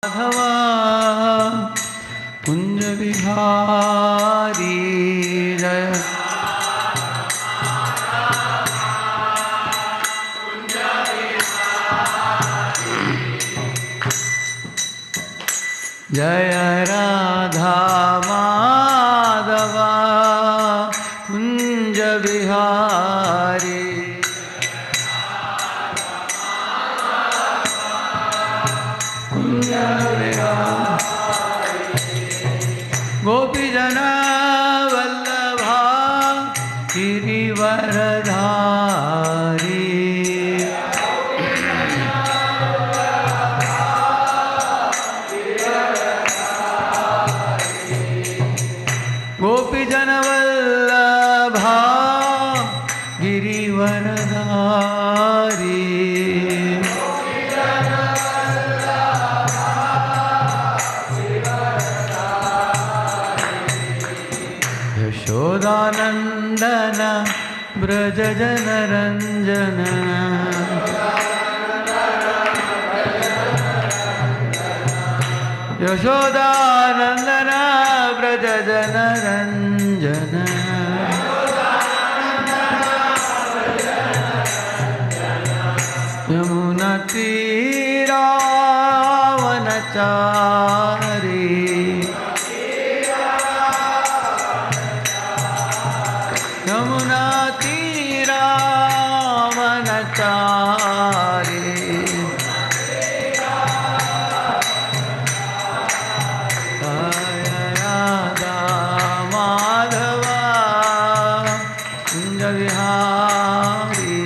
माधवा कुंज विहारी जय जय राधा माधवा कुंज विहारी गोपीजन वल्लभा गिरिवरधारी गोपीजन वल्लभा गिरिवरधारी यशोदानंदन ब्रज जन रंजन यशोदानंदन ब्रज जन रंजन यमुना तीरावनचारी यमुना तीरावनचारी राधा माधवा कुंज विहारी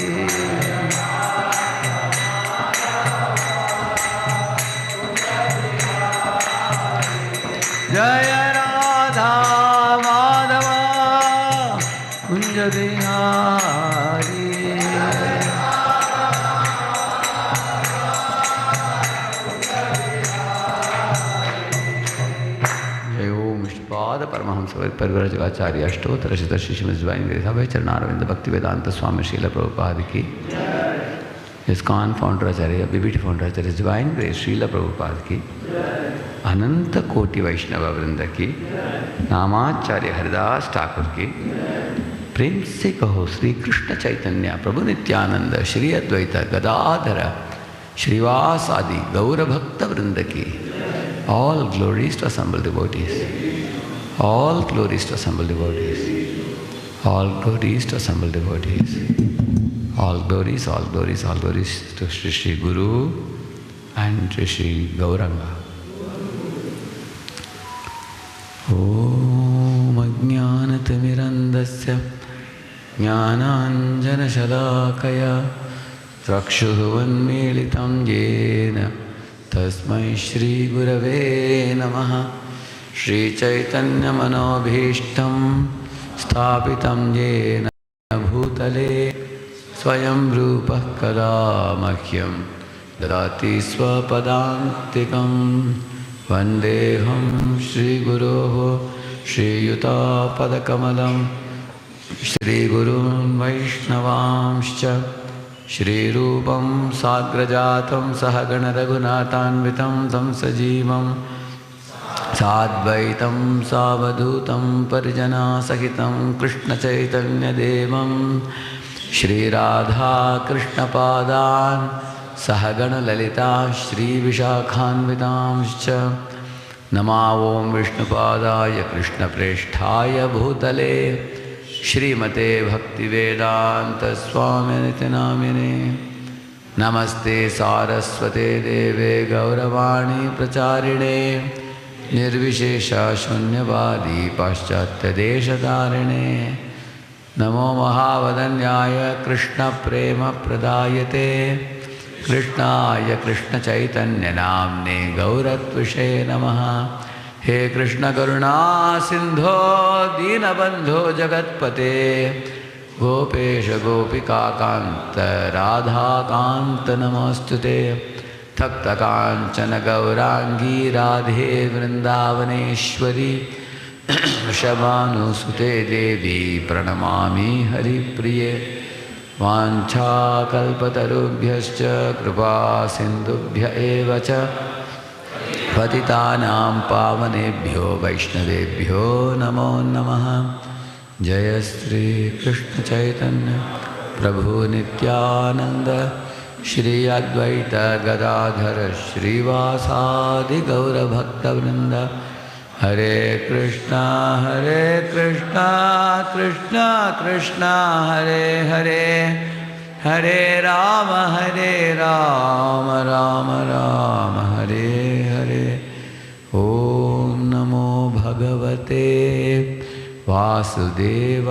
जय राधा माधवा कुंज विहारी जय ओम विष्णुपाद परमहंस परिव्राजकाचार्य अष्टोत्तर शत श्रीमद् डिवाइन ग्रेस अभय चरणारविंद भक्ति वेदांत स्वामी श्रील प्रभुपाद की ISKCON फाउंडर आचार्य बीबीटी फाउंडर आचार्य डिवाइन ग्रेस श्रील प्रभुपाद की अनंत कोटि वैष्णव वृंद की नामाचार्य हरिदास ठाकुर की प्रेम से कहो श्री कृष्ण चैतन्य प्रभु नित्यानंद श्री अद्वैत गदाधर श्रीवास आदि गौर भक्त वृंद की all glories to assembled devotees, all glories to assembled devotees, all glories to assembled devotees, all glories, all glories, all glories to Shri Shri Guru and Shri Shri Gauranga. Om Ajnanatimirandasya Jnananjanashalakaya Chakshuvunmilitam Yena Tasmai Shri Gurave Namaha Shri Chaitanya Manobhishtam Sthapitam Yena Bhutale Swayam Rupa Kada Mahyam Dadati Swapadantikam Vandeham Shri Guroho Shri Yuta Padakamalam Shri Gurun Vaishnavamscha Shri Rupam Sagrajatam Sahagana Raghunatanvitam Tam Sajivam Sadvaitam Savadhutam Parijana Sahitam Krishna Chaitanya Devam Shri Radha Krishna Padan Sahagana Lalita Shri Vishakhanvitamscha Namavom Vishnupadaya Krishna Presthaya Bhutale Shrimate Bhaktivedanta Swamini Namine Namaste Saraswate Deve Gauravani Pracharine Nirvishesha Shunyavadi Paschatya Deshadarine Namo Mahavadanyaya Krishna Prema Pradayate Krishnaya Krishna Chaitanya Namne Gauratvishe Namaha He Krishna Karuna Sindho Dinabandho Jagatpate Gopesha Gopika Kanta Radha Kanta Namostute Takta Kanchana Gaurangi Radhe Vrindavaneshwari Shabhanusute Devi Pranamami Hari Priye वाञ्छाकल्पतरुभ्यश्च कृपा सिन्धुभ्य एव च पतितानां पावनेभ्यो वैष्णवेभ्यो नमो नमः। जय श्री कृष्ण चैतन्य प्रभु नित्यानंद श्री अद्वैत गदाधर श्रीवासादि गौरभक्तवृंद। हरे कृष्णा कृष्णा कृष्णा हरे हरे, हरे राम राम राम हरे हरे। ओम नमो भगवते वासुदेवाय।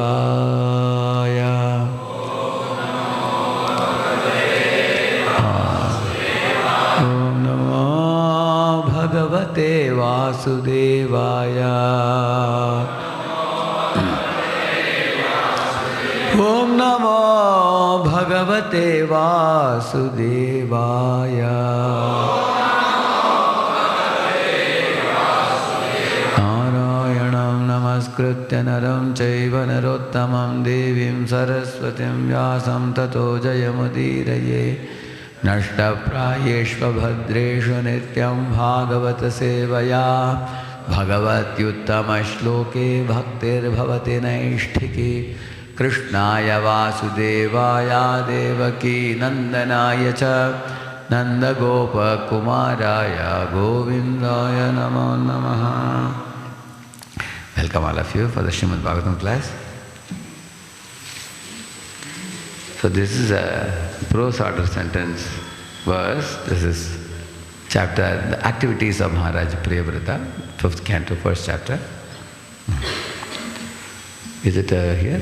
ओम नमो भगवते वासुदेवाय। ओम नमो भगवते वासुदेवाय। नारायणं नमस्कृत्य नरं चैव नरोत्तमं देवीं सरस्वतीं व्यासं ततो जयमुदीरये। नष्टप्रायेष्वभद्रेषु नित्यं भागवत सेवया भगवत्युत्तमश्लोके भक्तिर्भवति नैष्ठिकी। कृष्णाय वासुदेवाय देवकी नंदनाय च नंदगोपकुमाराय गोविंदाय नमो नमः। Welcome all of you for the Srimad Bhagavatam class. So this is a prose order sentence verse. This is chapter, the activities of Maharaja Priyavrata, 5th canto, 1st chapter. Is it here?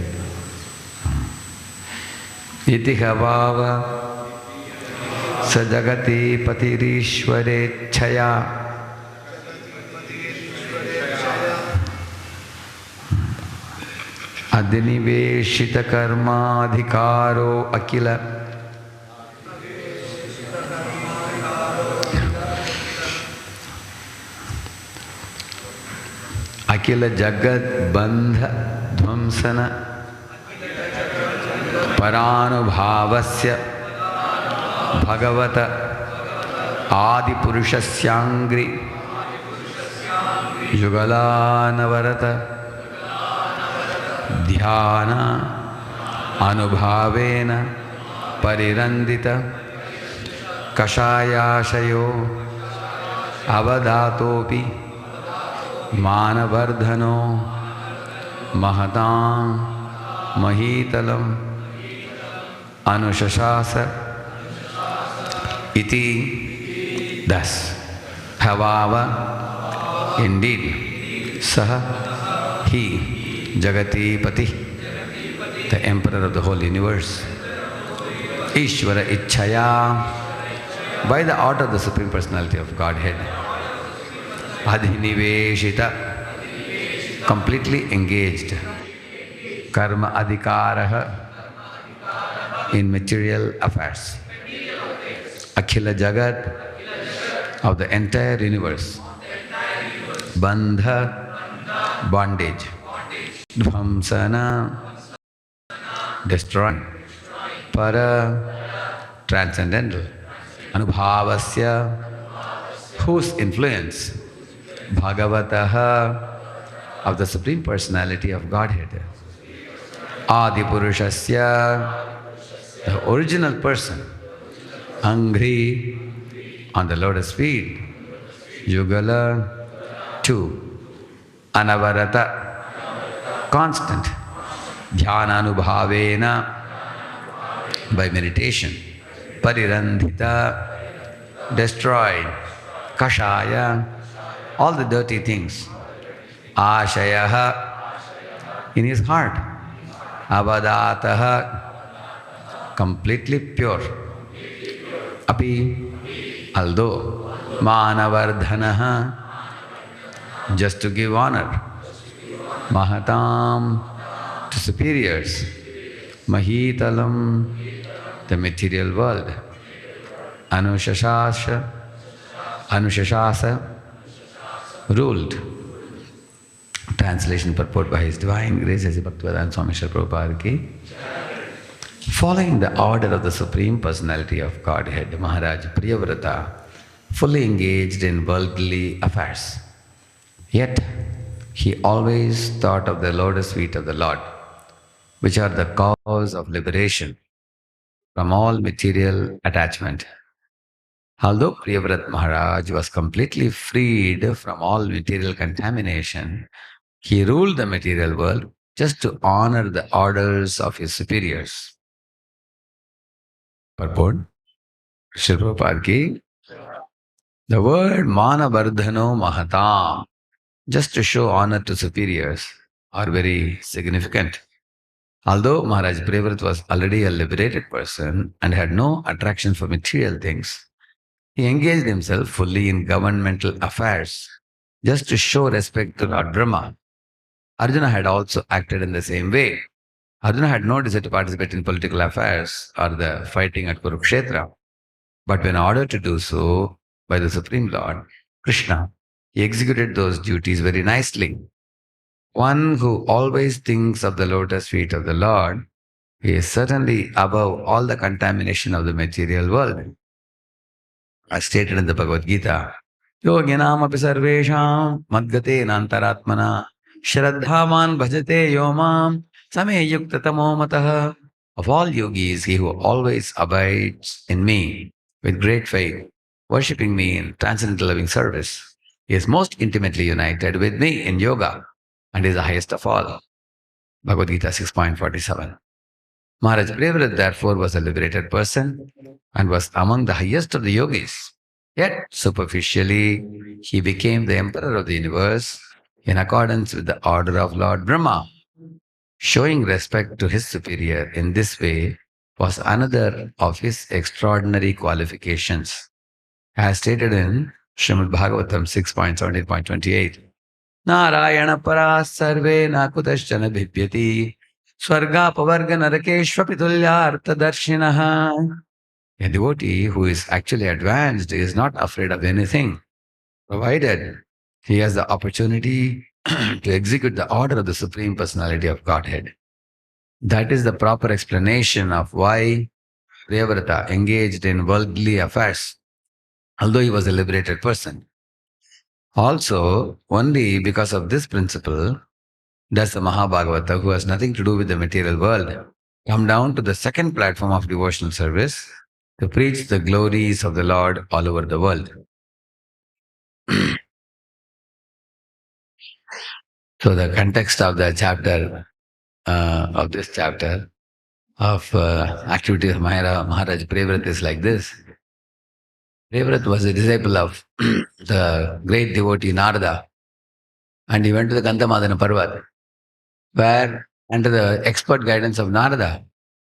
Iti bhava sa jagati patirishwarechaya adiniveshita karma adhikaro akila akila jagat bandha dhvamsana paranubhavasya bhagavata adipurushasyaangri yugalanavarata dhyana anubhavena parirandita kashayashayo avadatopi manavardhano mahatam mahitalam anushashasa iti. Thus, bhavava, indeed, saha, he, jagati pati, the emperor of the whole universe, Ishvara Ichchaya, by the order of the Supreme Personality of Godhead, Adhiniveshita, completely engaged, Karma Adhikaraha, in material affairs, Akhila Jagat, of the entire universe, Bandha, bondage, Dvamsana, destroying, Para, transcendental, Anubhavasya, whose influence, Bhagavataha, of the Supreme Personality of Godhead, Adipurushasya, the original person, Angri, on the lotus feet, Yugala, 2, Anavarata, constant, Dhyananubhavena, by meditation, Parirandhita, destroyed, Kashaya, all the dirty things, Ashayaha, in his heart, Avadataha, completely pure, Api, although, Manavardhanaha, just to give honor, Mahatam, to superiors, Mahitalam, the material world, Anushashasa, ruled. Translation purport by His Divine Grace as Bhaktivedanta Swami Srila Prabhupada ki. Following the order of the Supreme Personality of Godhead, Maharaja Priyavrata fully engaged in worldly affairs. Yet, he always thought of the lotus feet of the Lord, which are the cause of liberation from all material attachment. Although Priyavrata Maharaj was completely freed from all material contamination, he ruled the material world just to honor the orders of his superiors. Purport: Srila Prabhupada ki, the word Manavardhano Mahatam, just to show honor to superiors, are very significant. Although Maharaj Priyavrata was already a liberated person and had no attraction for material things, he engaged himself fully in governmental affairs just to show respect to Lord Brahma. Arjuna had also acted in the same way. Arjuna had no desire to participate in political affairs or the fighting at Kurukshetra. But when ordered to do so by the Supreme Lord, Krishna, he executed those duties very nicely. One who always thinks of the lotus feet of the Lord, he is certainly above all the contamination of the material world. As stated in the Bhagavad Gita, Yoginam api sarvesham madgate nantaratmana shraddhaman bhajate yomam same yuktatamo matah. Of all yogis, he who always abides in me with great faith, worshipping me in transcendental loving service, he is most intimately united with me in yoga and is the highest of all. Bhagavad Gita 6.47. Maharaj Priyavrata therefore was a liberated person and was among the highest of the yogis. Yet, superficially, he became the emperor of the universe in accordance with the order of Lord Brahma. Showing respect to his superior in this way was another of his extraordinary qualifications. As stated in Srimad Bhagavatam 6.17.28, Narayana para sarve nakutaschana bhibyati swarga pavarga narakeshvapi tulyartha darshinaha. A devotee who is actually advanced is not afraid of anything, provided he has the opportunity to execute the order of the Supreme Personality of Godhead. That is the proper explanation of why Priyavrata engaged in worldly affairs, although he was a liberated person. Also, only because of this principle does the Mahabhagavata, who has nothing to do with the material world, come down to the second platform of devotional service to preach the glories of the Lord all over the world. So, the context of the chapter, of this chapter, of activity of Maharaj Priyavrata is like this. Priyavrata was a disciple of the great devotee Narada, and he went to the Gandhamadana Parvat, where, under the expert guidance of Narada,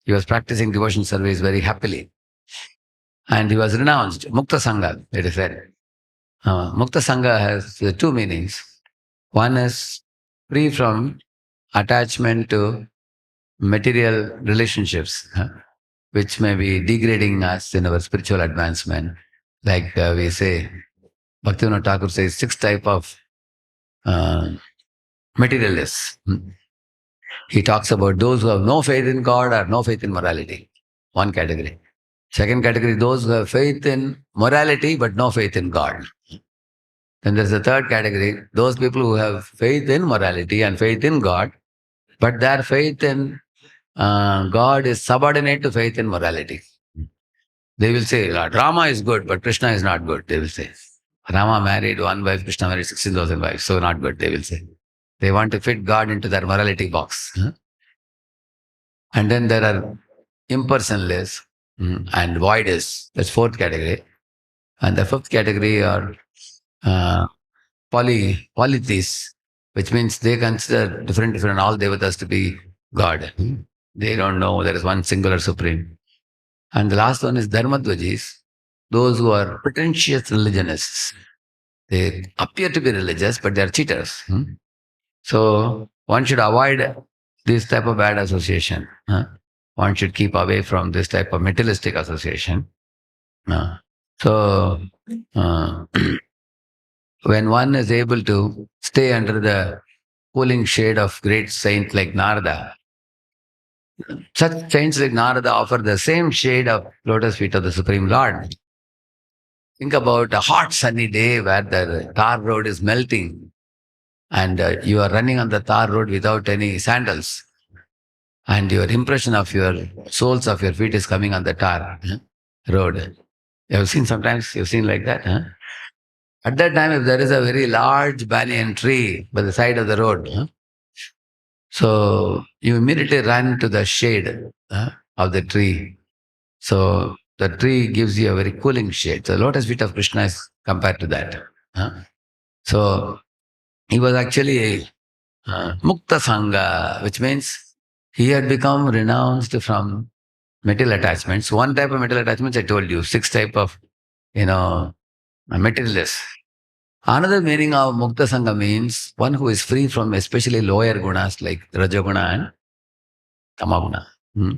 he was practicing devotion service very happily. And he was renounced, Mukta Sangha, it is said. Mukta Sangha has two meanings. One is free from attachment to material relationships, which may be degrading us in our spiritual advancement. Like we say, Bhaktivinoda Thakur says 6 type of uh, materialists. He talks about those who have no faith in God or no faith in morality. One category. Second category, those who have faith in morality but no faith in God. Then there's a third category, those people who have faith in morality and faith in God, but their faith in God is subordinate to faith in morality. They will say, Rama is good, but Krishna is not good, they will say. Rama married one wife, Krishna married 16,000 wives, so not good, they will say. They want to fit God into their morality box. And then there are impersonalists and voidists, that's fourth category. And the fifth category are uh, polytheists, which means they consider different all devatas to be God. They don't know there is one singular supreme. And the last one is dharmadvajis, those who are pretentious religionists. They appear to be religious, but they are cheaters. So one should avoid this type of bad association. One should keep away from this type of materialistic association. So when one is able to stay under the cooling shade of great saints like Narada, such saints like Narada offer the same shade of lotus feet of the Supreme Lord. Think about a hot sunny day where the tar road is melting and you are running on the tar road without any sandals, and your impression of your soles of your feet is coming on the tar road. You have seen sometimes, you've seen like that, huh? At that time, if there is a very large banyan tree by the side of the road, so you immediately run to the shade of the tree. So the tree gives you a very cooling shade. The lotus feet of Krishna is compared to that. huh? So he was actually a Mukta Sangha, which means he had become renounced from material attachments. One type of material attachments I told you, six type of, materialists. Another meaning of Mukta Sangha means one who is free from especially lower gunas like Rajaguna and Tamaguna. Hmm.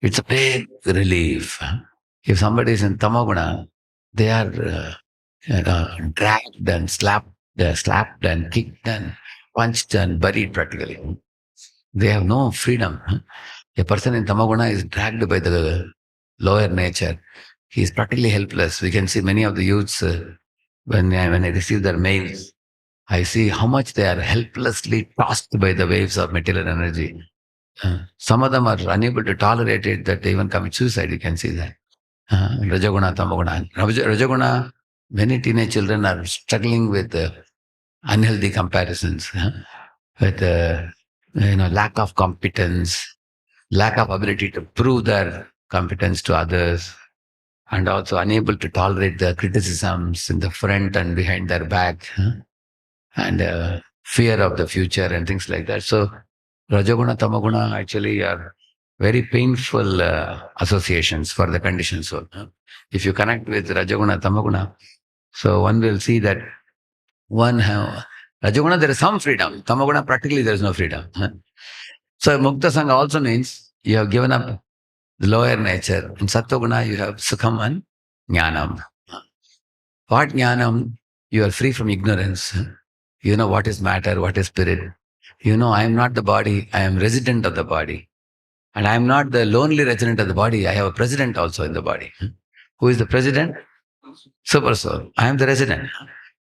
It's a big relief. If somebody is in Tamaguna, they are dragged and slapped and kicked and punched and buried practically. They have no freedom. A person in Tamaguna is dragged by the lower nature. He is practically helpless. We can see many of the youths when I receive their mails, I see how much they are helplessly tossed by the waves of material energy. Some of them are unable to tolerate it that they even commit suicide. You can see that. Rajaguna, Tamaguna. Rajaguna, many teenage children are struggling with unhealthy comparisons, with lack of competence, lack of ability to prove their competence to others, and also unable to tolerate the criticisms in the front and behind their back, and fear of the future and things like that. So Rajaguna, Tamaguna actually are very painful associations for the conditioned soul. If you connect with Rajaguna, Tamaguna, so one will see that one have Rajaguna, there is some freedom. Tamaguna, practically there is no freedom. So Mukta Sangha also means you have given up the lower nature. In Sattva you have Sukham and Jnanam. What Jnanam? You are free from ignorance. You know what is matter, what is spirit. You know, I am not the body, I am resident of the body. And I am not the lonely resident of the body, I have a president also in the body. Who is the president? Super soul. I am the resident.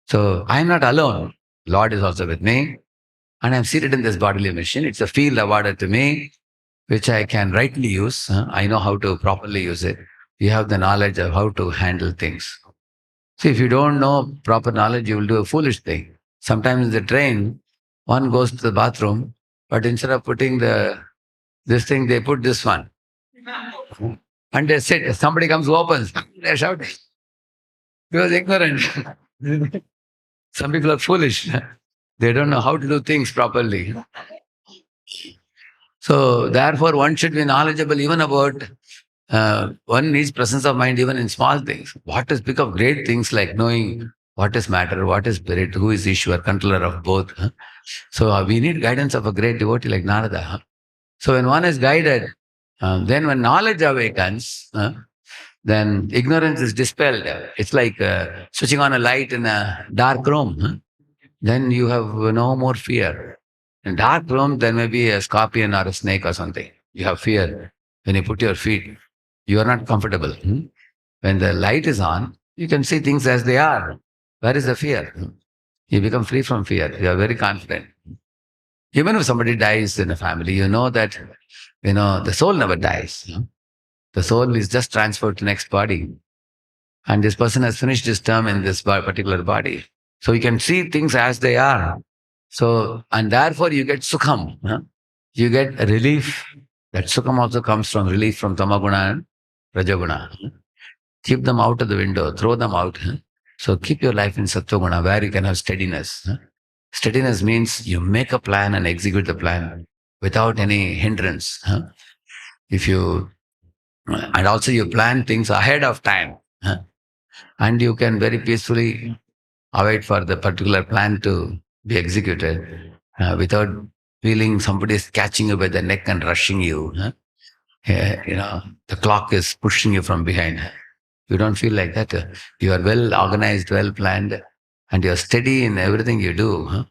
So I am not alone. Lord is also with me. And I am seated in this bodily machine. It's a field awarded to me, which I can rightly use. I know how to properly use it. You have the knowledge of how to handle things. See, if you don't know proper knowledge, you will do a foolish thing. Sometimes in the train, one goes to the bathroom, but instead of putting this thing, they put this one. And they sit. Somebody comes who opens. They're shouting. Because ignorant. Some people are foolish. They don't know how to do things properly. So therefore, one should be knowledgeable even about, one needs presence of mind even in small things. What is big of great things like knowing what is matter, what is spirit, who is Ishwar, controller of both. So we need guidance of a great devotee like Narada. So when one is guided, then when knowledge awakens, then ignorance is dispelled. It's like switching on a light in a dark room. Then you have no more fear. In dark room, there may be a scorpion or a snake or something. You have fear. When you put your feet, you are not comfortable. When the light is on, you can see things as they are. Where is the fear? You become free from fear. You are very confident. Even if somebody dies in a family, you know that, the soul never dies. The soul is just transferred to next body. And this person has finished his term in this particular body. So you can see things as they are. So, and therefore you get sukham. You get a relief. That sukham also comes from relief from tamaguna and rajaguna. Keep them out of the window, throw them out. So keep your life in sattva where you can have steadiness. Steadiness means you make a plan and execute the plan without any hindrance. If you, and also you plan things ahead of time. And you can very peacefully await for the particular plan to be executed without feeling somebody is catching you by the neck and rushing you. The clock is pushing you from behind. You don't feel like that. You are well organized, well planned, and you're steady in everything you do.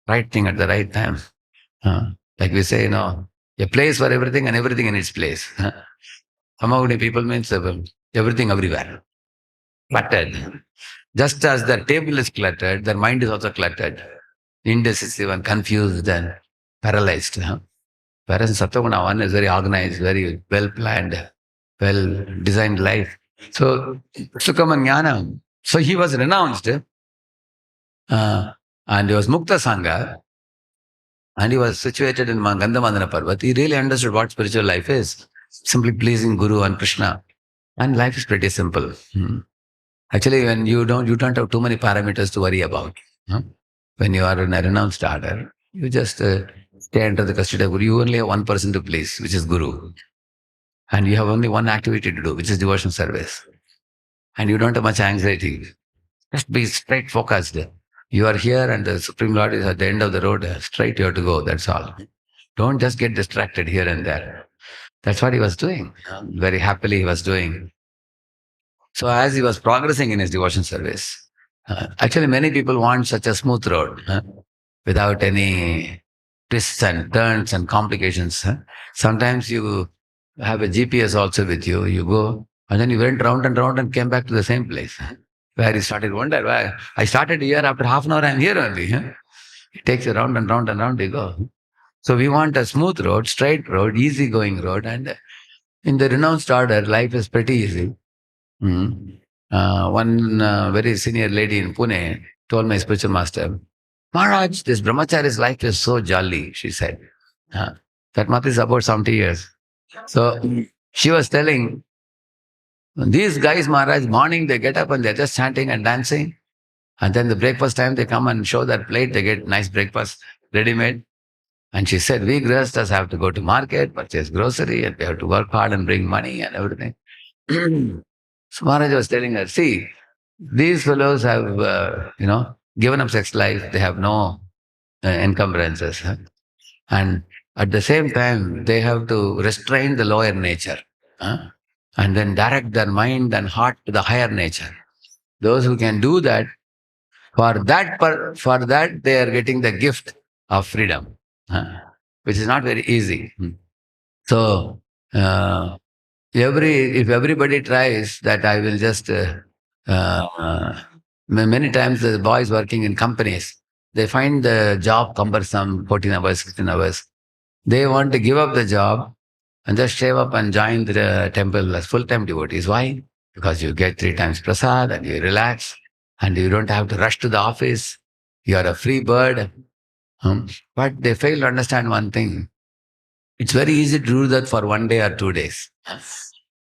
Right thing at the right time. Like we say, a place for everything and everything in its place. Among the people means everything everywhere. cluttered. Just as the table is cluttered, their mind is also cluttered, indecisive and confused and paralyzed. Whereas Sattoguna one is very organized, very well planned, well designed life. So Sukham and Jnana. So he was renounced, and he was Mukta Sangha, and he was situated in Gandhamadana Parvat. He really understood what spiritual life is. Simply pleasing Guru and Krishna. And life is pretty simple. Actually, when you don't have too many parameters to worry about. When you are in a renounced order, you just stay under the custody of Guru. You only have one person to please, which is Guru. And you have only one activity to do, which is devotion service. And you don't have much anxiety. Just be straight focused. You are here and the Supreme Lord is at the end of the road. Straight you have to go. That's all. Don't just get distracted here and there. That's what he was doing. Very happily he was doing. So as he was progressing in his devotion service, actually many people want such a smooth road without any twists and turns and complications. Sometimes you have a GPS also with you. You go and then you went round and came back to the same place where you started wonder why I started here. After half an hour I'm here only. It takes you round and round and round you go. So we want a smooth road, straight road, easy going road, and in the renounced order, life is pretty easy. One very senior lady in Pune told my spiritual master, Maharaj, this brahmachari's life is so jolly, she said. That month is about 70 years. So she was telling, these guys, Maharaj, morning they get up and they're just chanting and dancing. And then the breakfast time, they come and show their plate, they get nice breakfast ready-made. And she said, we Grihasthas have to go to market, purchase grocery, and we have to work hard and bring money and everything. So Maharaj was telling her, see, these fellows have, given up sex life. They have no encumbrances. And at the same time, they have to restrain the lower nature. And then direct their mind and heart to the higher nature. Those who can do that, for that they are getting the gift of freedom, which is not very easy. So, if everybody tries that, I will just many times the boys working in companies, they find the job cumbersome, 14 hours, 16 hours. They want to give up the job and just shave up and join the temple as full-time devotees. Why? Because you get 3 times prasad and you relax and you don't have to rush to the office. You are a free bird. But they fail to understand one thing. It's very easy to do that for 1 day or 2 days.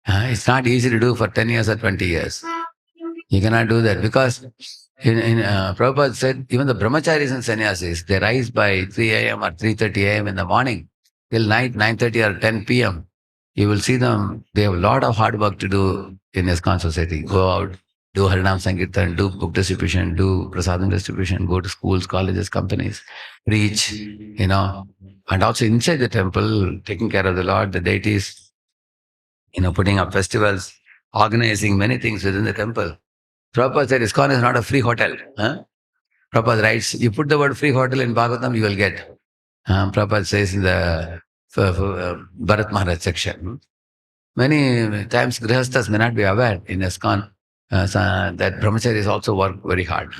It's not easy to do for 10 years or 20 years. You cannot do that because Prabhupada said even the brahmacharis and sannyasis, they rise by 3 a.m. or 3:30 a.m. in the morning till night, 9:30 or 10 p.m. You will see them, they have a lot of hard work to do in ISKCON society. Go out, do Harinam Sankirtan, do book distribution, do prasadam distribution, go to schools, colleges, companies, preach, and also inside the temple, taking care of the Lord, the deities, putting up festivals, organizing many things within the temple. Prabhupada said ISKCON is not a free hotel. Prabhupada writes, you put the word free hotel in Bhagavatam, you will get. Prabhupada says in the Bharat Maharaj section, many times Grihasthas may not be aware in ISKCON that brahmacharis also work very hard.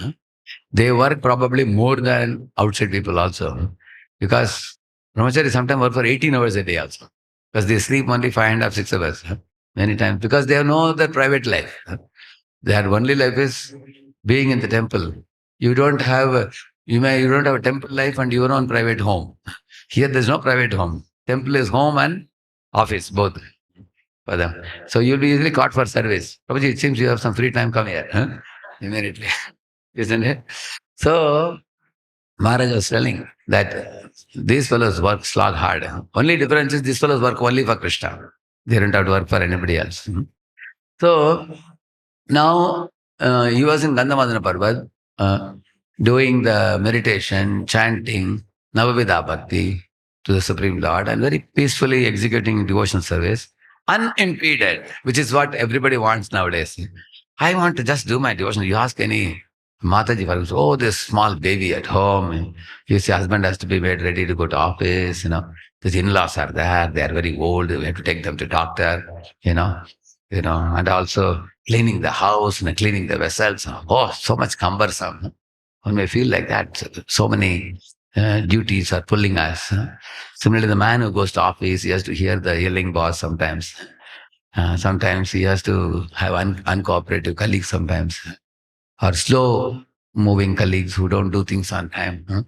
They work probably more than outside people also. Because brahmacharis sometimes work for 18 hours a day also. Because they sleep only 5.5, 6 hours. Many times. Because they know their private life. Their only life is being in the temple. You don't have a temple life and your own private home. Here there's no private home. Temple is home and office, both for them. So you'll be easily caught for service. Prabhuji, it seems you have some free time, come here. Immediately. Isn't it? So Maharaj was telling that these fellows work slog hard. Only difference is these fellows work only for Krishna. They don't have to work for anybody else. So now he was in Gandhamadana Parvat doing the meditation, chanting, Navavidha Bhakti to the Supreme Lord and very peacefully executing devotional service, unimpeded, which is what everybody wants nowadays. I want to just do my devotion. You ask any Mataji, for example, this small baby at home. You see, husband has to be made ready to go to office. His in-laws are there. They are very old. We have to take them to doctor. And also cleaning the house and cleaning the vessels. Oh, so much cumbersome. One may feel like that. So many duties are pulling us. Similarly, the man who goes to office, he has to hear the yelling boss sometimes. Sometimes he has to have uncooperative colleagues sometimes, or slow moving colleagues who don't do things on time.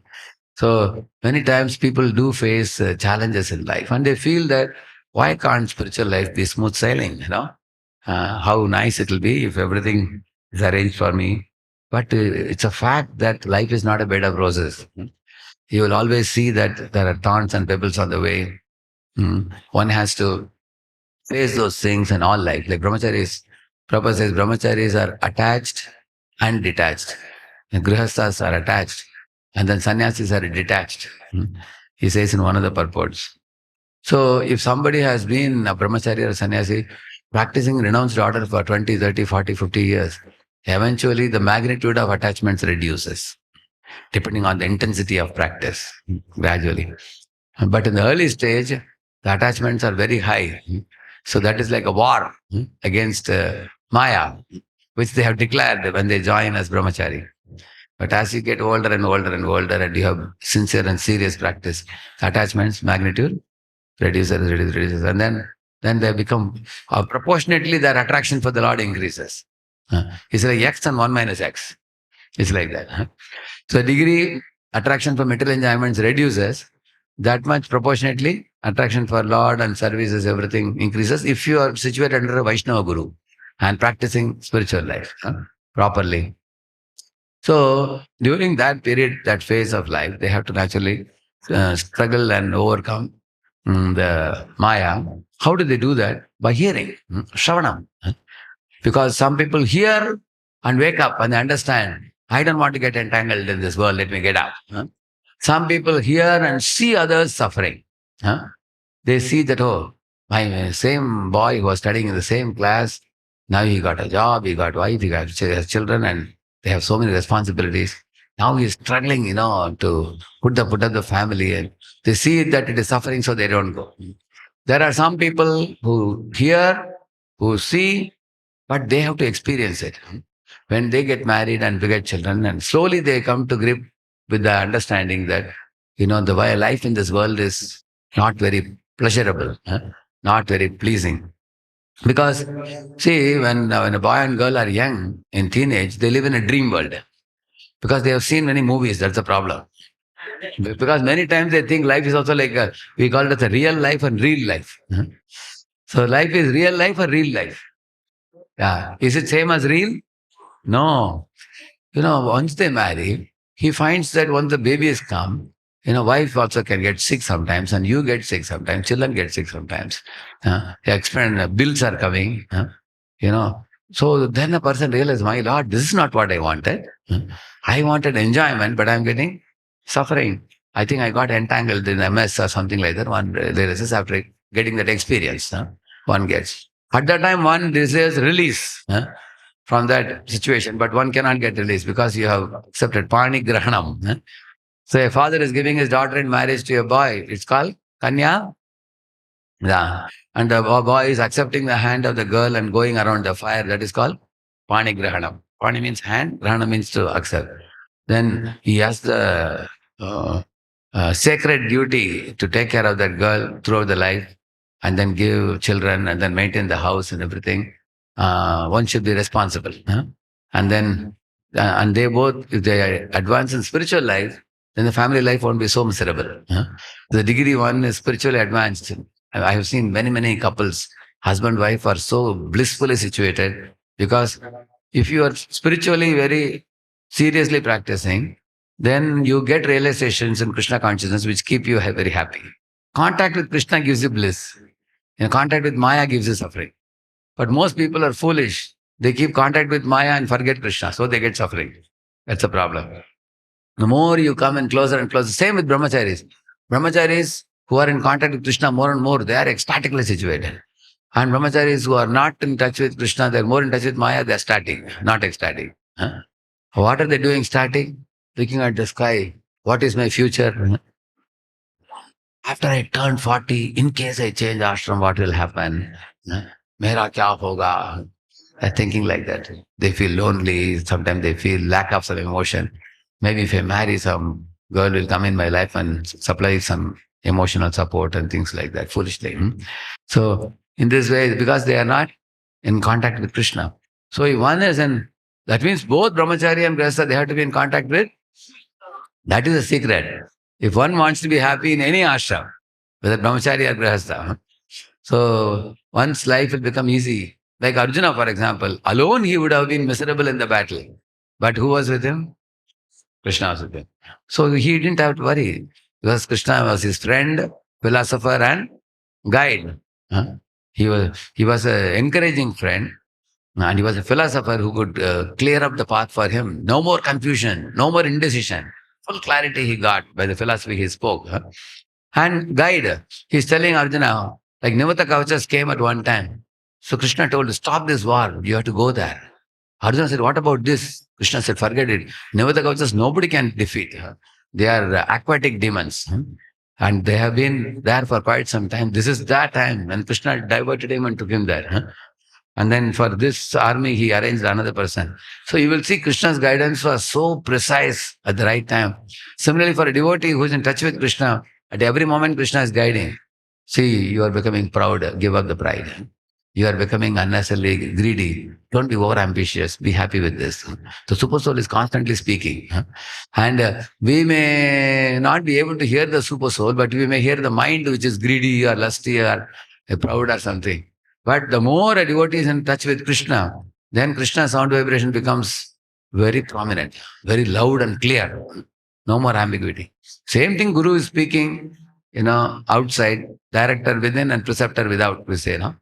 So many times people do face challenges in life and they feel that why can't spiritual life be smooth sailing? How nice it will be if everything is arranged for me. But it's a fact that life is not a bed of roses. You will always see that there are thorns and pebbles on the way. One has to face those things and all life. Like brahmacharis, Prabhupada says brahmacharis are attached and detached. And grihasthas are attached. And then sannyasis are detached. He says in one of the purports. So if somebody has been a brahmachari or a sannyasi practicing renounced order for 20, 30, 40, 50 years, eventually the magnitude of attachments reduces depending on the intensity of practice gradually. But in the early stage, the attachments are very high. So that is like a war against Maya, which they have declared when they join as brahmachari. But as you get older and older and older and you have sincere and serious practice, attachments magnitude reduces. And then they become, proportionately their attraction for the Lord increases. It's like X and 1 minus X. It's like that. So degree attraction for material enjoyments reduces, that much proportionately attraction for Lord and services, everything increases if you are situated under a Vaishnava Guru and practicing spiritual life properly. So during that period, that phase of life, they have to naturally struggle and overcome the Maya. How do they do that? By hearing, Shravanam. Because some people hear and wake up and they understand, I don't want to get entangled in this world, let me get out. Some people hear and see others suffering. Huh? They see that, oh, my same boy who was studying in the same class, now he got a job, he got wife, he got children, and they have so many responsibilities. Now he's struggling, to put up the family, and they see that it is suffering, so they don't go. There are some people who hear, who see, but they have to experience it. When they get married and beget children, and slowly they come to grip with the understanding that, the way life in this world is not very pleasurable, not very pleasing. Because, see, when a boy and girl are young, in teenage, they live in a dream world. Because they have seen many movies, that's the problem. Because many times they think life is also like, we call it a real life and real life. So life is real life or real life. Yeah. Is it same as real? No. Once they marry, he finds that once the baby has come, wife also can get sick sometimes, and you get sick sometimes, children get sick sometimes. Bills are coming. You know. So then a person realizes, my Lord, this is not what I wanted. I wanted enjoyment, but I'm getting suffering. I think I got entangled in MS or something like that. One realizes after getting that experience, one gets. At that time, one desires release from that situation, but one cannot get released because you have accepted Pani Grahanam. So a father is giving his daughter in marriage to a boy. It's called Kanya. Yeah. And the boy is accepting the hand of the girl and going around the fire. That is called Pani Grahanam. Pani means hand, Grahana means to accept. Then he has the sacred duty to take care of that girl throughout the life and then give children and then maintain the house and everything. One should be responsible. And then, and they both, if they advance in spiritual life, then the family life won't be so miserable. The degree one is spiritually advanced. I have seen many, many couples, husband, wife are so blissfully situated because if you are spiritually very seriously practicing, then you get realizations in Krishna consciousness which keep you very happy. Contact with Krishna gives you bliss. Contact with Maya gives you suffering. But most people are foolish. They keep contact with Maya and forget Krishna, so they get suffering. That's a problem. The more you come in closer and closer, same with brahmacharis. Brahmacharis who are in contact with Krishna more and more, they are ecstatically situated. And brahmacharis who are not in touch with Krishna, they're more in touch with Maya, they're static, not ecstatic. What are they doing static? Looking at the sky. What is my future? After I turn 40, in case I change ashram, what will happen? Mera kya hoga? are thinking like that. They feel lonely. Sometimes they feel lack of some emotion. Maybe if I marry some girl will come in my life and supply some emotional support and things like that, foolishly. So in this way, because they are not in contact with Krishna. So if one is in, that means both brahmachari and grihastha, they have to be in contact with. That is the secret. If one wants to be happy in any ashram, whether brahmachari or grihastha, so one's life will become easy. Like Arjuna, for example, alone he would have been miserable in the battle. But who was with him? Krishna was with him. So he didn't have to worry because Krishna was his friend, philosopher, and guide. Huh? He was an encouraging friend, and he was a philosopher who could clear up the path for him. No more confusion, no more indecision. Full clarity he got by the philosophy he spoke. Huh? And guide. He's telling Arjuna, like Nivata Kavachas came at one time. So Krishna told, stop this war. You have to go there. Arjuna said, what about this? Krishna said, forget it. Nivata Kavachas, nobody can defeat. They are aquatic demons. And they have been there for quite some time. This is that time. And Krishna diverted him and took him there. And then for this army, he arranged another person. So you will see Krishna's guidance was so precise at the right time. Similarly, for a devotee who is in touch with Krishna, at every moment Krishna is guiding. See, you are becoming proud, give up the pride. You are becoming unnecessarily greedy. Don't be over ambitious. Be happy with this. The super soul is constantly speaking. And we may not be able to hear the super soul, but we may hear the mind which is greedy or lusty or proud or something. But the more a devotee is in touch with Krishna, then Krishna's sound vibration becomes very prominent, very loud and clear. No more ambiguity. Same thing Guru is speaking, outside, director within and preceptor without, we say, no?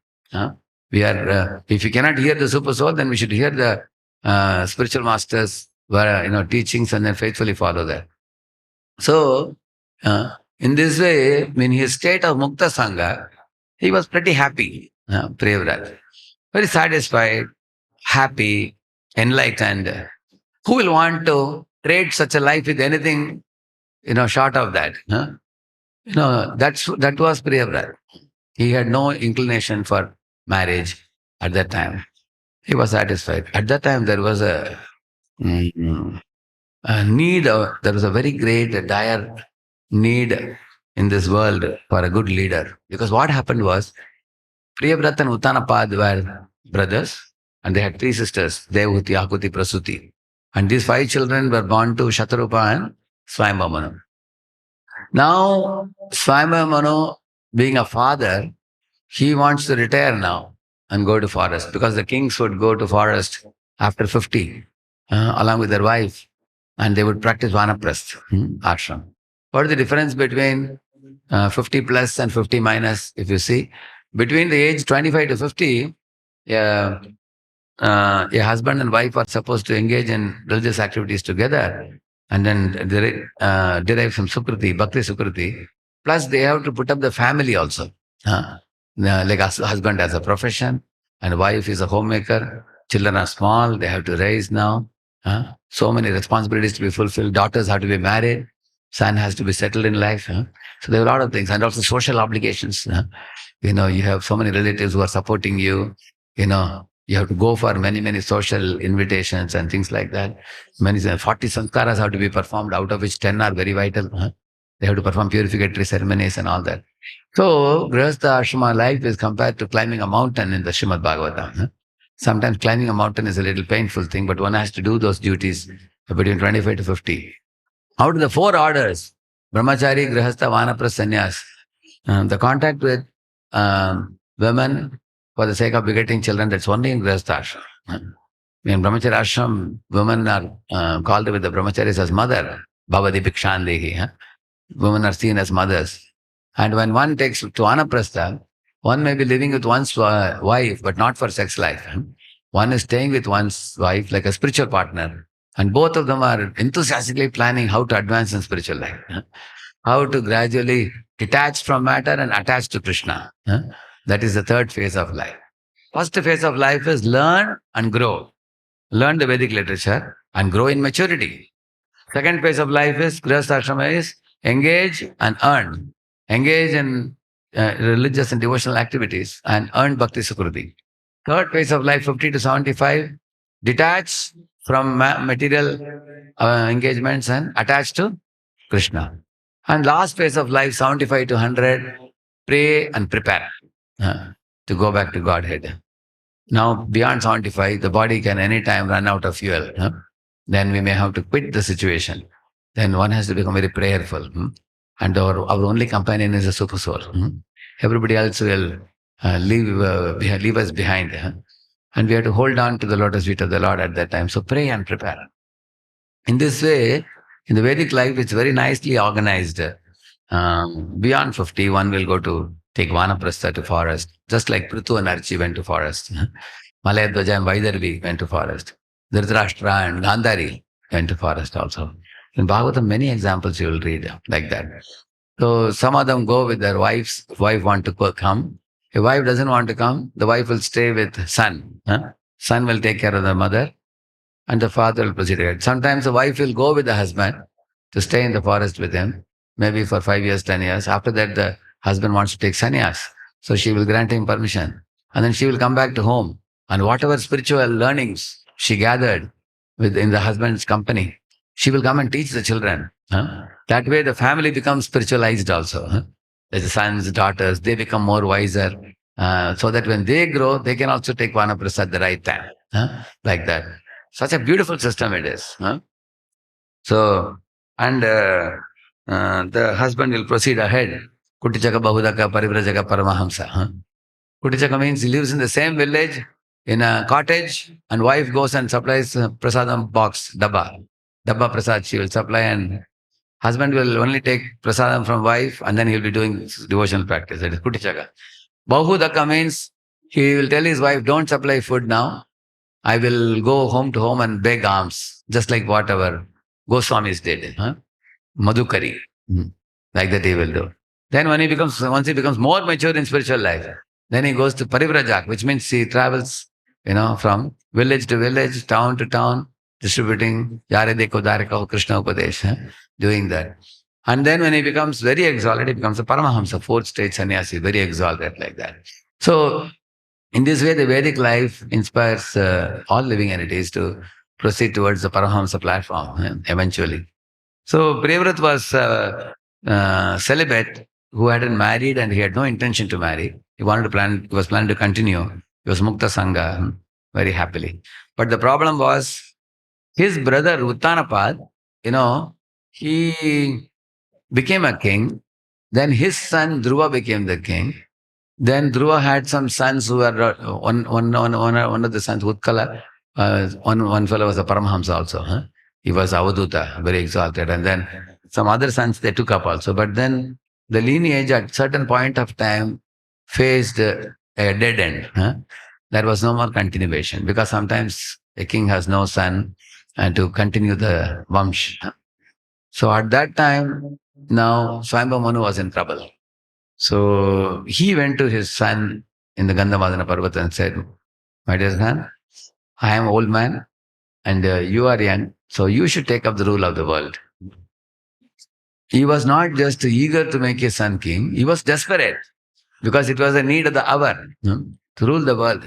We are, if you cannot hear the super soul, then we should hear the spiritual masters, teachings and then faithfully follow that. So, in this way, in his state of Mukta Sangha, he was pretty happy, Priyavrata. Very satisfied, happy, enlightened. Who will want to trade such a life with anything, short of that? That was Priyavrata. He had no inclination for marriage at that time. He was satisfied. At that time, there was a need, there was a very great, dire need in this world for a good leader. Because what happened was, Priyavrata and Uttanapad were brothers, and they had three sisters, Devahuti, Akuti, Prasuti. And these five children were born to Shatarupa and Swayambhamanu. Now, Swayambhamanu, being a father, he wants to retire now and go to forest because the kings would go to forest after 50 along with their wife and they would practice vanaprasth, ashram. What is the difference between 50 plus and 50 minus, if you see? Between the age 25 to 50, a husband and wife are supposed to engage in religious activities together and then derive some sukriti, bhakti sukriti. Plus, they have to put up the family also. Like a husband has a profession and wife is a homemaker. Children are small, they have to raise now. So many responsibilities to be fulfilled. Daughters have to be married. Son has to be settled in life. So there are a lot of things. And also social obligations. You have so many relatives who are supporting you. You have to go for many, many social invitations and things like that. 40 sanskaras have to be performed, out of which 10 are very vital. They have to perform purificatory ceremonies and all that. So, Grihastha Ashrama life is compared to climbing a mountain in the Srimad Bhagavatam. Sometimes climbing a mountain is a little painful thing, but one has to do those duties between 25 to 50. Out of the four orders, Brahmachari, Grihastha, Vanaprastha, Sannyas, the contact with women for the sake of begetting children, that's only in Grihastha Ashram. In Brahmachari Ashram, women are called with the Brahmacharis as mother, Bhavadi Bhikshandehi. Women are seen as mothers. And when one takes to Anaprastha, one may be living with one's wife, but not for sex life. One is staying with one's wife like a spiritual partner. And both of them are enthusiastically planning how to advance in spiritual life. How to gradually detach from matter and attach to Krishna. That is the third phase of life. First phase of life is learn and grow. Learn the Vedic literature and grow in maturity. Second phase of life is Grihastha Ashrama is engage and earn. Engage in religious and devotional activities and earn bhakti sukriti. Third phase of life, 50 to 75, detach from material engagements and attach to Krishna. And last phase of life, 75 to 100, pray and prepare uh, to go back to Godhead. Now, beyond 75, the body can anytime run out of fuel. Then we may have to quit the situation. Then one has to become very prayerful. And our only companion is the super soul. Everybody else will leave us behind. And we have to hold on to the lotus feet of the Lord at that time. So pray and prepare. In this way, in the Vedic life, it's very nicely organized. Beyond 50, one will go to take Vanaprastha to forest, just like Prithu and Archi went to forest. Malayadvaja and Vaidarvi went to forest. Dhritarashtra and Gandhari went to forest also. In Bhagavatam, many examples you will read like that. So some of them go with their wives. Wife want to come. If wife doesn't want to come, the wife will stay with son. Son will take care of the mother and the father will proceed ahead. Sometimes the wife will go with the husband to stay in the forest with him, maybe for 5 years, 10 years. After that, the husband wants to take sannyas. So she will grant him permission. And then she will come back to home. And whatever spiritual learnings she gathered in the husband's company, she will come and teach the children. That way, the family becomes spiritualized also. The sons, daughters, they become more wiser. So that when they grow, they can also take Vanaprastha at the right time. Like that. Such a beautiful system it is. So, and the husband will proceed ahead. Kutichaka Bahudaka Parivrajaka Paramahamsa. Kutichaka means he lives in the same village in a cottage, and wife goes and supplies prasadam box, dabba. Dabba prasad she will supply, and husband will only take prasadam from wife, and then he will be doing devotional practice. That is Kutichaka. Bahudaka means he will tell his wife, don't supply food now. I will go home to home and beg alms, just like whatever Goswamis did. Madhukari. Like that he will do. Then once he becomes more mature in spiritual life, then he goes to Parivrajak, which means he travels, from village to village, town to town, distributing Yare Deko Dareko Krishna Upadesh, doing that. And then when he becomes very exalted, he becomes a Paramahamsa, fourth stage sannyasi, very exalted like that. So, in this way, the Vedic life inspires all living entities to proceed towards the Paramahamsa platform eventually. So Priyavrata was celibate, who hadn't married and he had no intention to marry. He was planning to continue. He was Mukta Sangha very happily. But the problem was his brother Uttanapad, he became a king. Then his son Dhruva became the king. Then Dhruva had some sons who were one of the sons, Utkala. One fellow was a Paramahamsa also. He was Avaduta, very exalted. And then some other sons they took up also. But then the lineage at certain point of time faced a dead end. There was no more continuation because sometimes a king has no son and to continue the Vamsh. So at that time, now Swayambhu Manu was in trouble. So he went to his son in the Gandhamadana Parvata and said, my dear son, I am an old man and you are young, so you should take up the rule of the world. He was not just eager to make his son king, he was desperate because it was a need of the hour to rule the world.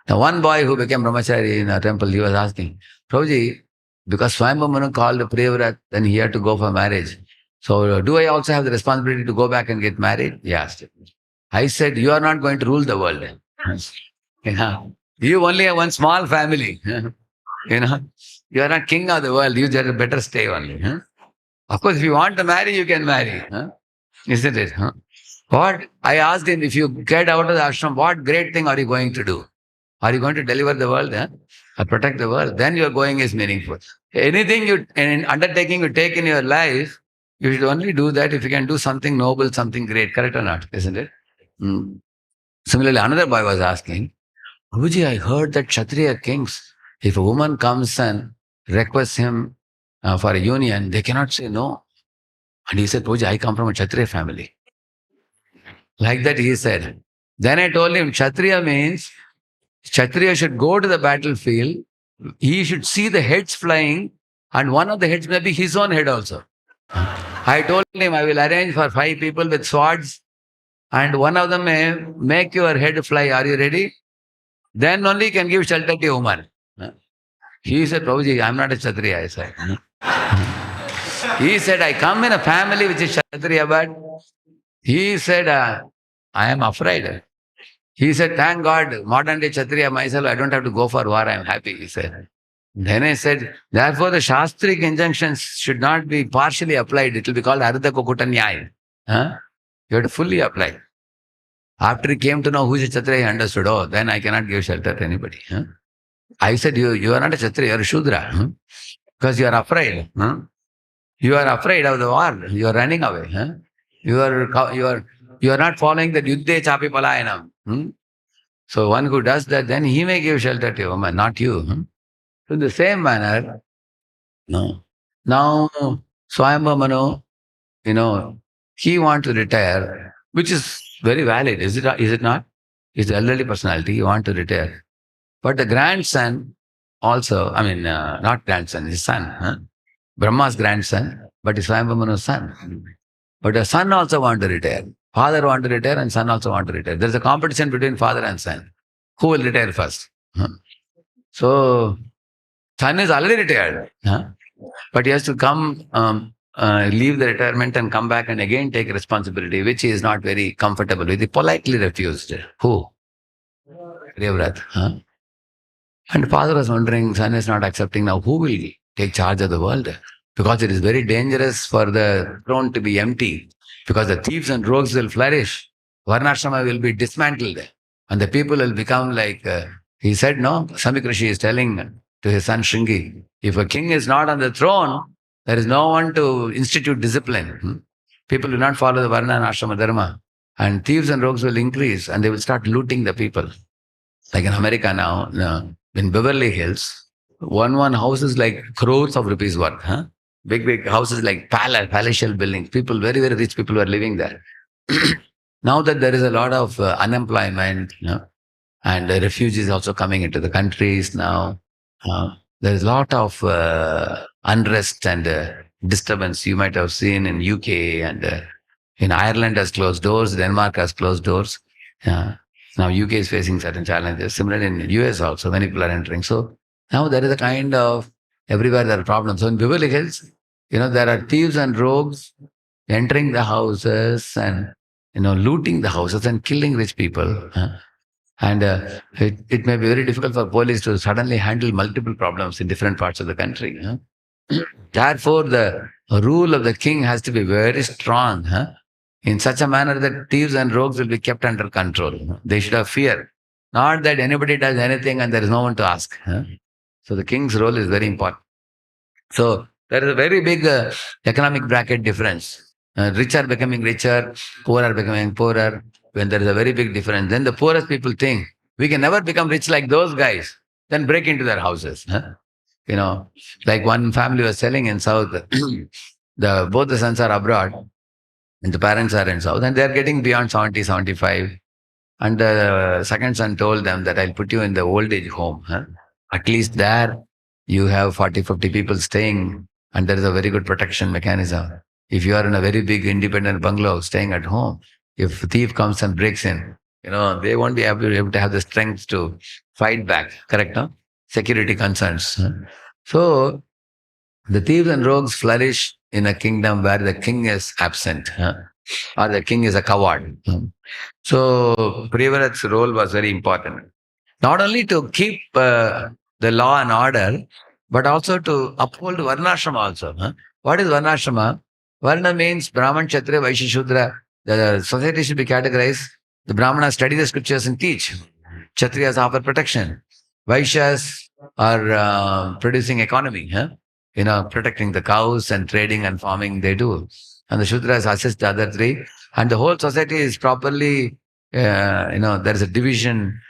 The one boy who became brahmachari in a temple, he was asking, Prabhuji, because Swayambhu Manu called Priyavrata, then he had to go for marriage. So do I also have the responsibility to go back and get married? He asked. I said, you are not going to rule the world. You only have one small family. You are not king of the world. You just better stay only. Of course, if you want to marry, you can marry. Isn't it? What? I asked him, if you get out of the ashram, what great thing are you going to do? Are you going to deliver the world or protect the world? Then your going is meaningful. Anything undertaking you take in your life, you should only do that if you can do something noble, something great. Correct or not? Isn't it? Similarly, another boy was asking, Guruji, I heard that Kshatriya kings, if a woman comes and requests him for a union, they cannot say no. And he said, Guruji, I come from a Kshatriya family. Like that he said. Then I told him, Kshatriya means Kshatriya should go to the battlefield. He should see the heads flying, and one of the heads may be his own head also. I told him, I will arrange for 5 people with swords, and one of them may make your head fly. Are you ready? Then only you can give shelter to a woman. He said, Prabhuji, I'm not a Kshatriya, I said. He said, I come in a family which is Kshatriya, but he said, I am afraid. He said, thank God, modern day Kshatriya, myself, I don't have to go for war, I am happy, he said. Then I said, therefore the Shastric injunctions should not be partially applied. It will be called Ardha Kukuta Nyaya. Huh? You have to fully apply. After he came to know who is a Kshatriya, he understood, oh, then I cannot give shelter to anybody. Huh? I said, you are not a Kshatriya, you are a Shudra. Huh? Because you are afraid. Huh? You are afraid of the war. You are running away. Huh? You are not following the Yuddhe Chapi Palayanam. So one who does that, then he may give shelter to a woman, not you. So in the same manner, no. Now Swayambha Manu, he wants to retire, which is very valid, is it not? He's an elderly personality, he wants to retire. But the grandson also, not grandson, his son, Brahma's grandson, but is Swayambha Manu's son. But the son also wants to retire. Father wants to retire and son also wants to retire. There's a competition between father and son. Who will retire first? So, son is already retired. But he has to come, leave the retirement and come back and again take responsibility, which he is not very comfortable with. He politely refused. Who? Priyavrata. And father was wondering, son is not accepting now, who will take charge of the world? Because it is very dangerous for the throne to be empty, because the thieves and rogues will flourish. Varnashrama will be dismantled, and the people will become like, he said, no, Samik Rishi is telling to his son Shringi, if a king is not on the throne, there is no one to institute discipline. People will not follow the Varna and Ashrama Dharma, and thieves and rogues will increase, and they will start looting the people. Like in America now, in Beverly Hills, one house is like crores of rupees worth. Big houses like palatial buildings. People, very, very rich people were living there. Now that there is a lot of unemployment, and refugees also coming into the countries now, there is a lot of unrest and disturbance. You might have seen in UK and in Ireland has closed doors, Denmark has closed doors. Now UK is facing certain challenges. Similarly in US also, many people are entering. So now there is a kind of, everywhere there are problems. So in Beverly Hills, there are thieves and rogues entering the houses and, looting the houses and killing rich people. And it may be very difficult for police to suddenly handle multiple problems in different parts of the country. Therefore, the rule of the king has to be very strong, in such a manner that thieves and rogues will be kept under control. They should have fear. Not that anybody does anything and there is no one to ask. So the king's role is very important. So there is a very big economic bracket difference. Rich are becoming richer, poor are becoming poorer. When there is a very big difference, then the poorest people think, we can never become rich like those guys. Then break into their houses. Like one family was selling in South, both the sons are abroad and the parents are in South, and they are getting beyond 70, 75. And the second son told them that I'll put you in the old age home. At least there you have 40, 50 people staying, and there is a very good protection mechanism. If you are in a very big independent bungalow staying at home, if a thief comes and breaks in, they won't be able to have the strength to fight back. Correct, no? Security concerns. So the thieves and rogues flourish in a kingdom where the king is absent, or the king is a coward. So Priyavrata's role was very important. Not only to keep the law and order, but also to uphold Varnashrama also. What is Varnashrama? Varna means Brahman, Kshatriya, Vaishya, Shudra. The society should be categorized. The Brahmanas study the scriptures and teach. Kshatriyas offer protection. Vaishyas are producing economy, protecting the cows and trading and farming they do. And the Shudras assist the other three. And the whole society is properly, there is a division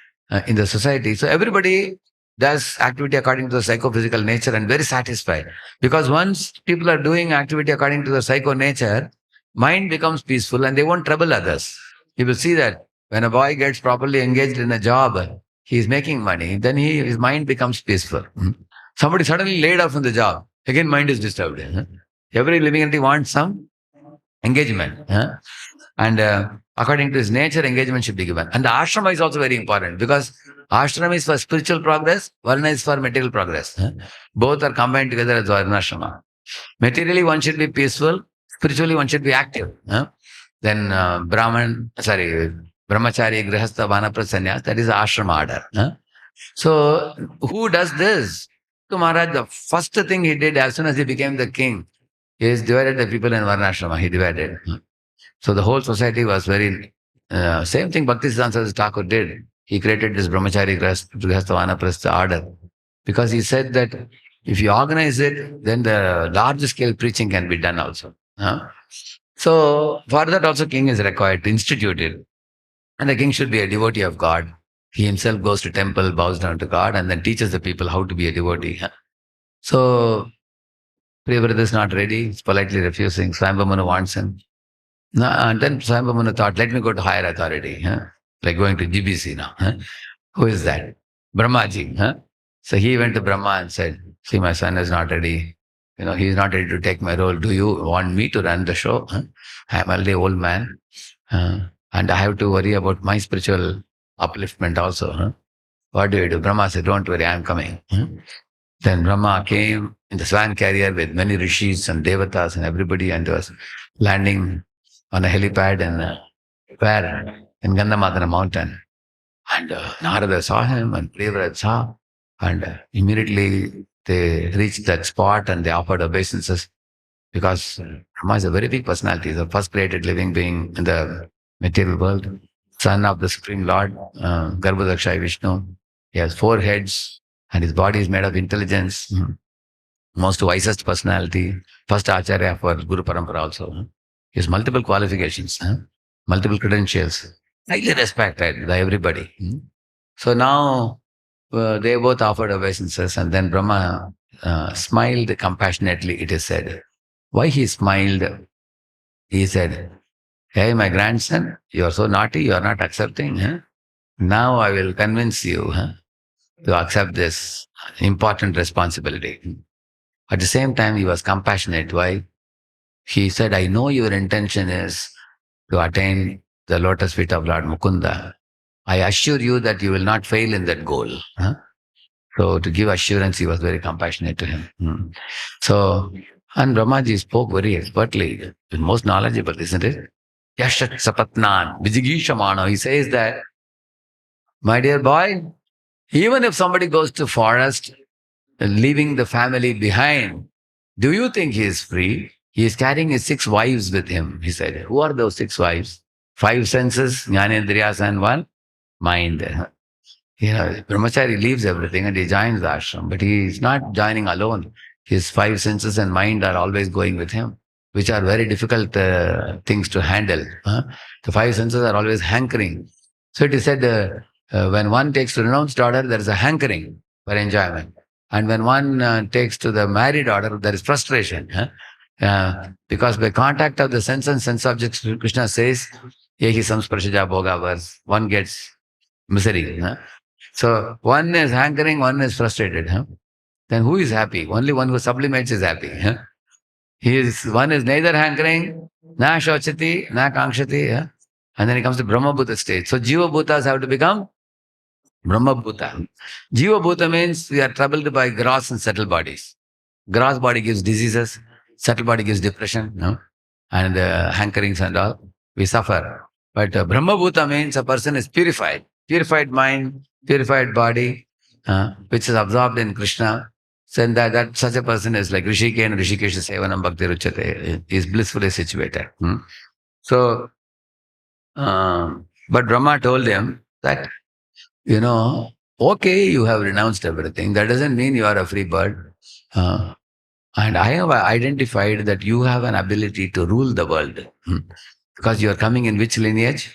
in the society. So everybody does activity according to the psychophysical nature and very satisfied. Because once people are doing activity according to the psycho nature, mind becomes peaceful and they won't trouble others. You will see that when a boy gets properly engaged in a job, he is making money, then his mind becomes peaceful. Somebody suddenly laid off from the job, again mind is disturbed. Every living entity wants some engagement. And according to his nature, engagement should be given. And the ashrama is also very important, because Ashram is for spiritual progress, Varna is for material progress. Both are combined together as Varnashrama. Materially, one should be peaceful. Spiritually, one should be active. Then Brahmachari, Grihastha, Vanaprastha, Sannyas, that is the ashram order. So, who does this? So, Maharaj, the first thing he did as soon as he became the king is divided the people in Varnashrama. He divided. So, the whole society was very, same thing Bhaktisiddhanta Thakur did. He created this Brahmachari, Grihastha, Vanaprastha order because he said that if you organize it, then the large scale preaching can be done also. So, for that also, king is required to institute it. And the king should be a devotee of God. He himself goes to temple, bows down to God, and then teaches the people how to be a devotee. So, Priyavrata is not ready. He's politely refusing. Swayambhumanu wants him. No, and then Swayambhumanu thought, let me go to higher authority. Like going to GBC now. Who is that? Brahmaji. So he went to Brahma and said, see, my son is not ready. He is not ready to take my role. Do you want me to run the show? I am already old man. And I have to worry about my spiritual upliftment also. What do you do? Brahma said, don't worry, I am coming. Then Brahma came in the swan carrier with many rishis and devatas and everybody and was landing on a helipad in Gandhamadana mountain. And Narada saw him and Priyavrata saw. And immediately they reached that spot and they offered obeisances because Brahma is a very big personality. He's the first created living being in the material world, son of the Supreme Lord, Garbhodakshaya Vishnu. He has 4 heads and his body is made of intelligence. Most wisest personality, first Acharya for Guru Parampara also. He has multiple qualifications, multiple credentials, highly respected by everybody. So now they both offered obeisances and then Brahma smiled compassionately, it is said. Why he smiled? He said, hey, my grandson, you are so naughty, you are not accepting. Now I will convince you to accept this important responsibility. At the same time, he was compassionate. Why? He said, I know your intention is to attain the lotus feet of Lord Mukunda. I assure you that you will not fail in that goal. So to give assurance, he was very compassionate to him. So, and Brahmaji spoke very expertly, most knowledgeable, isn't it? Yashat sapatnan, vijigishamano. He says that, my dear boy, even if somebody goes to forest, leaving the family behind, do you think he is free? He is carrying his 6 wives with him, he said. Who are those 6 wives? 5 senses, jnanendriyas, and 1 mind. Brahmachari leaves everything and he joins the ashram, but he is not joining alone. His 5 senses and mind are always going with him, which are very difficult things to handle. The 5 senses are always hankering. So it is said, when one takes to renounced order, there is a hankering for enjoyment. And when one takes to the married order, there is frustration. Because by contact of the sense and sense objects, Krishna says, Yehi samsparshaja bhogavars, one gets misery. So one is hankering, one is frustrated. Then who is happy? Only one who sublimates is happy. One is neither hankering, na shochati, na kankshati. And then he comes to Brahma Bhuta stage. So Jiva Bhutas have to become Brahma Bhuta. Jiva Bhuta means we are troubled by gross and subtle bodies. Gross body gives diseases, subtle body gives depression, and hankerings and all. We suffer. But Brahma Bhuta means a person is purified. Purified mind, purified body, which is absorbed in Krishna. So that such a person is like Rishike and Rishikesha Sevanam Bhakti Ruchate, is blissfully situated. So, but Brahma told him that, okay, you have renounced everything. That doesn't mean you are a free bird. And I have identified that you have an ability to rule the world. Because you are coming in which lineage?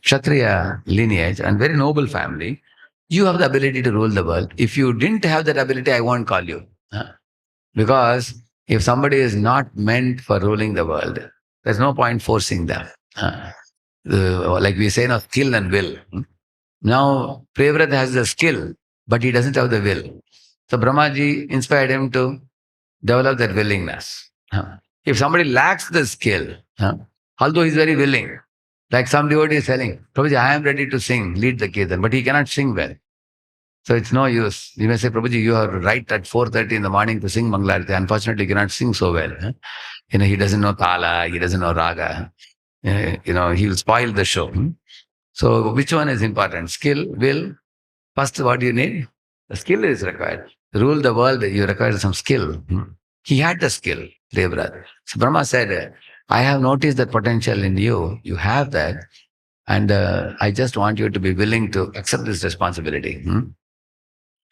Kshatriya lineage and very noble family. You have the ability to rule the world. If you didn't have that ability, I won't call you. Because if somebody is not meant for ruling the world, there's no point forcing them. Like we say now, skill and will. Now, Priyavrata has the skill, but he doesn't have the will. So Brahmaji inspired him to develop that willingness. If somebody lacks the skill, although he's very willing, Like some devotee is telling, Prabhuji, I am ready to sing, lead the kirtan, but he cannot sing well. So it's no use. You may say, Prabhuji, you are right at 4:30 in the morning to sing Mangalarati. Unfortunately, he cannot sing so well. He doesn't know Tala, he doesn't know Raga. He will spoil the show. So which one is important? Skill, will? First, what do you need? The skill is required. To rule the world, you require some skill. He had the skill, dear brother. So Brahma said, I have noticed that potential in you. You have that. And I just want you to be willing to accept this responsibility.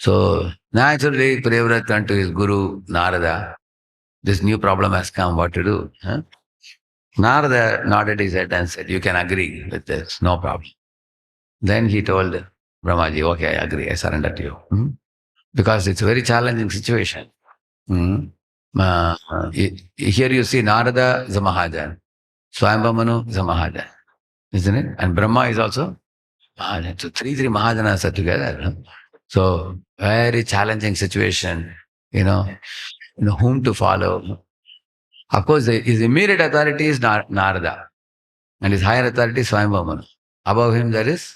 So naturally, Priyavrata turned to his guru, Narada. This new problem has come, what to do? Narada nodded his head and said, you can agree with this, no problem. Then he told Brahmaji, okay, I agree, I surrender to you. Because it's a very challenging situation. Here you see Narada is a Mahajan, Swayambhamanu is a Mahajan, isn't it? And Brahma is also Mahajan. So three Mahajanas are together. So very challenging situation, whom to follow. Of course, his immediate authority is Narada, and his higher authority is Swayambhamanu. Above him there is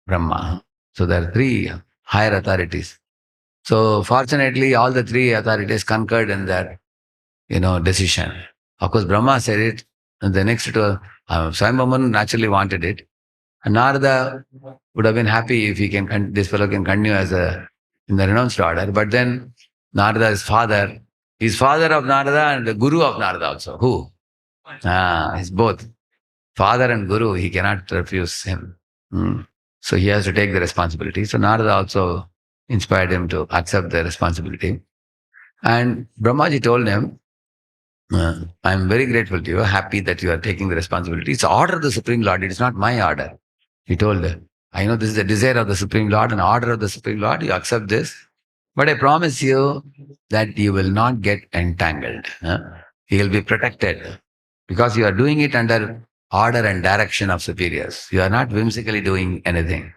Brahma. So there are three higher authorities. So fortunately, all the three authorities concurred in their, decision. Of course, Brahma said it, and the next to Swayambhamanu naturally wanted it. And Narada would have been happy if this fellow can continue in the renounced order. But then Narada is father. He's father of Narada and the guru of Narada also. Who? He's both. Father and guru, he cannot refuse him. So he has to take the responsibility. So Narada also inspired him to accept the responsibility. And Brahmaji told him, I'm very grateful to you, happy that you are taking the responsibility. It's the order of the Supreme Lord, it is not my order. He told her, I know this is the desire of the Supreme Lord and order of the Supreme Lord, you accept this. But I promise you that you will not get entangled. You will be protected because you are doing it under order and direction of superiors. You are not whimsically doing anything.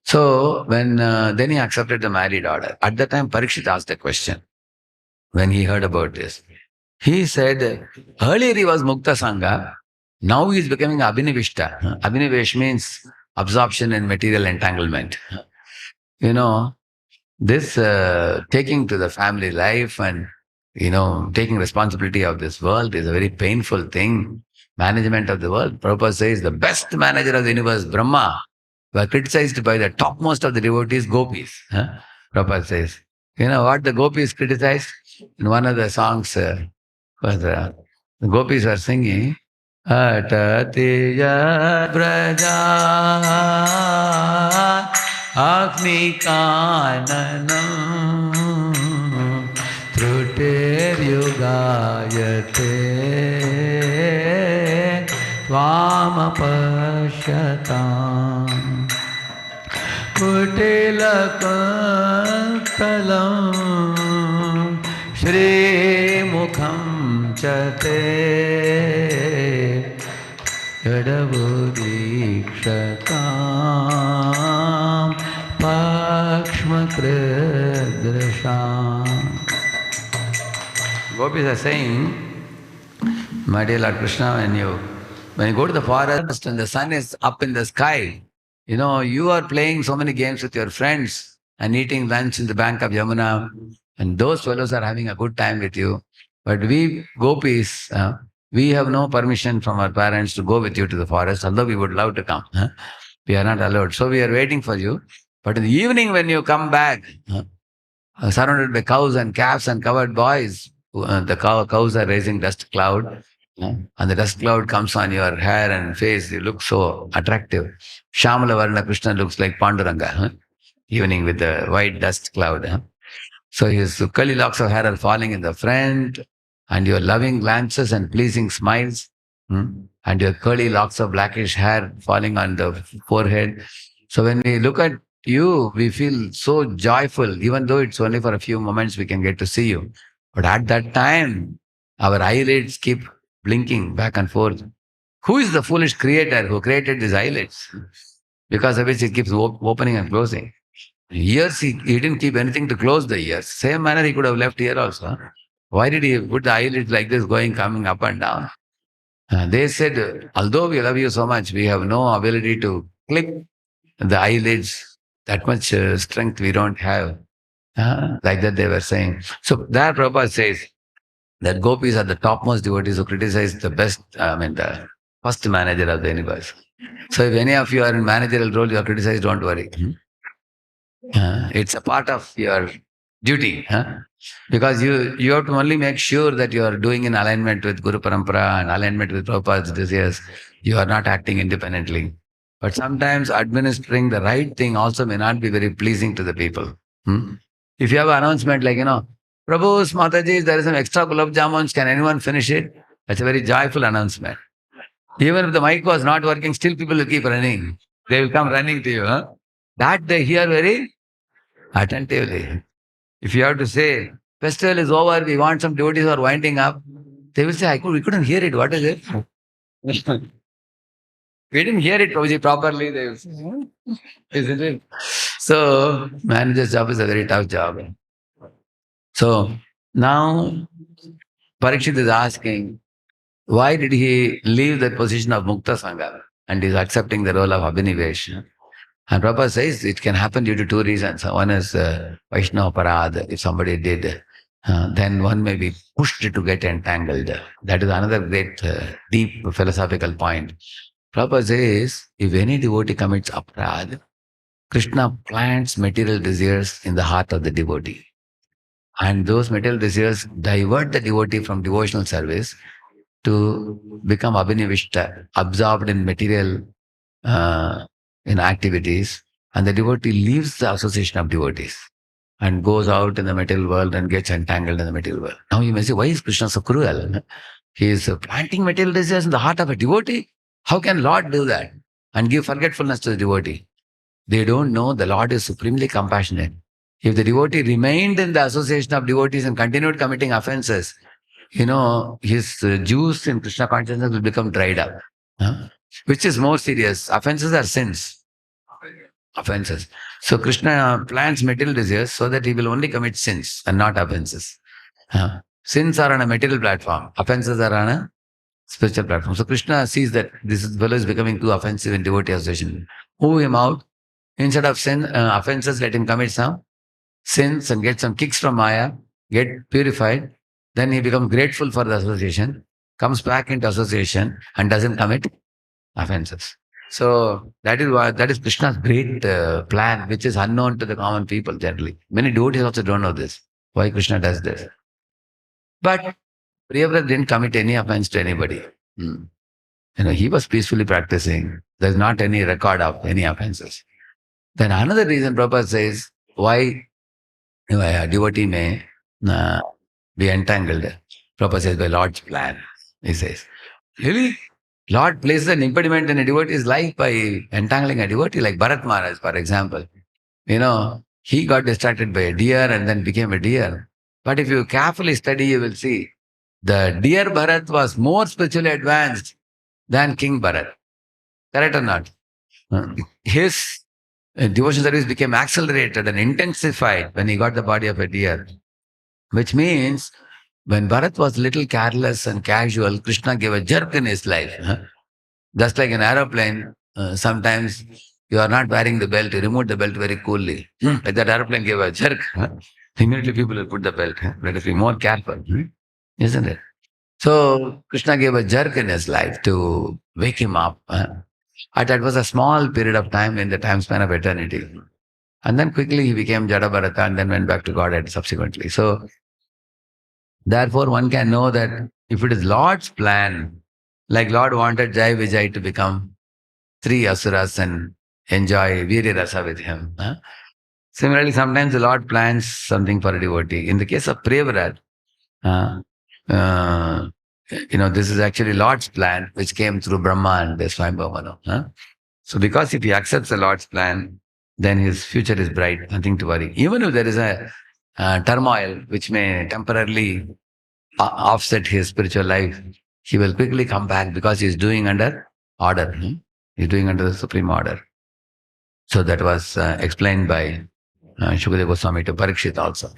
So then he accepted the married order. At that time, Parikshit asked a question when he heard about this. He said, earlier he was Mukta Sangha, now he is becoming Abhinivishta. Abhinivesh means absorption in material entanglement. This taking to the family life and, taking responsibility of this world is a very painful thing. Management of the world. Prabhupada says the best manager of the universe, Brahma, were criticized by the topmost of the devotees, gopis. Prabhupada says. You know what the gopis criticized? In one of the songs, the gopis are singing, Atatiya Braja Agni Kananam Truter Yugayate Tvama Pashatam Kutilakalam Shri Mukham Chate Yadavudikshakam Pakshma Kridrasham. Gopis are saying, my dear Lord Krishna, when you go to the forest and the sun is up in the sky, you are playing so many games with your friends and eating lunch in the bank of Yamuna, and those fellows are having a good time with you. But we gopis, we have no permission from our parents to go with you to the forest, although we would love to come. We are not allowed. So we are waiting for you. But in the evening when you come back, surrounded by cows and calves and covered boys, the cows are raising dust cloud, and the dust cloud comes on your hair and face. You look so attractive. Shamala Varna Krishna looks like Panduranga, evening with the white dust cloud. So his curly locks of hair are falling in the front, and your loving glances and pleasing smiles, and your curly locks of blackish hair falling on the forehead. So when we look at you, we feel so joyful, even though it's only for a few moments we can get to see you. But at that time, our eyelids keep blinking back and forth. Who is the foolish creator who created these eyelids? Because of which it keeps opening and closing. Ears, he didn't keep anything to close the ears. Same manner he could have left here also. Why did he put the eyelids like this, coming up and down? They said, although we love you so much, we have no ability to click the eyelids. That much strength we don't have. Like that they were saying. So there Prabhupada says that gopis are the topmost devotees who criticize the best, the first manager of the universe. So if any of you are in managerial role, you are criticized, don't worry. It's a part of your duty. Because you have to only make sure that you are doing in alignment with Guru Parampara and alignment with Prabhupada's desires. You are not acting independently. But sometimes administering the right thing also may not be very pleasing to the people. Hmm? If you have an announcement like, Prabhu's Mataji, there is some extra gulab jamuns, can anyone finish it? That's a very joyful announcement. Even if the mic was not working, still people will keep running. They will come running to you. That they hear very attentively. If you have to say, festival is over, we want some devotees who are winding up, they will say, we couldn't hear it. What is it? We didn't hear it, Prabhuji, properly. They will say, isn't it? So, manager's job is a very tough job. So, now Parikshit is asking, why did he leave that position of Mukta Sangha and is accepting the role of Abhinivesh? And Prabhupada says it can happen due to two reasons. One is Vaishnava Parad, if somebody did, then one may be pushed to get entangled. That is another great, deep philosophical point. Prabhupada says, if any devotee commits aparad, Krishna plants material desires in the heart of the devotee. And those material desires divert the devotee from devotional service to become abhinivishta, absorbed in material in activities, and the devotee leaves the association of devotees and goes out in the material world and gets entangled in the material world. Now you may say, why is Krishna so cruel? He is planting material desires in the heart of a devotee. How can Lord do that and give forgetfulness to the devotee? They don't know the Lord is supremely compassionate. If the devotee remained in the association of devotees and continued committing offenses, his juice in Krishna consciousness will become dried up. Which is more serious? Offenses are sins. Offenses. So Krishna plants material desires so that he will only commit sins and not offenses. Sins are on a material platform. Offenses are on a spiritual platform. So Krishna sees that this fellow is becoming too offensive in devotee association. Move him out. Instead of offenses, let him commit some sins and get some kicks from Maya, get purified. Then he becomes grateful for the association, comes back into association and doesn't commit offenses. So that is Krishna's great plan, which is unknown to the common people generally. Many devotees also don't know this, why Krishna does this. But Priyavrata didn't commit any offense to anybody. He was peacefully practicing. There's not any record of any offenses. Then another reason Prabhupada says why a devotee may be entangled. Prabhupada says by Lord's plan. He says, really? Lord places an impediment in a devotee's life by entangling a devotee, like Bharat Maharaj, for example. He got distracted by a deer and then became a deer. But if you carefully study, you will see the deer Bharat was more spiritually advanced than King Bharat. Correct or not? His devotion service became accelerated and intensified when he got the body of a deer. Which means when Bharat was little careless and casual, Krishna gave a jerk in his life. Just like an aeroplane, sometimes you are not wearing the belt, you remove the belt very coolly. Like that aeroplane gave a jerk. Immediately people will put the belt. Let us be more careful, isn't it? So Krishna gave a jerk in his life to wake him up. And that was a small period of time in the time span of eternity. And then quickly he became Jada Bharata and then went back to Godhead subsequently. So therefore, one can know that if it is Lord's plan, like Lord wanted Jai Vijay to become three asuras and enjoy Virya Rasa with him. Similarly, sometimes the Lord plans something for a devotee. In the case of Priyavrata, this is actually Lord's plan, which came through Brahma and the Swayambhava. So because if he accepts the Lord's plan, then his future is bright, nothing to worry. Even if there is a turmoil which may temporarily offset his spiritual life, he will quickly come back because he is doing under order. He is doing under the supreme order. So that was explained by Shukadeva Goswami to Parikshit also.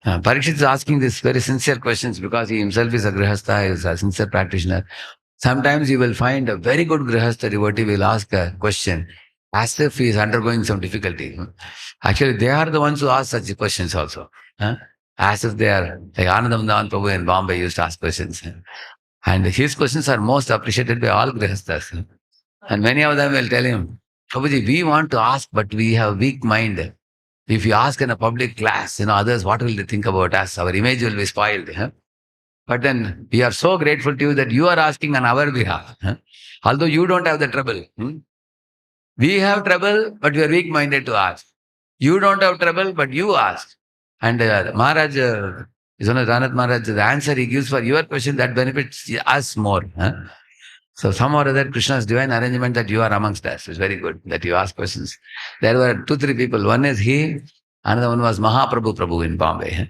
Parikshit is asking these very sincere questions because he himself is a Grihastha, he is a sincere practitioner. Sometimes you will find a very good Grihastha devotee will ask a question as if he is undergoing some difficulty. Actually, they are the ones who ask such questions also. Huh? As if they are, like Anandamadan Prabhu in Bombay used to ask questions. And his questions are most appreciated by all Grihasthas. And many of them will tell him, Prabhuji, we want to ask, but we have weak mind. If you ask in a public class, others, what will they think about us? Our image will be spoiled. Huh? But then we are so grateful to you that you are asking on our behalf. Huh? Although you don't have the trouble. We have trouble, but we are weak-minded to ask. You don't have trouble, but you ask. And Maharaj, Ranath Maharaj, the answer he gives for your question, that benefits us more. Huh? So somehow or other, Krishna's divine arrangement that you are amongst us is very good, that you ask questions. There were 2, 3 people. One is he, another one was Mahaprabhu Prabhu in Bombay.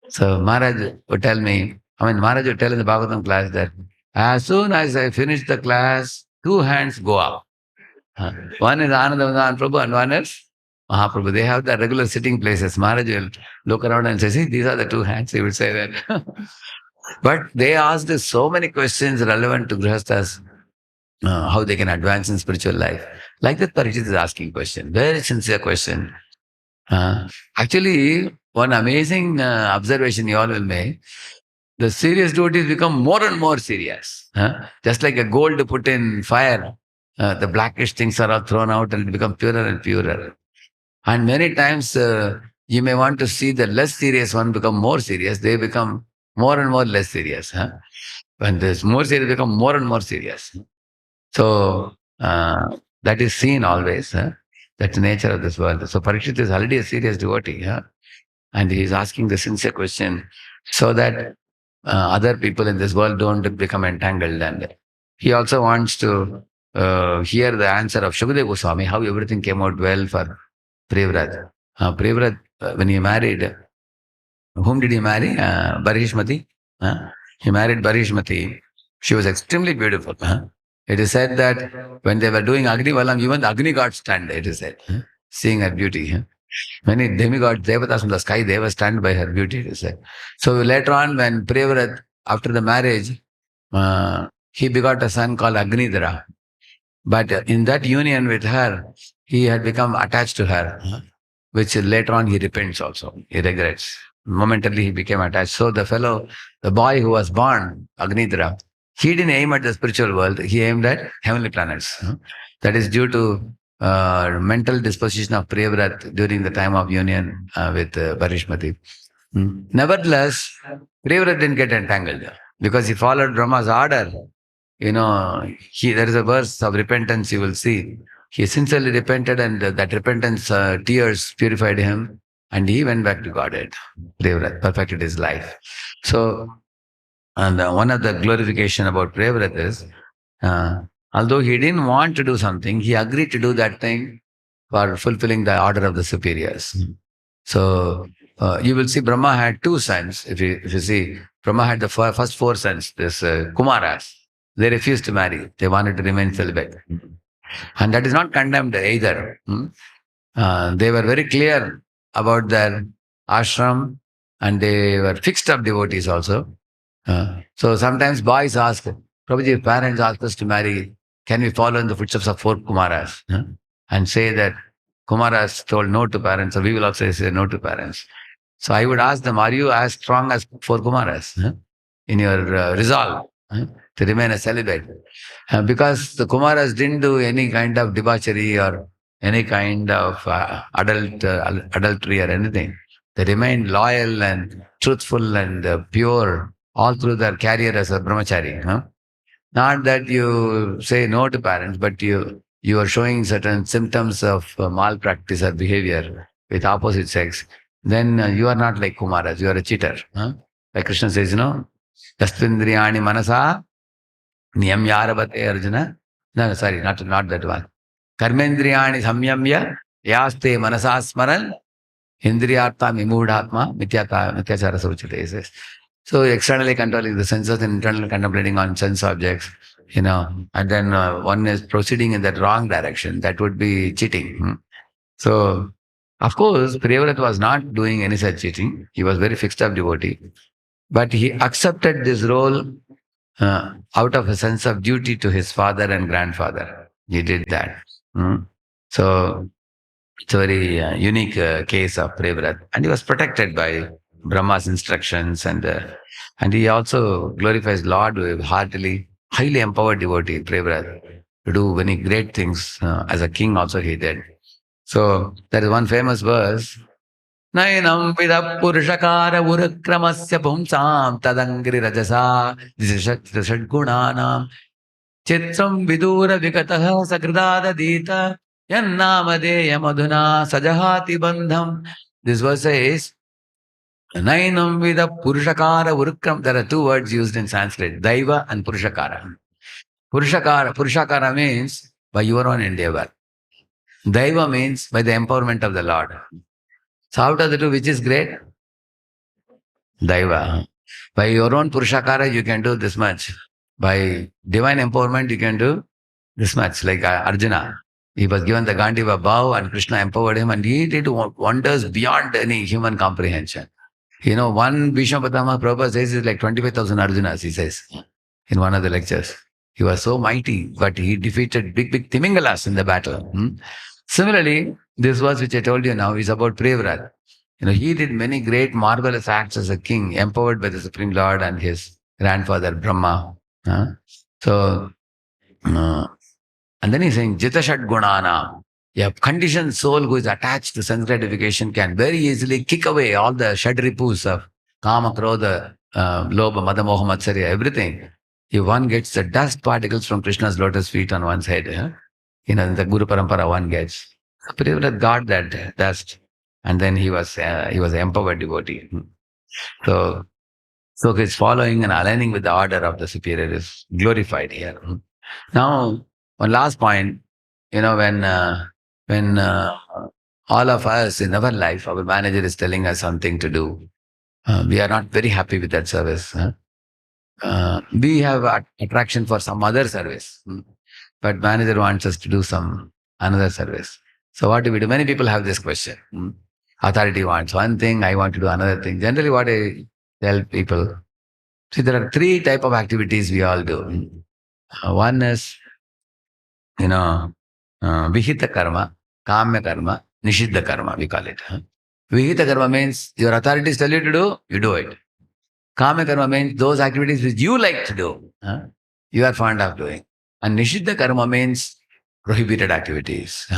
So Maharaj would tell me, Maharaj would tell in the Bhagavatam class that as soon as I finish the class, 2 hands go up. One is Anandamadan Prabhu and one is Mahaprabhu. They have the regular sitting places. Maharaj will look around and say, see, these are the 2 hands. He would say that. But they asked us so many questions relevant to Grihasthas, how they can advance in spiritual life. Like that Parikshit is asking question, very sincere question. Actually, one amazing observation you all will make, the serious devotees become more and more serious. Just like a gold put in fire, the blackish things are all thrown out and it becomes purer and purer. And many times you may want to see the less serious one become more serious. They become more and more less serious. When there's more serious, become more and more serious. So that is seen always. That's the nature of this world. So Parikshit is already a serious devotee. And he is asking the sincere question so that other people in this world don't become entangled. And he also wants to hear the answer of Shukadeva Goswami, how everything came out well for Priyavrata. Priyavrata, when he married, whom did he marry? Barishmati. He married Barishmati. She was extremely beautiful. It is said that when they were doing Agni Valam, even the Agni gods stand, it is said, seeing her beauty. Many demigods, devatas from the sky, they were stand by her beauty, it is said. So later on, when Priyavrata, after the marriage, he begot a son called Agnidhara. But in that union with her, he had become attached to her, which later on he repents also. He regrets. Momentarily he became attached. So the boy who was born, Agnidhara, he didn't aim at the spiritual world. He aimed at heavenly planets. That is due to mental disposition of Priyavrata during the time of union with Barishmati. Nevertheless, Priyavrata didn't get entangled because he followed Brahma's order. There is a verse of repentance you will see. He sincerely repented and that repentance tears purified him and he went back to Godhead. Priyavrata perfected his life. So, and one of the glorification about Priyavrata is, although he didn't want to do something, he agreed to do that thing for fulfilling the order of the superiors. So, you will see Brahma had 2 sons. If you see, Brahma had the first 4 sons, this Kumaras. They refused to marry. They wanted to remain celibate. And that is not condemned either. They were very clear about their ashram and they were fixed up devotees also. So sometimes boys ask, Prabhuji, if parents ask us to marry, can we follow in the footsteps of 4 Kumaras? And say that Kumaras told no to parents, so we will also say no to parents. So I would ask them, are you as strong as 4 Kumaras in your resolve to remain a celibate? Because the Kumaras didn't do any kind of debauchery or any kind of adultery or anything. They remained loyal and truthful and pure all through their career as a brahmachari. Not that you say no to parents, but you are showing certain symptoms of malpractice or behavior with opposite sex, then you are not like Kumaras, you are a cheater. Like Krishna says, Yastvindriyani manasa niyamyaravate Arjuna. No, sorry, not that one. Karmendriyani samyamya yaste manasasmaran indriyartha mimudhatma mityachara suchite, says. So externally controlling the senses and internally contemplating on sense objects, and then one is proceeding in that wrong direction. That would be cheating. So, of course, Priyavrata was not doing any such cheating. He was very fixed up devotee. But he accepted this role out of a sense of duty to his father and grandfather. He did that. Mm. So it's a very unique case of Priyavrata. And he was protected by Brahma's instructions, and he also glorifies Lord with heartily, highly empowered devotee, Priyavrata, to do many great things. As a king also he did. So there is one famous verse, Nainam vida purushakara urukramasya pumsam tadangri rajasa dishadgunanam chitram vidura vikataha sakridadadita yannamadeya madhuna sajahati bandham. This verse says, Nainam vida purushakara urukram. There are two words used in Sanskrit, Daiva and Purushakara. Purushakara means by your own endeavor. Daiva means by the empowerment of the Lord. So out of the two, which is great? Daiva. By your own Purushakara, you can do this much. By divine empowerment, you can do this much. Like Arjuna, he was given the Gandiva bow and Krishna empowered him and he did wonders beyond any human comprehension. One Bhishma Pitama Prabhupada says is like 25,000 Arjunas, he says, in one of the lectures. He was so mighty, but he defeated big Timingalas in the battle. Similarly, this verse which I told you now is about Priyavrata. He did many great, marvelous acts as a king, empowered by the Supreme Lord and his grandfather, Brahma. So, and then he's saying, Jita Shad Gunana. A conditioned soul who is attached to sense gratification can very easily kick away all the Shadripus of Kama, Krodha, Lobha, Mada, Moha, Matsarya, everything. If one gets the dust particles from Krishna's lotus feet on one's head, the Guru Parampara one gets. So Priyavrata got that dust. And then he was an empowered devotee. So his following and aligning with the order of the superior is glorified here. Now, one last point, when all of us in our life, our manager is telling us something to do, we are not very happy with that service. We have attraction for some other service, but manager wants us to do some another service. So what do we do? Many people have this question. Authority wants one thing, I want to do another thing. Generally, what I tell people, see, there are three type of activities we all do. One is, Vihita karma, Kamya karma, Nishiddha karma, we call it. Vihita karma means your authorities tell you to do, you do it. Kamya karma means those activities which you like to do, you are fond of doing. And Nishiddha karma means prohibited activities,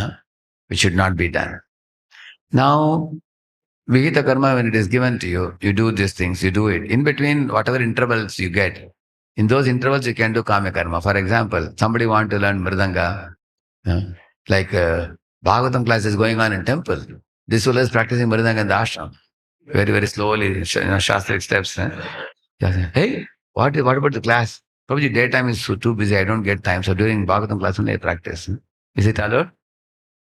which should not be done. Now, Vihita karma, when it is given to you, you do these things, you do it. In between, whatever intervals you get, in those intervals, you can do Kamya karma. For example, somebody want to learn Mridanga, like Bhagavatam class is going on in temple. This fellow is practicing Mridanga in the ashram. Very slowly, Shastric steps. Hey, what about the class? Probably daytime is too busy, I don't get time. So during Bhagavatam class only I practice. Is it allowed?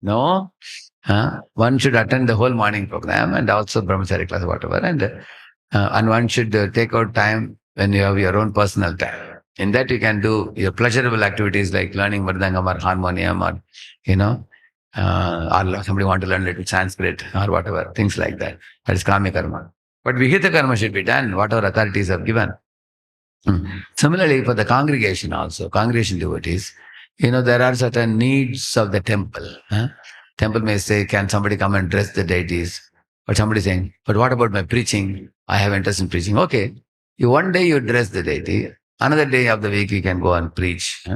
No. One should attend the whole morning program and also brahmachari class, whatever. And one should take out time when you have your own personal time. In that you can do your pleasurable activities like learning Mridangam or harmonium or, or somebody want to learn little Sanskrit or whatever, things like that. That is Kamya karma. But Vihita karma should be done, whatever authorities have given. Similarly, for the congregation also, congregation devotees, there are certain needs of the temple. Temple may say, can somebody come and dress the deities? But somebody saying, but what about my preaching? I have interest in preaching. Okay, one day you dress the deity, another day of the week you can go and preach.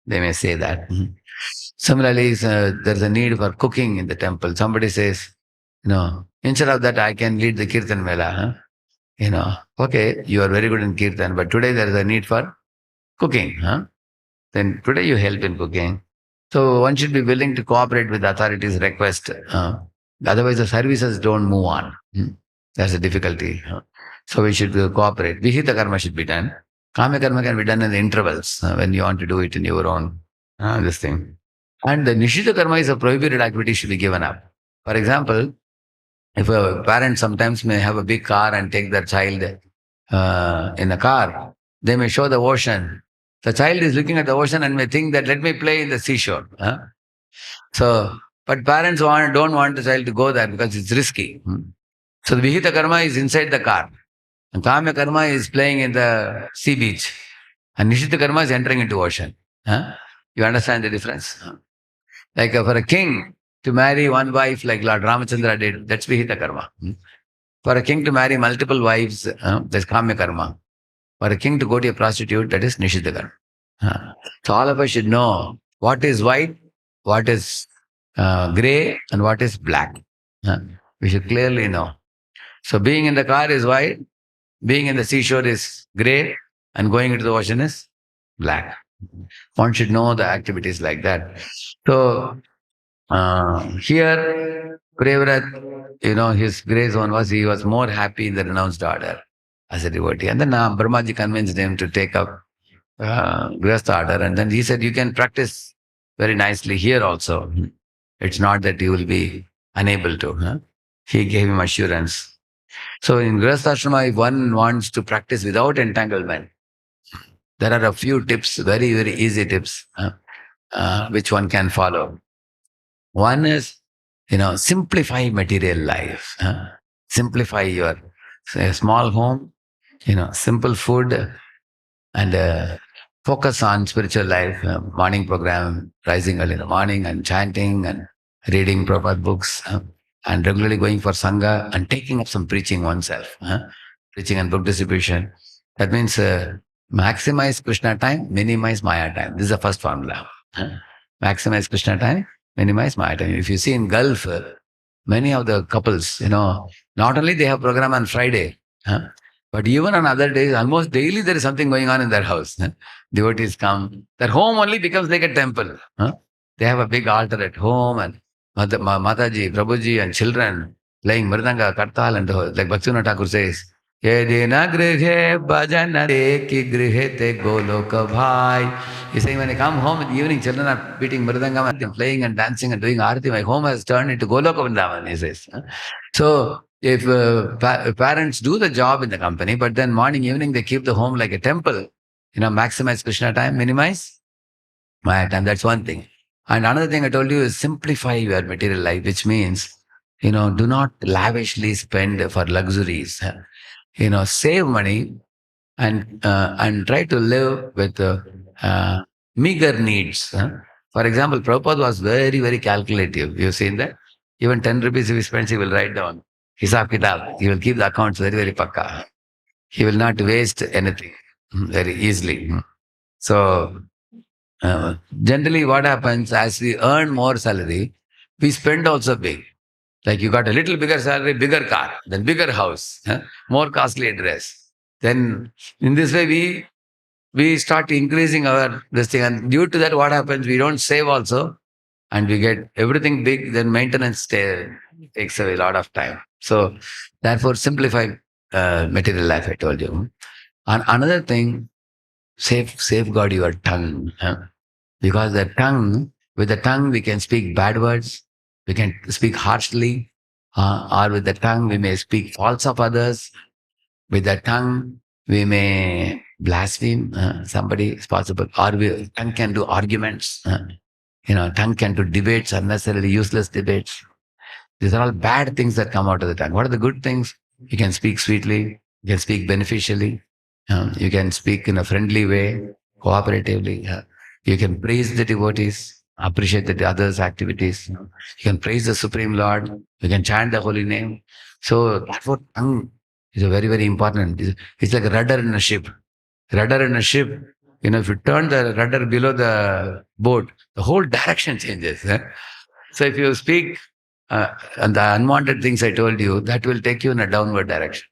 They may say that. Similarly, there's a need for cooking in the temple. Somebody says, instead of that, I can lead the Kirtan Mela. Okay, you are very good in Kirtan, but today there is a need for cooking. Then today you help in cooking. So one should be willing to cooperate with the authorities' request. Otherwise, the services don't move on. That's a difficulty. So we should cooperate. Vihita karma should be done. Kamya karma can be done in the intervals when you want to do it in your own this thing. And the Nishiddha karma is a prohibited activity should be given up. For example, if a parent sometimes may have a big car and take their child in a car, they may show the ocean. The child is looking at the ocean and may think that let me play in the seashore. So, but parents don't want the child to go there because it's risky. So the Vihita karma is inside the car. And Kamya karma is playing in the sea beach. And Nishita karma is entering into ocean. Huh? You understand the difference? Like for a king to marry one wife like Lord Ramachandra did, that's Vihita karma. For a king to marry multiple wives, that's Kamya karma. For a king to go to a prostitute, that is Nishita karma. So all of us should know what is white, what is gray, and what is black. We should clearly know. So being in the car is white, being in the seashore is gray, and going into the ocean is black. One should know the activities like that. So here, Priyavrata, his gray zone was he was more happy in the renounced order as a devotee. And then Brahmaji convinced him to take up Grihastha order. And then he said, you can practice very nicely here also. It's not that you will be unable to. He gave him assurance. So in Grihastha ashrama, if one wants to practice without entanglement, there are a few tips, very, very easy tips, which one can follow. One is, simplify material life. Simplify your small home, simple food, and focus on spiritual life, morning program, rising early in the morning and chanting and reading proper books, and regularly going for Sangha and taking up some preaching oneself, preaching and book distribution. That means maximize Krishna time, minimize Maya time. This is the first formula. Maximize Krishna time, minimize Maya time. If you see in Gulf, many of the couples, not only they have program on Friday, but even on other days, almost daily there is something going on in their house. Devotees come. Their home only becomes like a temple. They have a big altar at home, and Mataji, Prabhuji, and children playing mridanga, kartal, and like Bhaktivinoda Thakur says, Yedina grihe bhajana ki grihe te goloka bhai. He's saying when I come home in the evening, children are beating mridangam and playing and dancing and doing arati. My home has turned into Goloka Vrindavan, he says. So if parents do the job in the company, but then morning, evening, they keep the home like a temple, maximize Krishna time, minimize Maya time. That's one thing. And another thing I told you is simplify your material life, which means, do not lavishly spend for luxuries. Save money and try to live with meager needs. For example, Prabhupada was very, very calculative. You've seen that? Even 10 rupees if he spends, he will write down. Hisab kitab. He will keep the accounts very, very pakka. He will not waste anything very easily. So, generally what happens as we earn more salary, we spend also big. Like you got a little bigger salary, bigger car, then bigger house, more costly dress. Then in this way, we start increasing our this thing. And due to that, what happens? We don't save also, and we get everything big, then maintenance takes away a lot of time. So therefore, simplify material life, I told you. And another thing, safeguard your tongue. Because with the tongue, we can speak bad words, we can speak harshly, or with the tongue, we may speak false of others. With the tongue, we may blaspheme somebody, it's possible. Or tongue can do arguments. Tongue can do debates, unnecessarily useless debates. These are all bad things that come out of the tongue. What are the good things? You can speak sweetly, you can speak beneficially, you can speak in a friendly way, cooperatively. You can praise the devotees, appreciate the others' activities. You can praise the Supreme Lord, you can chant the holy name. So therefore, tongue is a very, very important. It's like a rudder in a ship. Rudder in a ship, if you turn the rudder below the boat, the whole direction changes. So if you speak and the unwanted things I told you, that will take you in a downward direction.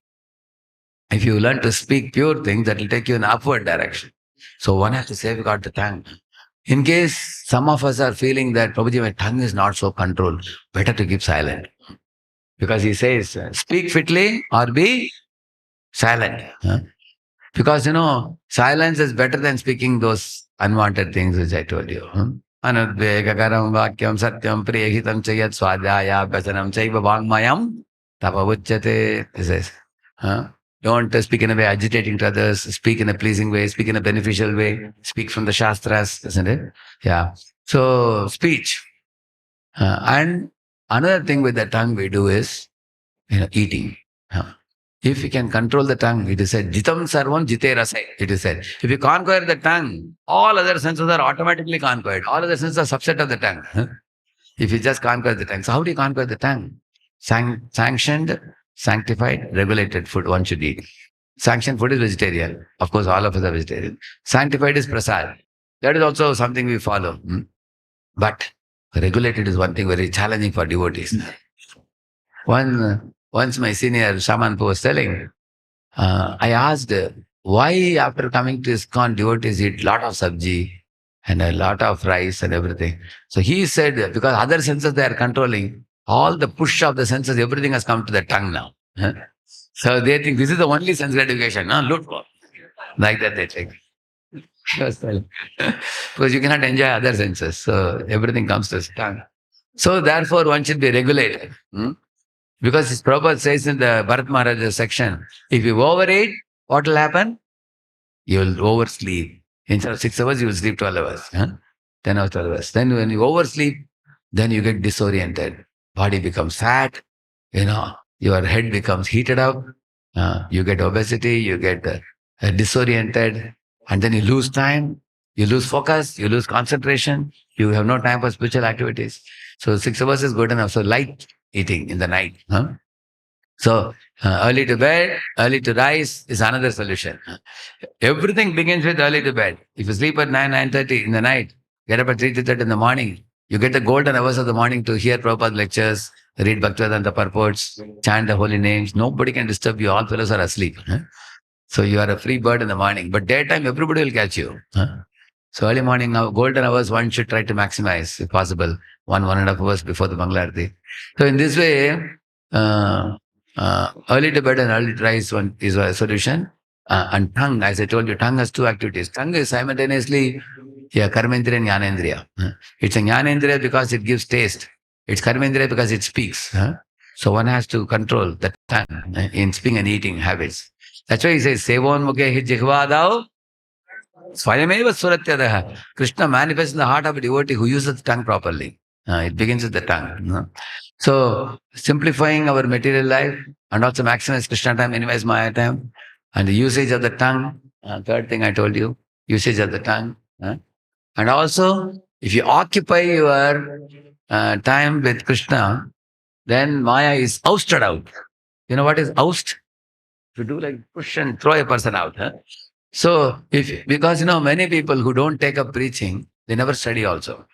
If you learn to speak pure things, that will take you in upward direction. So one has to safeguard the tongue. In case some of us are feeling that, Prabhuji, my tongue is not so controlled, better to keep silent. Because he says, speak fitly or be silent. Because, silence is better than speaking those unwanted things which I told you. Anudvegakaram vakyam satyam priyahitam chayat swadhyaya abhyasanam chaiva vangmayam tapavujjate. He says, don't speak in a way agitating to others, speak in a pleasing way, speak in a beneficial way, speak from the Shastras, isn't it? Yeah. So, speech. And another thing with the tongue we do is, eating. If you can control the tongue, it is said, Jitam sarvam jite rase, it is said. If you conquer the tongue, all other senses are automatically conquered. All other senses are subset of the tongue. If you just conquer the tongue. So how do you conquer the tongue? Sanctioned, sanctified, regulated food one should eat. Sanctioned food is vegetarian. Of course, all of us are vegetarian. Sanctified is prasad. That is also something we follow. But regulated is one thing very challenging for devotees. Once my senior shaman was telling, I asked, why after coming to ISKCON, devotees eat lot of sabji and a lot of rice and everything. So he said, because other senses they are controlling, all the push of the senses, everything has come to the tongue now. So they think this is the only sense gratification. Look, like that they think. Because you cannot enjoy other senses. So everything comes to the tongue. So therefore one should be regulated. Because his Prabhupada says in the Bharat Maharaja section, if you overeat, what will happen? You will oversleep. Instead of 6 hours, you will sleep 12 hours. 10 hours, 12 hours. Then when you oversleep, then you get disoriented. Body becomes fat, your head becomes heated up, you get obesity, you get disoriented, and then you lose time, you lose focus, you lose concentration, you have no time for spiritual activities. So 6 hours is good enough. So light eating in the night. So early to bed, early to rise is another solution. Everything begins with early to bed. If you sleep at 9:30 in the night, get up at 3:30 in the morning, you get the golden hours of the morning to hear Prabhupada lectures, read Bhaktivedanta purports, chant the holy names. Nobody can disturb you. All fellows are asleep. So you are a free bird in the morning. But daytime, everybody will catch you. So early morning, now golden hours, one should try to maximize, if possible, 1.5 hours before the Mangalarti. So in this way, early to bed and early to rise one is a solution. And tongue, as I told you, tongue has two activities. Tongue is simultaneously karmendriya and jnanendriya. It's a jnanendriya because it gives taste. It's karmendriya because it speaks. So one has to control the tongue in speaking and eating habits. That's why he says, Sevon mukhe hi jighvadao swayameva suratyadaha. Krishna manifests in the heart of a devotee who uses the tongue properly. It begins with the tongue. So simplifying our material life and also maximize Krishna time, minimize Maya time, and the usage of the tongue. Third thing I told you, usage of the tongue. And also, if you occupy your time with Krishna, then Maya is ousted out. You know what is oust? To do like push and throw a person out. So, because many people who don't take up preaching, they never study also.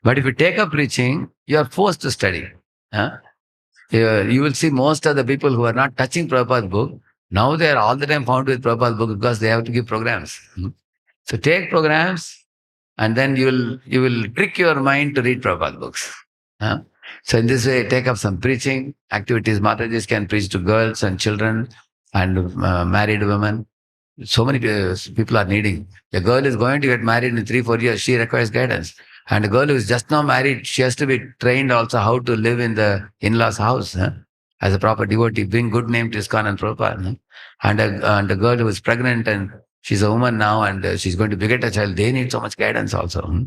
But if you take up preaching, you are forced to study. You will see most of the people who are not touching Prabhupada's book, now they are all the time found with Prabhupada's book because they have to give programs. So take programs, and then you will trick your mind to read Prabhupada's books. So in this way, take up some preaching activities. Matajis can preach to girls and children and married women. So many people are needing. A girl is going to get married in 3-4 years. She requires guidance. And a girl who is just now married, she has to be trained also how to live in the in-laws' house as a proper devotee. Bring good name to ISKCON and Prabhupada. And a girl who is pregnant and she's a woman now and she's going to beget a child, they need so much guidance also.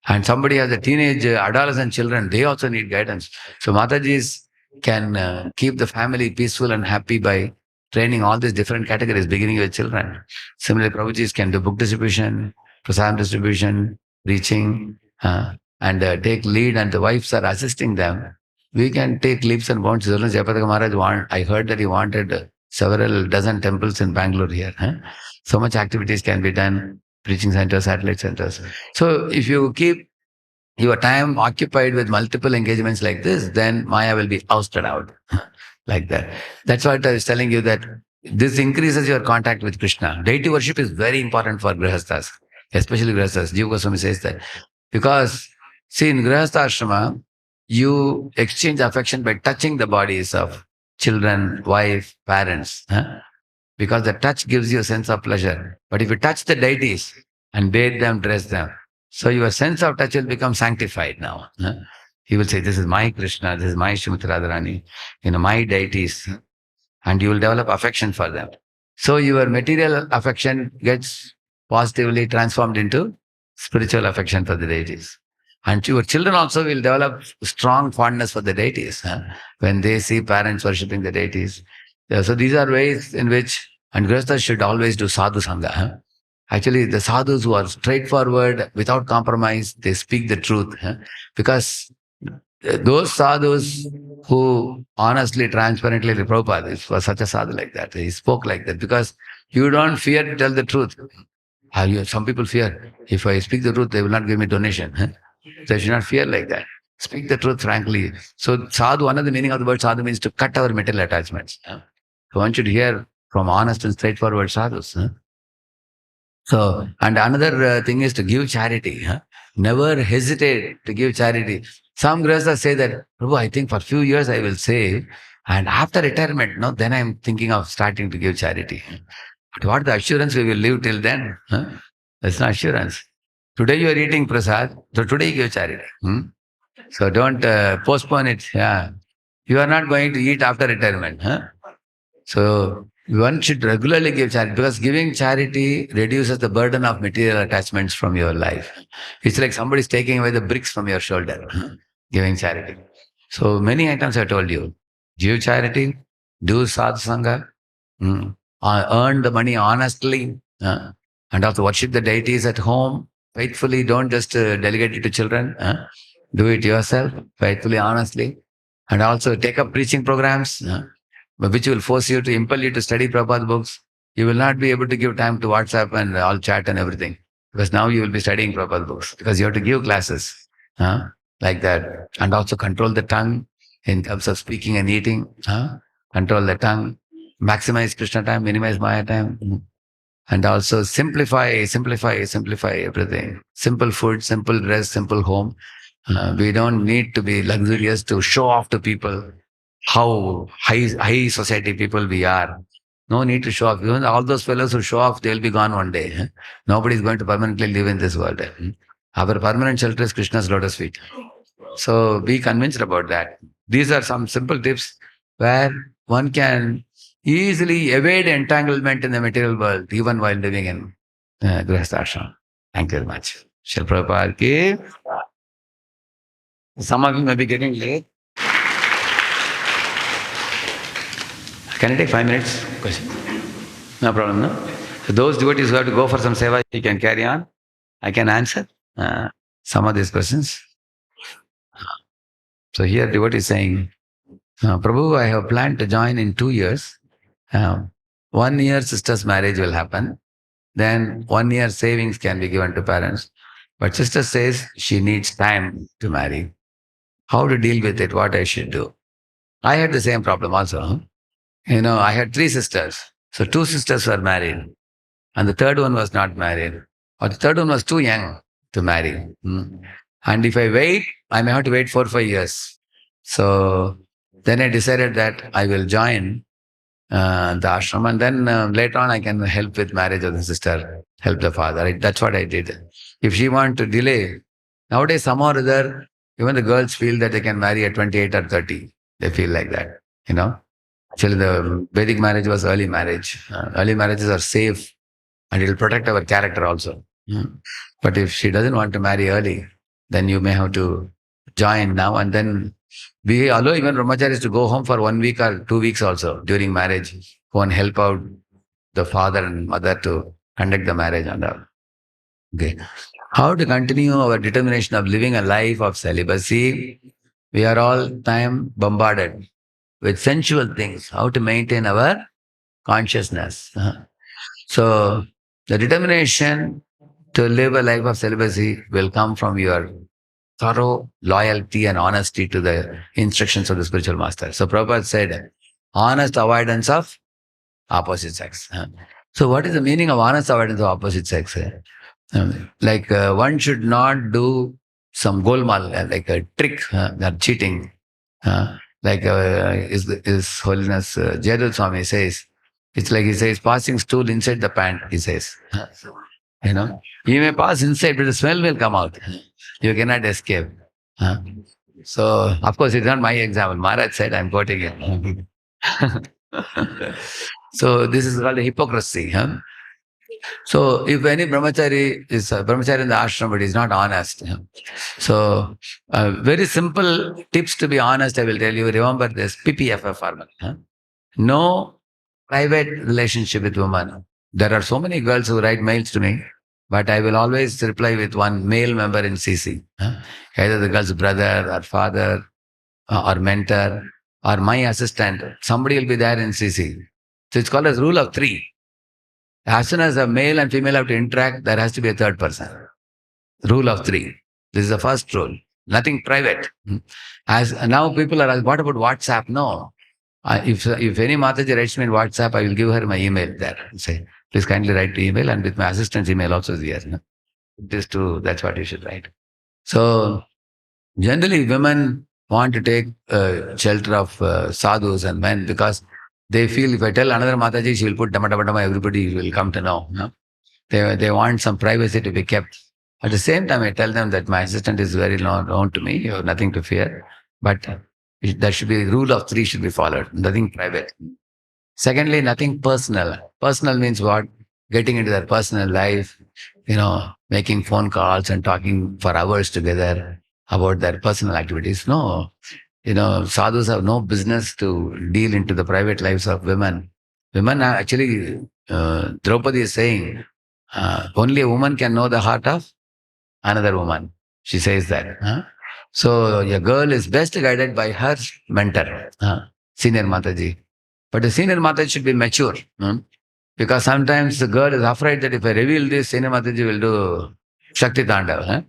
And somebody has a teenage, adolescent children, they also need guidance. So Matajis can keep the family peaceful and happy by training all these different categories, beginning with children. Similarly, Prabhujis can do book distribution, prasadam distribution, preaching, and take lead, and the wives are assisting them. We can take leaps and bounds. Jayapataka Maharaj I heard that he wanted several dozen temples in Bangalore here. So much activities can be done, preaching centers, satellite centers. So if you keep your time occupied with multiple engagements like this, then Maya will be ousted out. Like that. That's what I was telling you, that this increases your contact with Krishna. Deity worship is very important for Grihasthas, especially Grihasthas. Jiva Goswami says that. Because, see, in Grihastha ashrama, you exchange affection by touching the bodies of children, wife, parents. Because the touch gives you a sense of pleasure. But if you touch the deities and bathe them, dress them, so your sense of touch will become sanctified now. He will say, this is my Krishna, this is my Srimati Radharani, my deities. And you will develop affection for them. So your material affection gets positively transformed into spiritual affection for the deities. And your children also will develop strong fondness for the deities. When they see parents worshipping the deities, Yeah, so these are ways in which, and Grihasthas should always do sadhu sangha. Actually, the sadhus who are straightforward, without compromise, they speak the truth. Because those sadhus who honestly, transparently, like Prabhupada was such a sadhu like that. He spoke like that because you don't fear to tell the truth. Some people fear, if I speak the truth, they will not give me donation. They should not fear like that. Speak the truth frankly. So sadhu, one of the meaning of the word sadhu means to cut our material attachments. So one should hear from honest and straightforward sadhus. So, and another thing is to give charity. Never hesitate to give charity. Some grihasthas say that, Prabhu, I think for few years I will save, and after retirement, no, then I'm thinking of starting to give charity. But what the assurance we will live till then? That's not assurance. Today you are eating prasad, so today you give charity. So don't postpone it. Yeah. You are not going to eat after retirement. So one should regularly give charity because giving charity reduces the burden of material attachments from your life. It's like somebody is taking away the bricks from your shoulder, giving charity. So many items I told you. Give charity, do satsanga, earn the money honestly, and also worship the deities at home faithfully. Don't just delegate it to children. Do it yourself faithfully, honestly, and also take up preaching programs, which will force you to impel you to study Prabhupada books. You will not be able to give time to WhatsApp and all chat and everything because now you will be studying Prabhupada books because you have to give classes like that, and also control the tongue in terms of speaking and eating. Control the tongue, maximize Krishna time, minimize Maya time, and also simplify everything. Simple food, simple dress, simple home. We don't need to be luxurious to show off to people how high society people we are. No need to show off. Even all those fellows who show off, they'll be gone one day. Nobody is going to permanently live in this world. Our permanent shelter is Krishna's lotus feet. So be convinced about that. These are some simple tips where one can easily evade entanglement in the material world, even while living in Grihastha ashram. Thank you very much. Shri Prabhupada ki. Some of you may be getting late. Can I take 5 minutes? Question. No problem, no? So those devotees who have to go for some seva, you can carry on. I can answer some of these questions. So here devotee is saying, Prabhu, I have planned to join in 2 years. 1 year sister's marriage will happen. Then 1 year savings can be given to parents. But sister says she needs time to marry. How to deal with it, what I should do. I had the same problem also. I had 3 sisters. So 2 sisters were married. And the third one was not married. Or the third one was too young to marry. And if I wait, I may have to wait 4 or 5 years. So then I decided that I will join the ashram, and then later on I can help with marriage of the sister, help the father. That's what I did. If she wants to delay, nowadays somehow or other, even the girls feel that they can marry at 28 or 30. They feel like that, Actually, the Vedic marriage was early marriage. Early marriages are safe and it will protect our character also. But if she doesn't want to marry early, then you may have to join now, and then we allow even brahmacharis to go home for 1 week or 2 weeks also during marriage. Go and help out the father and mother to conduct the marriage and all. Okay. How to continue our determination of living a life of celibacy? We are all time bombarded with sensual things. How to maintain our consciousness? So the determination to live a life of celibacy will come from your thorough loyalty and honesty to the instructions of the spiritual master. So Prabhupada said, honest avoidance of opposite sex. So what is the meaning of honest avoidance of opposite sex? One should not do some golmal, like a trick, or cheating. His Holiness Jayadut Swami says, it's like he says, passing stool inside the pant, he says. You may pass inside, but the smell will come out. You cannot escape. So, of course, it's not my example. Maharaj said, I'm quoting it. So, this is called hypocrisy. So, if any brahmachari is a brahmachari in the ashram, but is not honest. So, very simple tips to be honest, I will tell you. Remember this PPFF formula. No private relationship with women. There are so many girls who write mails to me, but I will always reply with one male member in CC. Either the girl's brother or father or mentor or my assistant. Somebody will be there in CC. So it's called as rule of three. As soon as a male and female have to interact, there has to be a third person. Rule of three. This is the first rule. Nothing private. As now people are asking, what about WhatsApp? No. If any Mataji writes me in WhatsApp, I will give her my email there. Say, please kindly write the email, and with my assistant's email also is here. No? Just to, that's what you should write. So generally, women want to take shelter of sadhus and men because they feel if I tell another Mataji, she will put dama dama dama, everybody will come to know. No? They want some privacy to be kept. At the same time, I tell them that my assistant is very known to me. You have nothing to fear. But there should be rule of three should be followed. Nothing private. Secondly, nothing personal. Personal means what? Getting into their personal life, making phone calls and talking for hours together about their personal activities. No, sadhus have no business to deal into the private lives of women. Women are actually, Draupadi is saying, only a woman can know the heart of another woman. She says that. So a girl is best guided by her mentor, senior Mataji. But the senior Mataji should be mature. Because sometimes the girl is afraid that if I reveal this, senior Mataji will do Shakti Tandav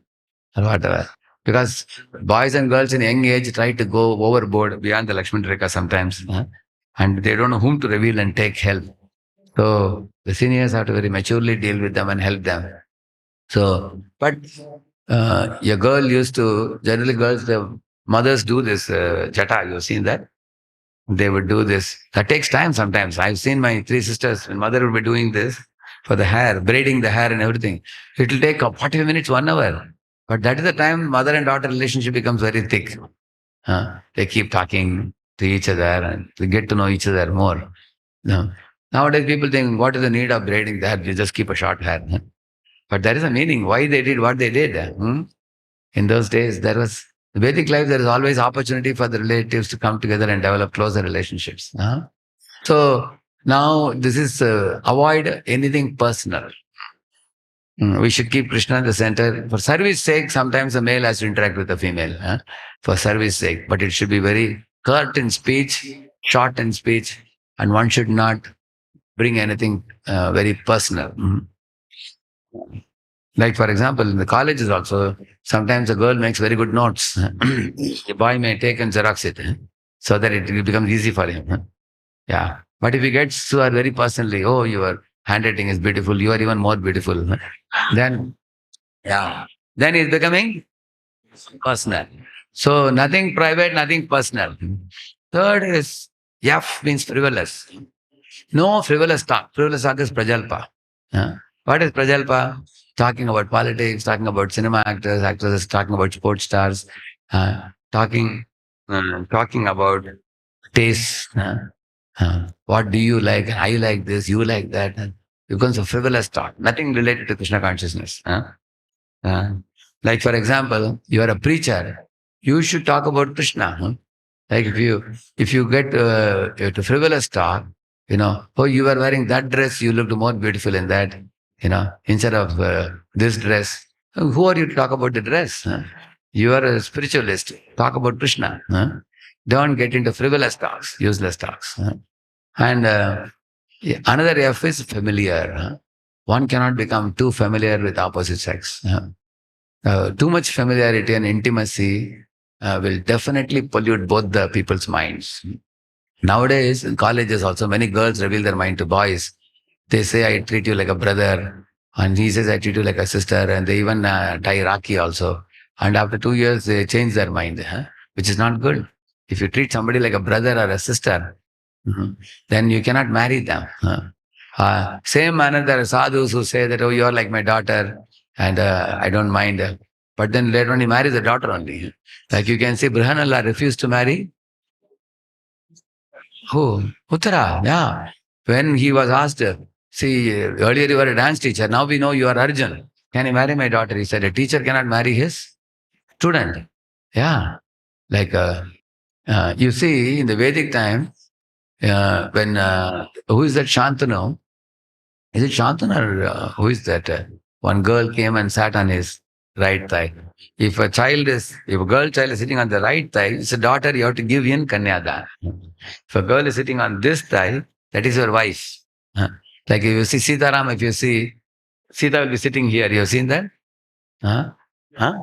or whatever. Because boys and girls in young age try to go overboard beyond the Lakshman Rekha sometimes. And they don't know whom to reveal and take help. So the seniors have to very maturely deal with them and help them. So, but a girl used to, generally girls, the mothers do this jata. You've seen that? They would do this. That takes time sometimes. I've seen my three sisters, when mother would be doing this for the hair, braiding the hair and everything. It will take 45 minutes, 1 hour. But that is the time mother and daughter relationship becomes very thick. They keep talking to each other and they get to know each other more. Nowadays people think, what is the need of braiding the hair? You just keep a short hair. But there is a meaning why they did what they did. In those days, there was the Vedic life, there is always opportunity for the relatives to come together and develop closer relationships. So now this is avoid anything personal. We should keep Krishna in the center. For service sake, sometimes a male has to interact with a female for service sake, but it should be very curt in speech, short in speech, and one should not bring anything very personal. Like, for example, in the colleges also, sometimes a girl makes very good notes. The boy may take and xerox it so that it becomes easy for him. Yeah. But if he gets to her very personally, oh, your handwriting is beautiful, you are even more beautiful, then, yeah, then it's becoming personal. So nothing private, nothing personal. Third is F means frivolous. No frivolous talk. Frivolous talk is prajalpa. What is prajalpa? Talking about politics, talking about cinema actors, actresses, talking about sports stars, talking about taste. What do you like? I like this, you like that. Becomes a frivolous talk, nothing related to Krishna consciousness. Like, for example, you are a preacher, you should talk about Krishna. Like if you get to frivolous talk, oh, you are wearing that dress, you looked more beautiful in that, instead of this dress. Who are you to talk about the dress? You are a spiritualist. Talk about Krishna. Don't get into frivolous talks, useless talks. And another F is familiar. One cannot become too familiar with opposite sex. Too much familiarity and intimacy will definitely pollute both the people's minds. Nowadays, in colleges also, many girls reveal their mind to boys. They say, I treat you like a brother. And he says, I treat you like a sister. And they even tie Rakhi also. And after 2 years, they change their mind, which is not good. If you treat somebody like a brother or a sister, then you cannot marry them. Same manner, there are sadhus who say that, oh, you are like my daughter and I don't mind. But then later on, he marries the daughter only. Like you can see, Brihanallah refused to marry who? Uttara, yeah. When he was asked, see, earlier you were a dance teacher, now we know you are Arjun. Can you marry my daughter? He said, a teacher cannot marry his student. Yeah. Like, you see, in the Vedic time, Who is that Shantanu? Is it Shantanu or who is that? One girl came and sat on his right thigh. If a girl child is sitting on the right thigh, it's a daughter, you have to give in Kanyadan. If a girl is sitting on this thigh, that is your wife. Huh? Like if you see Sitaram, if you see, Sita will be sitting here. You have seen that? Huh? Huh?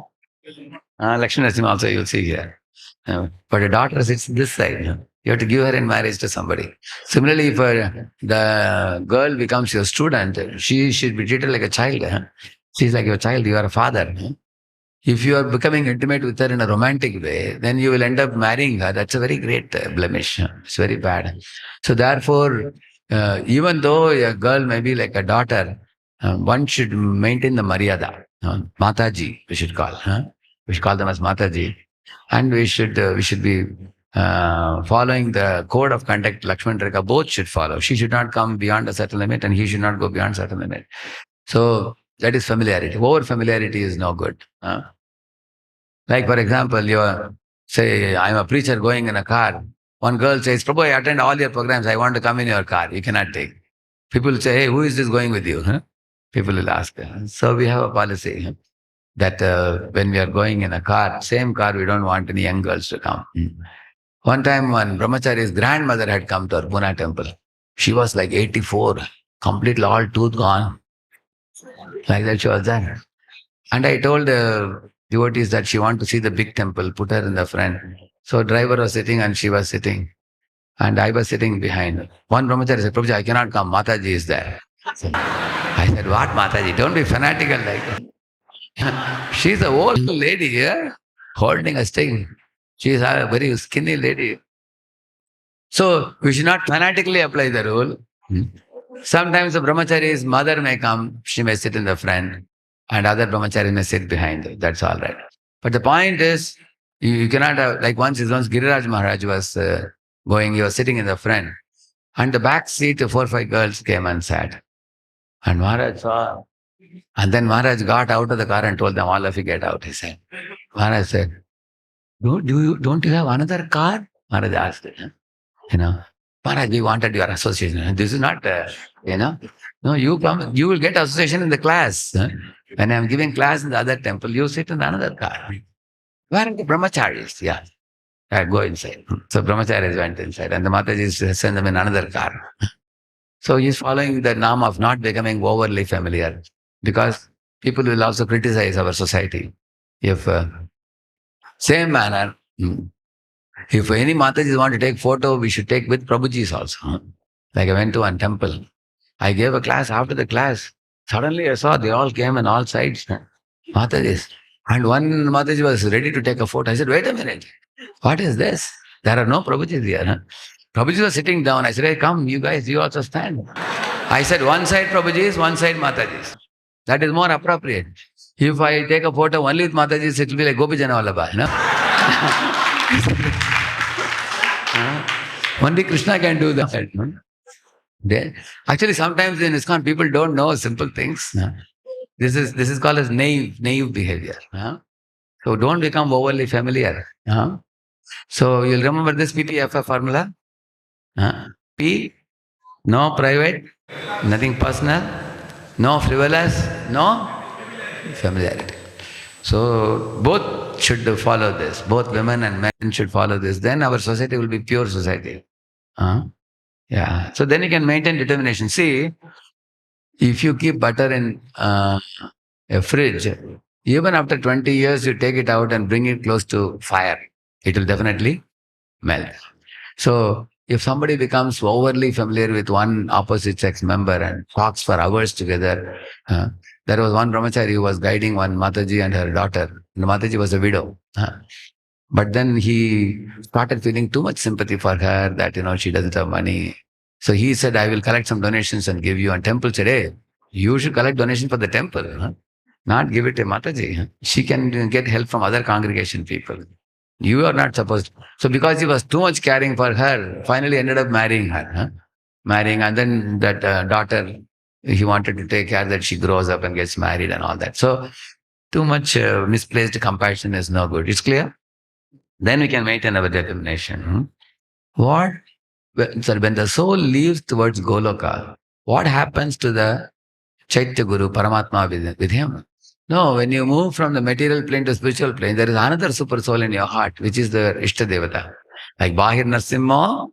Lakshmi Narasimha also you will see here. But a daughter sits this side. You have to give her in marriage to somebody. Similarly, if the girl becomes your student, she should be treated like a child. She's like your child, you are a father. If you are becoming intimate with her in a romantic way, then you will end up marrying her. That's a very great blemish. It's very bad. So therefore, even though a girl may be like a daughter, one should maintain the maryada. Mataji, we should call. We should call them as Mataji. And we should be following the code of conduct Lakshman Rekha. Both should follow. She should not come beyond a certain limit and he should not go beyond a certain limit. So that is familiarity. Over familiarity is no good. Like for example, say, I'm a preacher going in a car. One girl says, Prabhu, I attend all your programs. I want to come in your car. You cannot take. People will say, hey, who is this going with you? People will ask. So we have a policy that when we are going in a car, same car, we don't want any young girls to come. One time, one brahmachari's grandmother had come to our Pune temple. She was like 84, completely all tooth gone. Like that she was there. And I told the devotees that she wanted to see the big temple, put her in the front. So driver was sitting and she was sitting. And I was sitting behind. One brahmachari said, Prabhuji, I cannot come. Mataji is there. I said, what Mataji? Don't be fanatical like that. She's an old lady here, holding a stick. She's a very skinny lady. So we should not fanatically apply the rule. Sometimes the brahmachari's mother may come, she may sit in the front, and other brahmachari may sit behind. That's all right. But the point is, you cannot have, like once Giriraj Maharaj was going, he was sitting in the front, and the back seat, 4 or 5 girls came and sat. And Maharaj saw, and then Maharaj got out of the car and told them, all of you get out, he said. Maharaj said, don't you have another car? Maharaj asked it. Maharaj, we wanted your association. This is not, no, you come, you will get association in the class. When I am giving class in the other temple, you sit in another car. Where are the brahmacharis? Yeah. Go inside. So brahmacharis went inside and the Mataji sent them in another car. So he's following the norm of not becoming overly familiar because people will also criticize our society. If same manner, if any Matajis want to take photo, we should take with Prabhujis also. Like I went to one temple. I gave a class. After the class, suddenly I saw they all came on all sides. Matajis. And one Mataji was ready to take a photo. I said, wait a minute. What is this? There are no Prabhujis here. Prabhujis was sitting down. I said, hey, come, you guys, you also stand. I said, one side Prabhujis, one side Matajis. That is more appropriate. If I take a photo only with Matajis, it will be like Gopi Jana Vallabha. Only Krishna can do that. Actually, sometimes in ISKCON, people don't know simple things. This is called as naive behavior. So don't become overly familiar. So you'll remember this PTFF formula. P, no private, nothing personal, no frivolous, no familiarity. So both should follow this. Both women and men should follow this. Then our society will be pure society. Yeah. So then you can maintain determination. See, if you keep butter in a fridge, even after 20 years, you take it out and bring it close to fire, it will definitely melt. So if somebody becomes overly familiar with one opposite sex member and talks for hours together, there was one brahmachari who was guiding one Mataji and her daughter. The Mataji was a widow. But then he started feeling too much sympathy for her that, she doesn't have money. So he said, I will collect some donations and give you. And temple said, hey, you should collect donation for the temple, not give it to Mataji. She can get help from other congregation people. You are not supposed to. So because he was too much caring for her, finally ended up marrying her. Marrying, and then that daughter, he wanted to take care that she grows up and gets married and all that. So too much misplaced compassion is no good. It's clear? Then we can maintain our determination. What? when the soul leaves towards Goloka, what happens to the Chaitya Guru, Paramatma with him? No, when you move from the material plane to spiritual plane, there is another super soul in your heart, which is the Ishta Devata. Like Bahir Narsimha,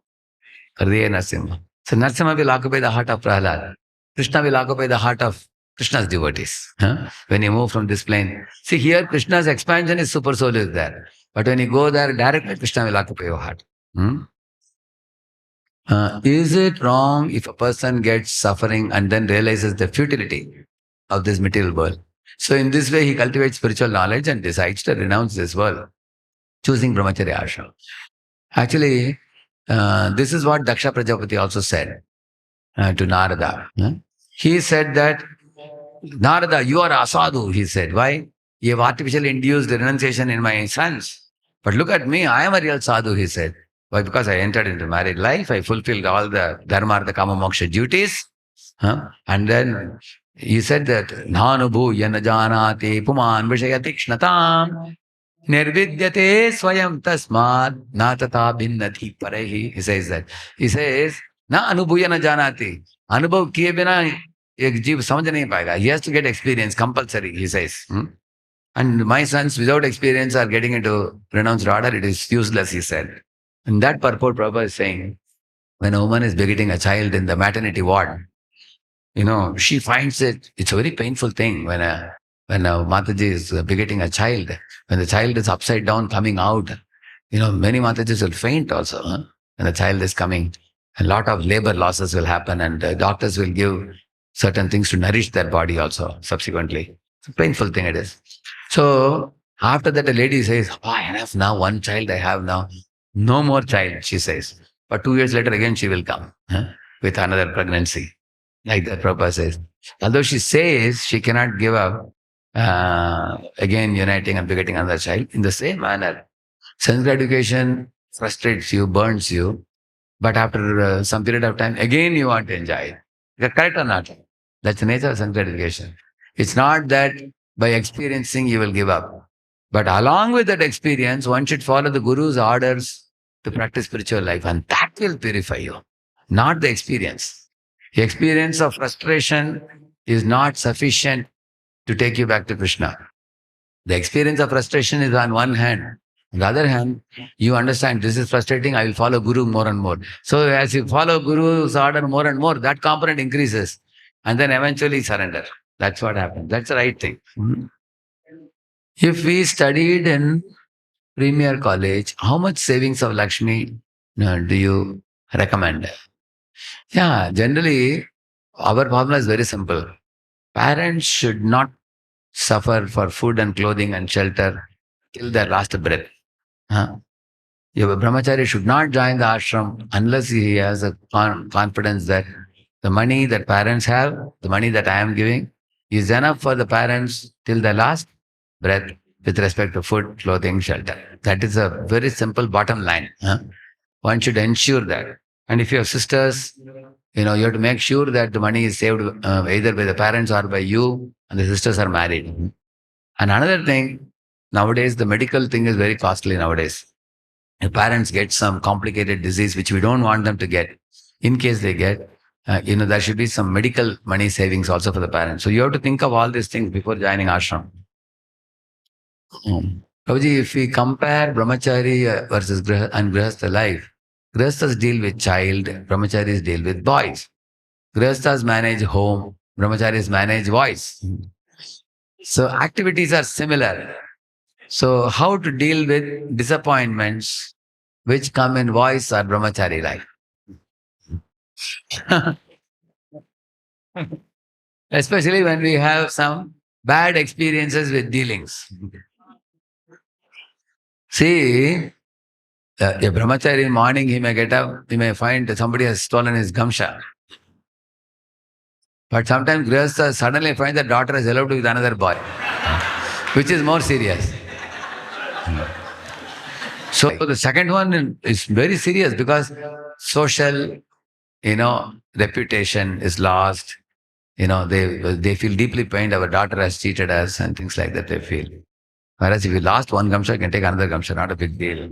Hriday Narsimha. So Narsimha will occupy the heart of Prahlad. Krishna will occupy the heart of Krishna's devotees. Huh? When you move from this plane. See here, Krishna's expansion is super soul is there. But when you go there, directly Krishna will occupy your heart. Hmm? Is it wrong if a person gets suffering and then realizes the futility of this material world? So in this way, he cultivates spiritual knowledge and decides to renounce this world, choosing brahmacharya ashram. Actually, this is what Daksha Prajapati also said to Narada. He said that, Narada, you are asadhu, he said. Why? You have artificially induced renunciation in my sons. But look at me, I am a real sadhu, he said. Why? Because I entered into married life, I fulfilled all the dharma, artha, kama, moksha duties. And then he said that, Nanubhu yanajanati puman vishayatiksnatam nirvidyate swayam tasmad natata binnati parehi. He says that. He says, na anubhuya na janati. Anubhav kiye bina एक जीव समझ नहीं पाएगा. He has to get experience compulsory, he says. And my sons without experience are getting into renounced order, it is useless, he said. And that purport Prabhupada is saying, when a woman is begetting a child in the maternity ward, she finds it's a very painful thing when a Mataji is begetting a child, when the child is upside down coming out, many Matajis will faint also, when the child is coming. A lot of labor losses will happen and doctors will give certain things to nourish their body also subsequently. It's a painful thing it is. So after that, a lady says, enough now, one child I have now. No more child, she says. But 2 years later, again, she will come with another pregnancy. Like that Prabhupada says. Although she says she cannot give up again uniting and begetting another child, in the same manner, sensory education frustrates you, burns you, but after some period of time, again you want to enjoy it. Is that correct or not? That's the nature of sensory education. It's not that by experiencing you will give up. But along with that experience, one should follow the Guru's orders to practice spiritual life, and that will purify you, not the experience. The experience of frustration is not sufficient to take you back to Krishna. The experience of frustration is on one hand. On the other hand, you understand this is frustrating, I will follow Guru more and more. So as you follow Guru's order more and more, that component increases. And then eventually surrender. That's what happens. That's the right thing. If we studied in Premier College, how much savings of Lakshmi do you recommend? Yeah, generally, our formula is very simple. Parents should not suffer for food and clothing and shelter till their last breath. Your brahmachari should not join the ashram unless he has a confidence that the money that parents have, the money that I am giving, is enough for the parents till their last breath with respect to food, clothing, shelter. That is a very simple bottom line. One should ensure that. And if you have sisters, you have to make sure that the money is saved either by the parents or by you, and the sisters are married. And another thing, nowadays, the medical thing is very costly nowadays. If parents get some complicated disease, which we don't want them to get, in case they get, there should be some medical money savings also for the parents. So you have to think of all these things before joining ashram. Prabhuji, if we compare brahmachari versus Grihastha life, Grihasthas deal with child, brahmacharis deal with boys. Grihasthas manage home, brahmacharis manage voice. So activities are similar. So how to deal with disappointments which come in voice or brahmachari life? Especially when we have some bad experiences with dealings. See, a brahmachari in morning, he may get up, he may find that somebody has stolen his gamsha. But sometimes Grihastha suddenly finds that daughter is eloped with another boy, which is more serious. So the second one is very serious because social, reputation is lost. They feel deeply pained. Our daughter has cheated us and things like that they feel. Whereas if you lost one gamsha, you can take another gamsha, not a big deal.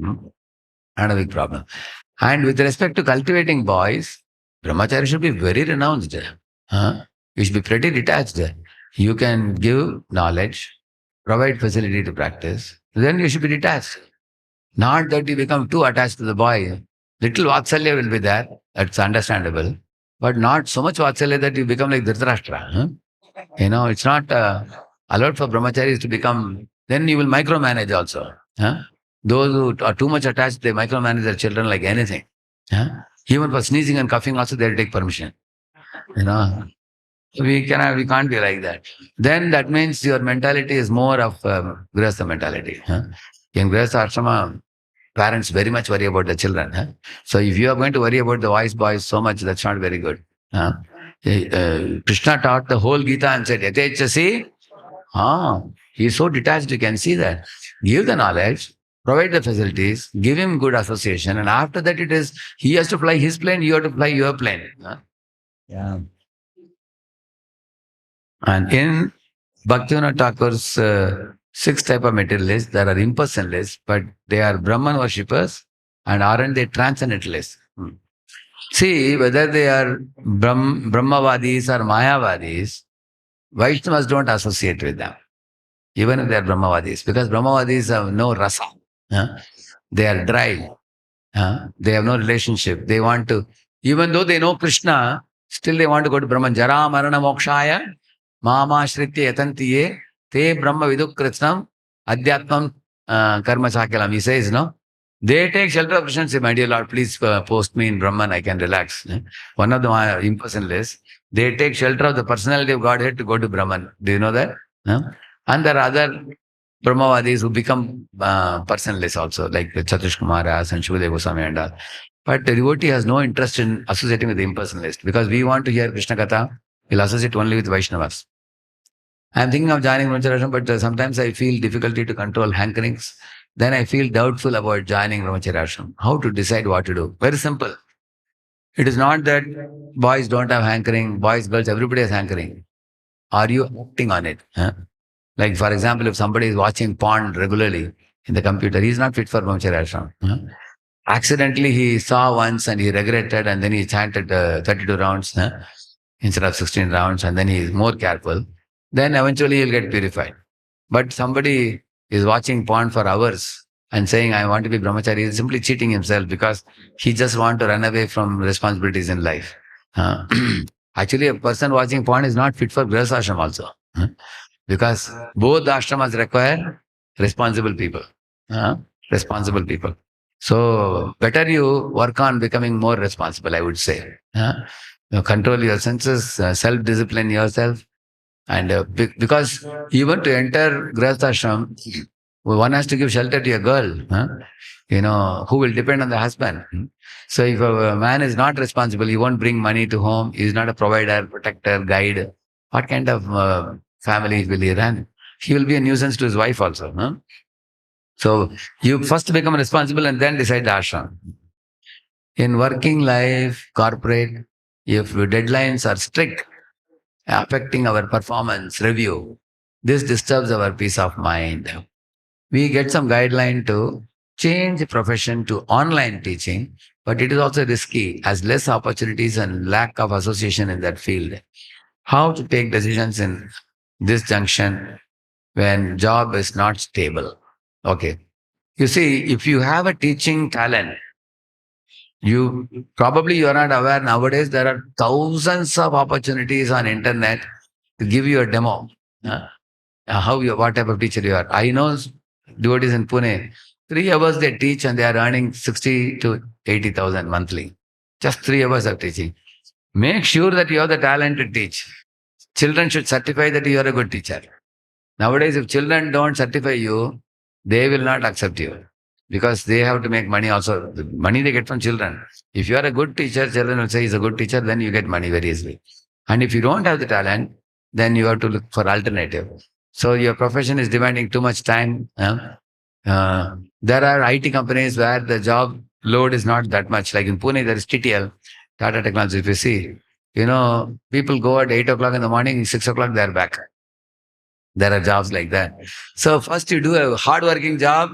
Not a big problem. And with respect to cultivating boys, brahmachari should be very renounced. Huh? You should be pretty detached. You can give knowledge, provide facility to practice, then you should be detached. Not that you become too attached to the boy. Little vatsalya will be there, that's understandable, but not so much vatsalya that you become like Dhritarashtra. Huh? It's not allowed for brahmacharis to become, then you will micromanage also. Huh? Those who are too much attached, they micromanage their children like anything. Huh? Even for sneezing and coughing also, they'll take permission. You know, we can't be like that. Then that means your mentality is more of Grihastha mentality. Huh? In Grihastha ashrama, parents very much worry about the children. Huh? So if you are going to worry about the wise boys so much, that's not very good. Huh? Krishna taught the whole Gita and said, Yatechasi. He's so detached, you can see that. Give the knowledge, provide the facilities, give him good association, and after that he has to fly his plane, you have to fly your plane. Huh? Yeah. And in Bhaktivinoda Thakur's six type of materialists, there are impersonalists, but they are Brahman worshippers and aren't they transcendentalists? See, whether they are Brahmavadis or Mayavadis, Vaishnavas don't associate with them, even if they are Brahmavadis, because Brahmavadis have no rasa. Huh? They are dry. They have no relationship. They want to, even though they know Krishna, still they want to go to Brahman. Jara marana mokshaya mama shritya yatantiye te brahma vidukritnam adhyatmam karma chakalam. He says, no? They take shelter of Krishna and say, my dear Lord, please post me in Brahman, I can relax. One of the impersonalists, they take shelter of the personality of Godhead to go to Brahman. Do you know that? And there are other Brahmavadis who become personalists also, like the Chatush Kumaras and Shivadeva Goswami and all. But the devotee has no interest in associating with the impersonalist because we want to hear Krishna Katha, we'll associate only with Vaishnavas. I'm thinking of joining Brahmacharya, but sometimes I feel difficulty to control hankerings. Then I feel doubtful about joining Brahmacharya. How to decide what to do? Very simple. It is not that boys don't have hankering, boys, girls, everybody has hankering. Are you acting on it? Huh? Like, for example, if somebody is watching porn regularly in the computer, he's not fit for Brahmacharya ashram. Accidentally, he saw once and he regretted, and then he chanted 32 rounds instead of 16 rounds, and then he is more careful. Then eventually he'll get purified. But somebody is watching porn for hours and saying, I want to be brahmachari, he's simply cheating himself because he just wants to run away from responsibilities in life. Actually, a person watching porn is not fit for grihastha ashram also. Because both the ashramas require responsible people. Responsible people. So better you work on becoming more responsible, I would say. Control your senses, self-discipline yourself. And because even to enter Grihastha ashram, one has to give shelter to a girl, who will depend on the husband. So if a man is not responsible, he won't bring money to home, he is not a provider, protector, guide. What kind of family will he run? He will be a nuisance to his wife also. So you first become responsible and then decide the ashram. In working life, corporate, if deadlines are strict, affecting our performance review, this disturbs our peace of mind. We get some guideline to change profession to online teaching, but it is also risky as less opportunities and lack of association in that field. How to take decisions in this junction when job is not stable? Okay. You see, if you have a teaching talent, you are not aware nowadays there are thousands of opportunities on internet to give you a demo. What type of teacher you are. I know devotees in Pune, 3 hours they teach and they are earning 60 to 80,000 monthly. Just 3 hours of teaching. Make sure that you have the talent to teach. Children should certify that you are a good teacher. Nowadays, if children don't certify you, they will not accept you because they have to make money also. The money they get from children. If you are a good teacher, children will say he's a good teacher, then you get money very easily. And if you don't have the talent, then you have to look for alternative. So your profession is demanding too much time. There are IT companies where the job load is not that much. Like in Pune, there is TTL, Tata Technology. If you see, people go at 8 o'clock in the morning, 6 o'clock, they're back. There are jobs like that. So first you do a hardworking job,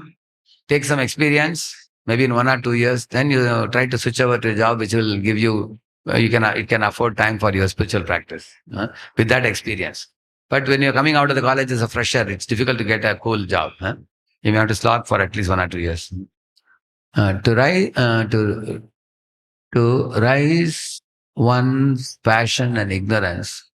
take some experience, maybe in 1 or 2 years, then you try to switch over to a job which will give you, it can afford time for your spiritual practice with that experience. But when you're coming out of the college as a fresher, it's difficult to get a cool job. You may have to slog for at least 1 or 2 years. To rise, to rise one's passion and ignorance,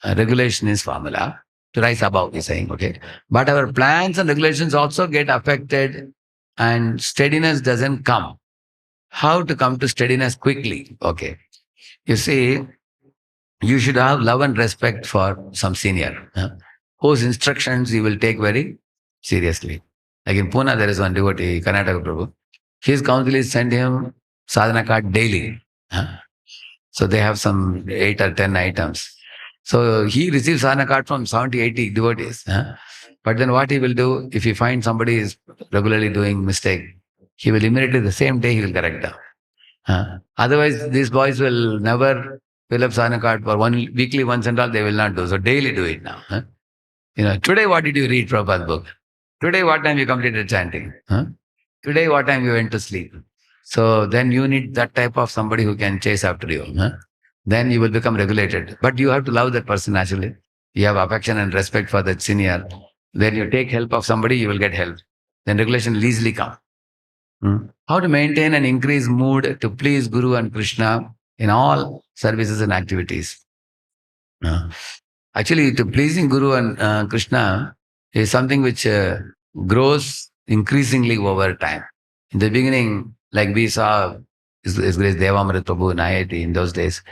regulation is formula. To rise above, he's saying, okay. But our plans and regulations also get affected and steadiness doesn't come. How to come to steadiness quickly? Okay. You see, you should have love and respect for some senior, whose instructions you will take very seriously. Like in Pune, there is one devotee, Karnataka Prabhu. His council is send him sadhana card daily. So they have some 8 or 10 items. So he receives sadhana card from 70, 80 devotees. But then what he will do, if he finds somebody is regularly doing mistake, he will immediately the same day he will correct them. Otherwise, these boys will never fill up sadhana card for weekly once and all, they will not do. So daily do it now. Today what did you read Prabhupada's book? Today what time you completed chanting? Today what time you went to sleep? So then you need that type of somebody who can chase after you. Then you will become regulated. But you have to love that person naturally. You have affection and respect for that senior. Then you take help of somebody, you will get help. Then regulation will easily come. How to maintain and increase mood to please Guru and Krishna in all services and activities. Actually, to pleasing Guru and Krishna is something which grows increasingly over time. In the beginning, like we saw His Grace Devamrit Prabhu in IIT in those days.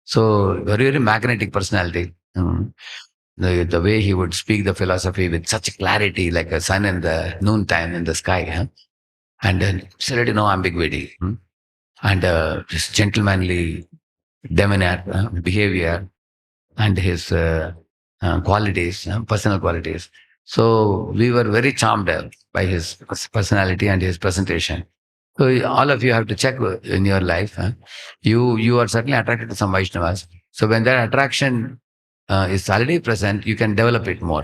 So, very, very magnetic personality. The way he would speak the philosophy with such clarity, like a sun in the noontime in the sky. And then absolutely no ambiguity. And this gentlemanly demeanor, behavior, and his qualities, personal qualities. So we were very charmed by his personality and his presentation. So all of you have to check in your life. You are certainly attracted to some Vaishnavas. So when that attraction is already present, you can develop it more.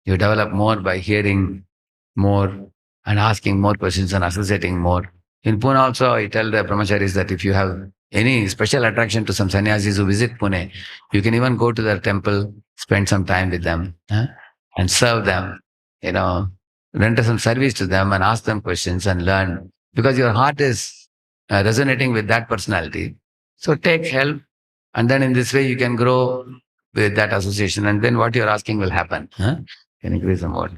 You develop more by hearing more and asking more questions and associating more. In Pune also, I tell the brahmacharis that if you have any special attraction to some sannyasis who visit Pune, you can even go to their temple, spend some time with them and serve them, render some service to them and ask them questions and learn. Because your heart is resonating with that personality. So take help, and then in this way you can grow with that association, and then what you're asking will happen. Can increase the more.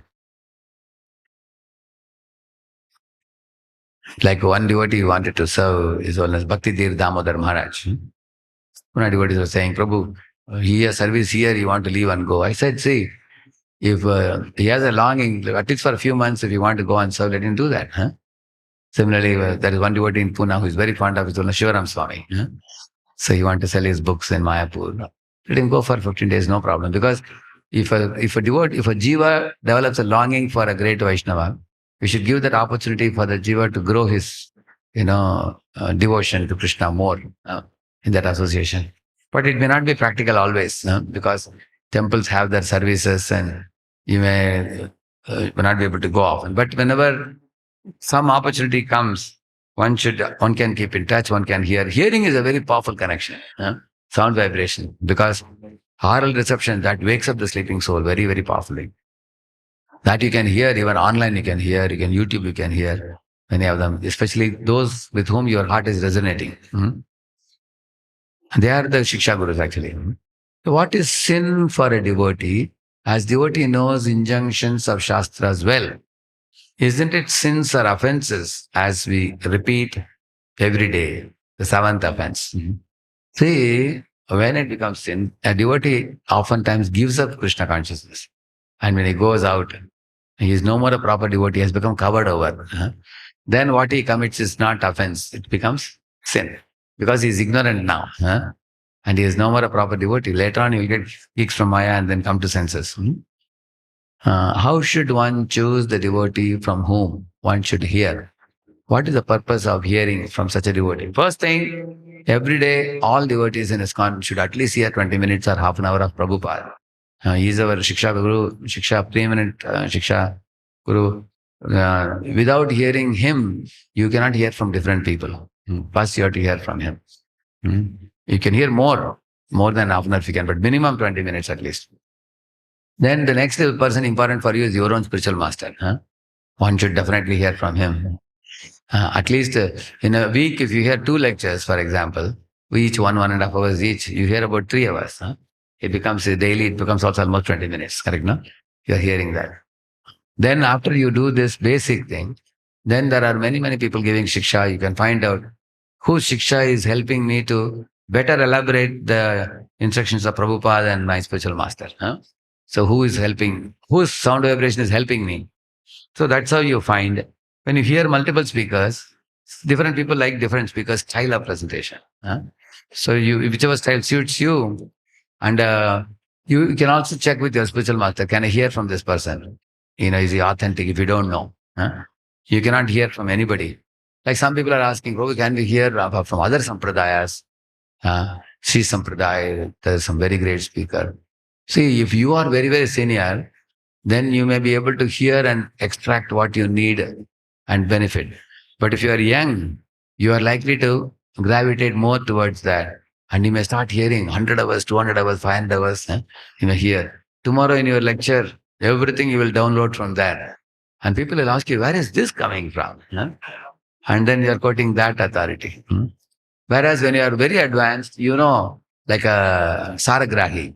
Like one devotee wanted to serve his holiness Bhakti Dir Damodar Maharaj. One devotee was saying, Prabhu, he has service here, you want to leave and go. I said, see, if he has a longing, at least for a few months, if you want to go and serve, let him do that. Similarly, there is one devotee in Pune who is very fond of his holiness Shivaram Swami. So he wants to sell his books in Mayapur. Let him go for 15 days, no problem. Because if a jiva develops a longing for a great Vaishnava, we should give that opportunity for the jiva to grow his, devotion to Krishna more in that association. But it may not be practical always, because temples have their services and you may not be able to go often. But whenever some opportunity comes, one can keep in touch, one can hear. Hearing is a very powerful connection, sound vibration, because oral reception, that wakes up the sleeping soul very, very powerfully. That you can hear, even online you can hear, you can YouTube, you can hear many of them, especially those with whom your heart is resonating. They are the Shiksha Gurus actually. So what is sin for a devotee? As devotee knows injunctions of Shastras well, isn't it sins or offenses as we repeat every day, the seventh offense? See, when it becomes sin, a devotee oftentimes gives up Krishna consciousness. And when he goes out, he is no more a proper devotee, he has become covered over. Then what he commits is not offense, it becomes sin. Because he is ignorant now. And he is no more a proper devotee. Later on, he will get geeks from Maya and then come to senses. How should one choose the devotee from whom one should hear? What is the purpose of hearing from such a devotee? First thing, every day, all devotees in ISKCON should at least hear 20 minutes or half an hour of Prabhupada. He is our Shiksha Guru, Shiksha, preeminent Shiksha Guru. Without hearing him, you cannot hear from different people. First, you have to hear from him. You can hear more than half an hour if you can, but minimum 20 minutes at least. Then the next person important for you is your own spiritual master. One should definitely hear from him. At least in a week, if you hear 2 lectures, for example, each 1.5 hours each, you hear about 3 hours. It becomes daily, it becomes also almost 20 minutes, correct? No? You're hearing that. Then after you do this basic thing, then there are many, many people giving shiksha. You can find out whose shiksha is helping me to better elaborate the instructions of Prabhupada and my spiritual master. So who is helping, whose sound vibration is helping me? So that's how you find when you hear multiple speakers, different people like different speakers' style of presentation. So you, whichever style suits you, and you can also check with your spiritual master. Can I hear from this person? Is he authentic? If you don't know, you cannot hear from anybody. Like some people are asking, oh, can we hear from other sampradayas? Sri Sampradaya, there's some very great speaker. See, if you are very, very senior, then you may be able to hear and extract what you need and benefit. But if you are young, you are likely to gravitate more towards that. And you may start hearing 100 hours, 200 hours, 500 hours. You may hear. Tomorrow in your lecture, everything you will download from that. And people will ask you, where is this coming from? And then you are quoting that authority. Whereas when you are very advanced, like a Saragrahi,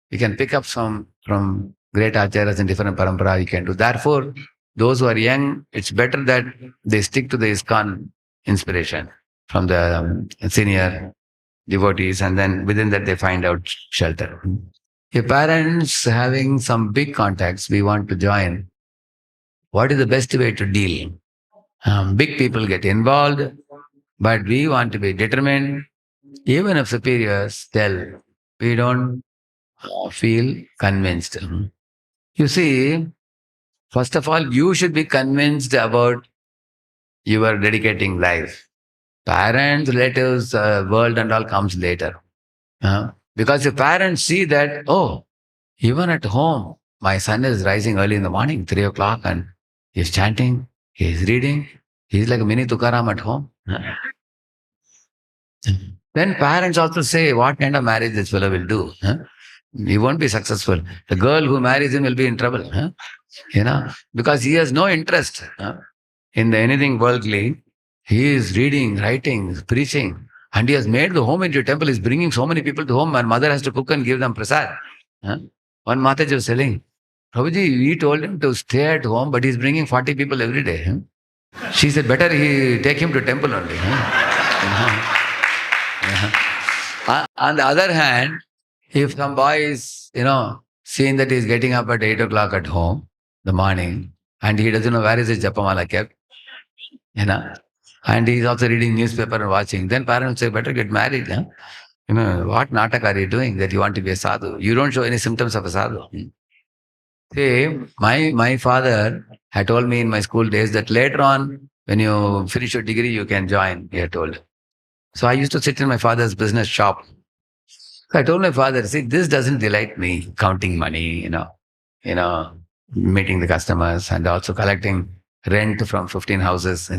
you can pick up some from great acharyas in different parampara, you can do. Therefore, those who are young, it's better that they stick to the ISKCON inspiration from the senior devotees, and then within that they find out shelter. If parents having some big contacts, we want to join, what is the best way to deal? Big people get involved, but we want to be determined. Even if superiors tell, we don't feel convinced. You see, first of all, you should be convinced about your dedicating life. Parents, relatives, world and all comes later. Because if parents see that, oh, even at home, my son is rising early in the morning, 3 o'clock, and he's chanting, he's reading, he's like a mini Tukaram at home. Then parents also say, what kind of marriage this fellow will do? He won't be successful. The girl who marries him will be in trouble. Because he has no interest in anything worldly. He is reading, writing, preaching, and he has made the home into a temple. He's bringing so many people to home, and mother has to cook and give them prasad. One Mataji was telling, Prabhuji, we told him to stay at home, but he's bringing 40 people every day. She said, better he take him to temple only. On the other hand, if some boy is, seeing that he's getting up at 8 o'clock at home, the morning, and he doesn't know where is his japamala kept, and he's also reading newspaper and watching, then parents say, better get married. What natak are you doing that you want to be a sadhu? You don't show any symptoms of a sadhu. See, my father had told me in my school days that later on, when you finish your degree, you can join, he had told. So I used to sit in my father's business shop. So I told my father, see, this doesn't delight me, counting money, meeting the customers and also collecting rent from 15 houses,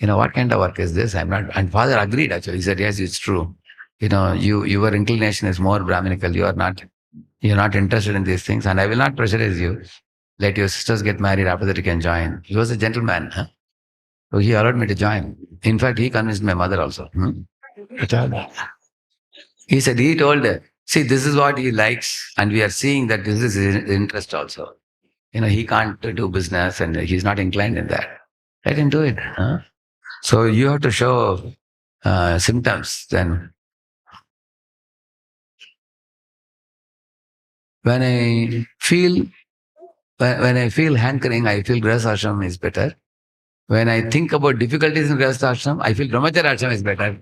what kind of work is this? I'm not. And father agreed actually. He said, yes, it's true. Your inclination is more Brahminical. You're not interested in these things, and I will not pressurize you. Let your sisters get married, after that you can join. He was a gentleman. So he allowed me to join. In fact, he convinced my mother also. He told her, see, this is what he likes, and we are seeing that this is his interest also. He can't do business and he's not inclined in that. Let him do it. So you have to show symptoms. Then when I feel hankering, I feel Grihastha ashram is better. When I think about difficulties in Grihastha ashram, I feel Brahmacharya ashram is better.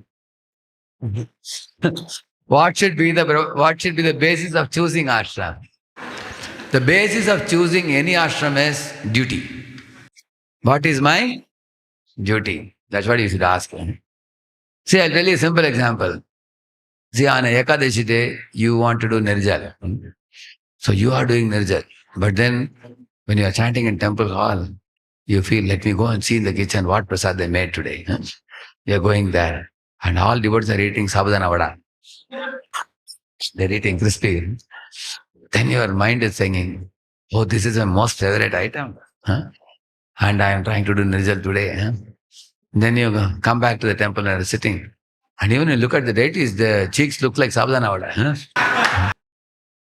What should be the basis of choosing ashram? The basis of choosing any ashram is duty. What is my duty? That's what you should ask. See, I'll tell you a simple example. See, on Ekadashi day, you want to do Nirjal. So you are doing Nirjal. But then, when you are chanting in temple hall, You feel, let me go and see in the kitchen what prasad they made today. You're going there. And all devotees are eating sabudana vada. They're eating crispy. Then your mind is singing, oh, this is my most favorite item. And I am trying to do nirjal today. Then you come back to the temple and are sitting. And even you look at the deities, the cheeks look like sabudana vada.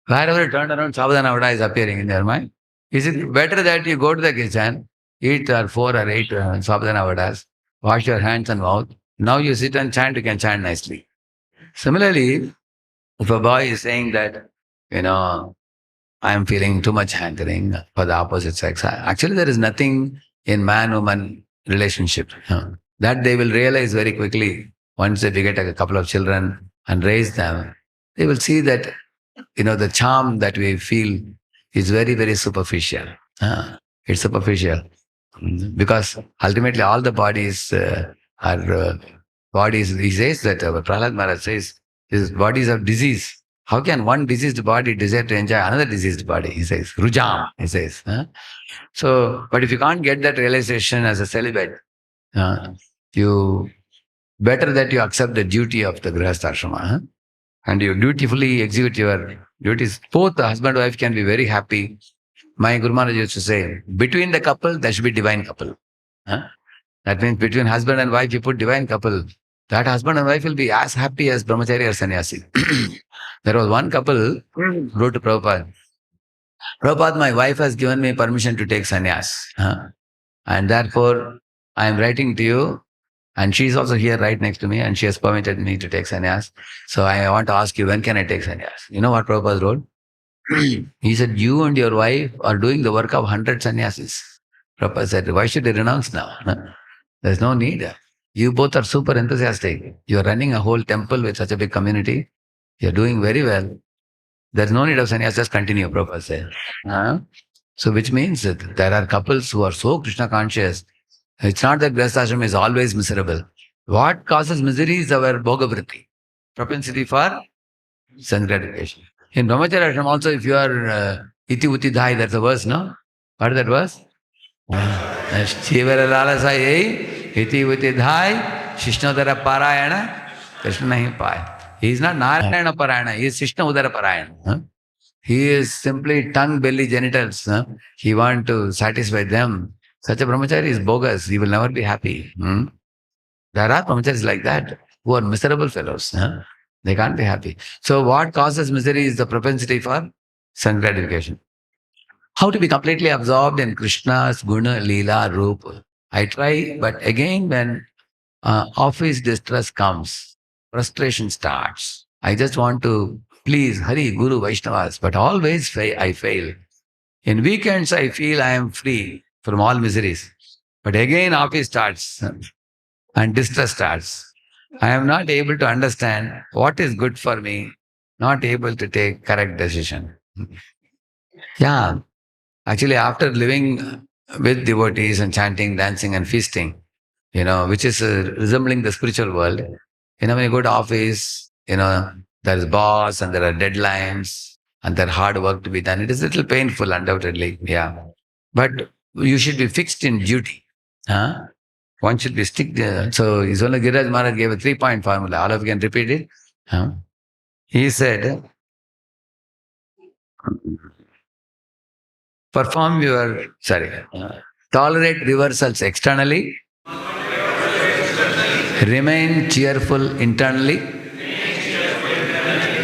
Wherever you turn around, sabudana vada is appearing in your mind. Is it better that you go to the kitchen, eat 4 or 8 sabudana vadas, wash your hands and mouth. Now you sit and chant, you can chant nicely. Similarly, if a boy is saying that, I am feeling too much hankering for the opposite sex. Actually, there is nothing in man-woman relationship. That they will realize very quickly once they beget a couple of children and raise them. They will see that, the charm that we feel is very, very superficial. It's superficial. Because ultimately all the bodies are bodies. He says that, Prahlad Maharaj says, these bodies of disease. How can one diseased body desire to enjoy another diseased body? He says, Rujam, he says. So, but if you can't get that realization as a celibate, you better that you accept the duty of the Grihastha ashrama, and you dutifully execute your duties. Both the husband and wife can be very happy. My Guru Maharaj used to say, between the couple, there should be divine couple. That means between husband and wife, you put divine couple. That husband and wife will be as happy as brahmachari or sannyasi. There was one couple wrote to Prabhupada, Prabhupada, my wife has given me permission to take sannyas. And therefore, I am writing to you. And she is also here right next to me, and she has permitted me to take sannyas. So I want to ask you, when can I take sannyas? You know what Prabhupada wrote? He said, you and your wife are doing the work of 100 sannyasis. Prabhupada said, why should I renounce now? There's no need. You both are super enthusiastic. You're running a whole temple with such a big community. You're doing very well. There's no need of sannyas, just continue, Prabhupada said. So which means that there are couples who are so Krishna conscious. It's not that Grihastha ashram is always miserable. What causes misery is our bhogavritti, propensity for sense gratification. In Brahmacharya ashram also, if you are iti uti dhai, that's a verse, no? What is that verse? Shivara lalasai iti uti dhai shishnodara parayana Krishna nahi pai. He is not Narayana parayana, he is Krishna udara parayana. He is simply tongue, belly, genitals. He wants to satisfy them. Such a brahmachari is bogus. He will never be happy. There are brahmacharis like that who are miserable fellows. They can't be happy. So what causes misery is the propensity for sense gratification. How to be completely absorbed in Krishna's guna, leela, rupa. I try, but again when office distress comes, frustration starts. I just want to please Hari, Guru, Vaishnavas, but always I fail. In weekends, I feel I am free from all miseries. But again, office starts and distress starts. I am not able to understand what is good for me, not able to take correct decision. Yeah, actually, after living with devotees and chanting, dancing, and feasting, which is resembling the spiritual world, when you go to office, there is boss and there are deadlines and there are hard work to be done. It is a little painful, undoubtedly. Yeah. But you should be fixed in duty. One should be stick there. So His Holiness Giriraj Maharaj gave a 3-point formula. All of you can repeat it. He said, tolerate reversals externally, remain cheerful internally,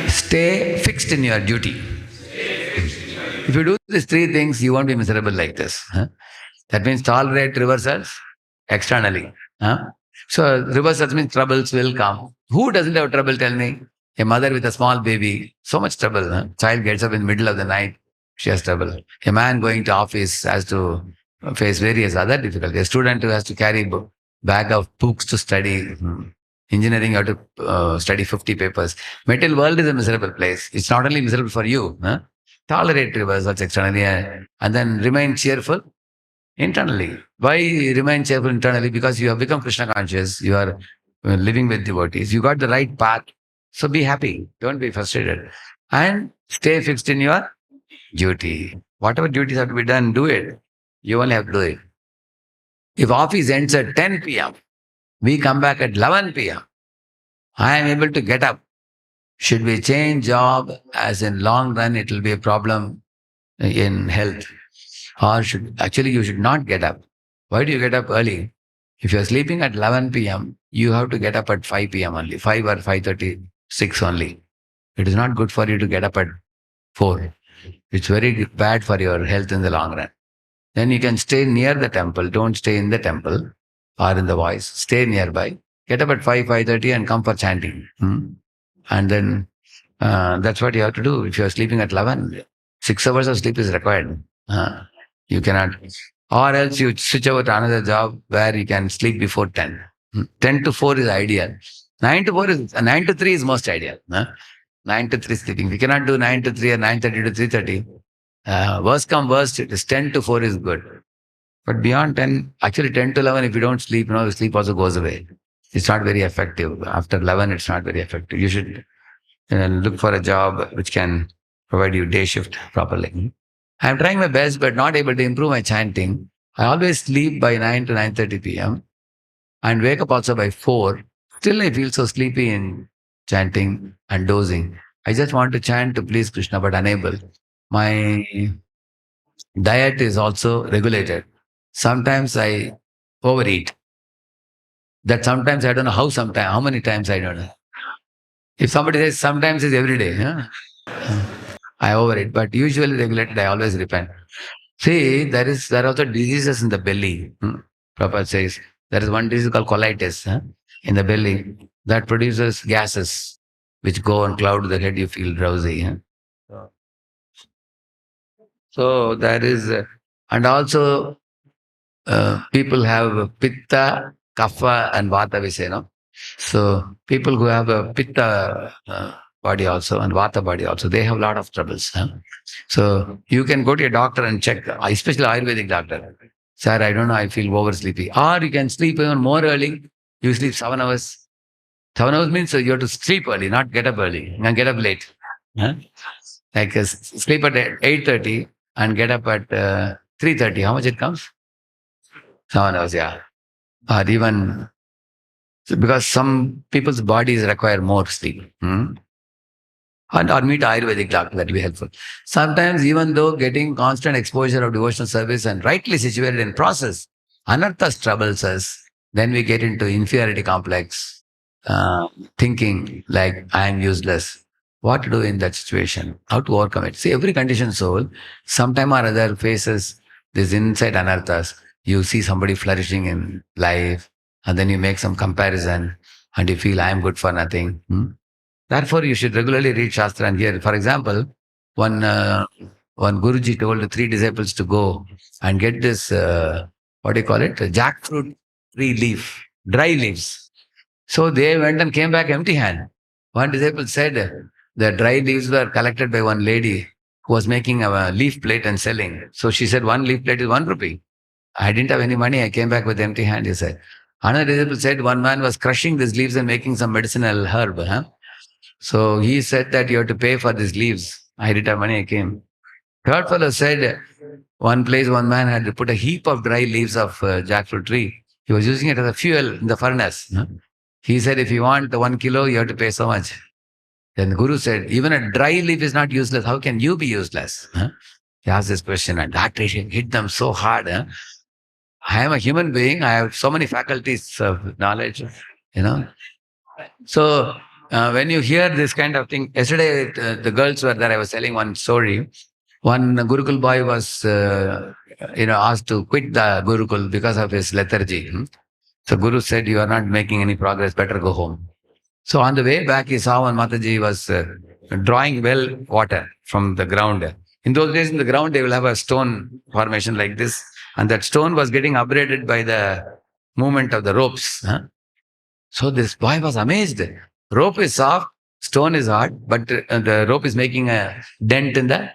stay fixed in your duty. If you do these 3 things, you won't be miserable like this. That means tolerate reversals externally. So reversals means troubles will come. Who doesn't have trouble, tell me? A mother with a small baby, so much trouble. Child gets up in the middle of the night, she has trouble. A man going to office has to face various other difficulties. A student who has to carry bag of books to study. Engineering, you have to study 50 papers. Material world is a miserable place. It's not only miserable for you. Tolerate reversals externally and then remain cheerful internally. Why remain cheerful internally? Because you have become Krishna conscious. You are living with devotees. You got the right path. So be happy. Don't be frustrated. And stay fixed in your duty. Whatever duties have to be done, do it. You only have to do it. If office ends at 10 p.m., we come back at 11 p.m. I am able to get up. Should we change job, as in long run it will be a problem in health? Or actually you should not get up. Why do you get up early? If you're sleeping at 11 p.m., you have to get up at 5 p.m. only, 5 or 5:36 only. It is not good for you to get up at 4. It's very bad for your health in the long run. Then you can stay near the temple. Don't stay in the temple or in the voice. Stay nearby. Get up at 5, 5:30 and come for chanting. And then that's what you have to do. If you're sleeping at 11, 6 hours of sleep is required. You cannot. Or else you switch over to another job where you can sleep before 10. 10 to 4 is ideal. 9 to 3 is most ideal. 9 to 3 sleeping. We cannot do 9 to 3 or 9:30 to 3:30. Worst come worst, it is 10 to 4 is good. But beyond 10, actually 10 to 11, if you don't sleep, the sleep also goes away. It's not very effective. After 11, it's not very effective. You should look for a job which can provide you day shift properly. I'm trying my best, but not able to improve my chanting. I always sleep by 9 to 9:30 p.m. and wake up also by 4. Still, I feel so sleepy in chanting and dozing. I just want to chant to please Krishna, but unable. My diet is also regulated. Sometimes I overeat. That sometimes I don't know how many times I don't know. If somebody says sometimes is every day, I overeat, but usually regulated, I always repent. See, there are also diseases in the belly. Prabhupada says there is one disease called colitis in the belly that produces gases which go and cloud the head, you feel drowsy. So there is, and also people have pitta, kapha, and vata, we say, no? So people who have a pitta body also and vata body also, they have a lot of troubles. So you can go to a doctor and check, especially Ayurvedic doctor. Sir, I don't know, I feel oversleepy. Or you can sleep even more early. You sleep 7 hours. 7 hours means you have to sleep early, not get up early and get up late. Like sleep at 8:30 and get up at 3:30. How much it comes? 7 hours, yeah. Or even because some people's bodies require more sleep. And or meet Ayurvedic doctor, that will be helpful. Sometimes, even though getting constant exposure of devotional service and rightly situated in process, anarthas troubles us, then we get into inferiority complex, thinking like I am useless. What to do in that situation? How to overcome it? See, every conditioned soul, sometime or other, faces this inside anarthas. You see somebody flourishing in life, and then you make some comparison, and you feel I am good for nothing. Therefore, you should regularly read Shastra and hear. For example, one Guruji told the 3 disciples to go and get this, what do you call it? A jackfruit tree leaf, dry leaves. So they went and came back empty hand. One disciple said the dry leaves were collected by one lady who was making a leaf plate and selling. So she said, one leaf plate is 1 rupee. I didn't have any money. I came back with empty hand, he said. Another disciple said one man was crushing these leaves and making some medicinal herb. So he said that you have to pay for these leaves. I didn't have money, I came. Third fellow said one place one man had to put a heap of dry leaves of jackfruit tree. He was using it as a fuel in the furnace. He said, if you want 1 kilo, you have to pay so much. Then the Guru said, even a dry leaf is not useless. How can you be useless? He asked this question and that hit them so hard. I am a human being. I have so many faculties of knowledge, So when you hear this kind of thing, yesterday the girls were there. I was telling one story. One Gurukul boy was, asked to quit the Gurukul because of his lethargy. So Guru said, you are not making any progress. Better go home. So on the way back, he saw one Mataji was drawing well water from the ground. In those days, in the ground, they will have a stone formation like this. And that stone was getting abraded by the movement of the ropes. So this boy was amazed. Rope is soft, stone is hard, but the rope is making a dent in the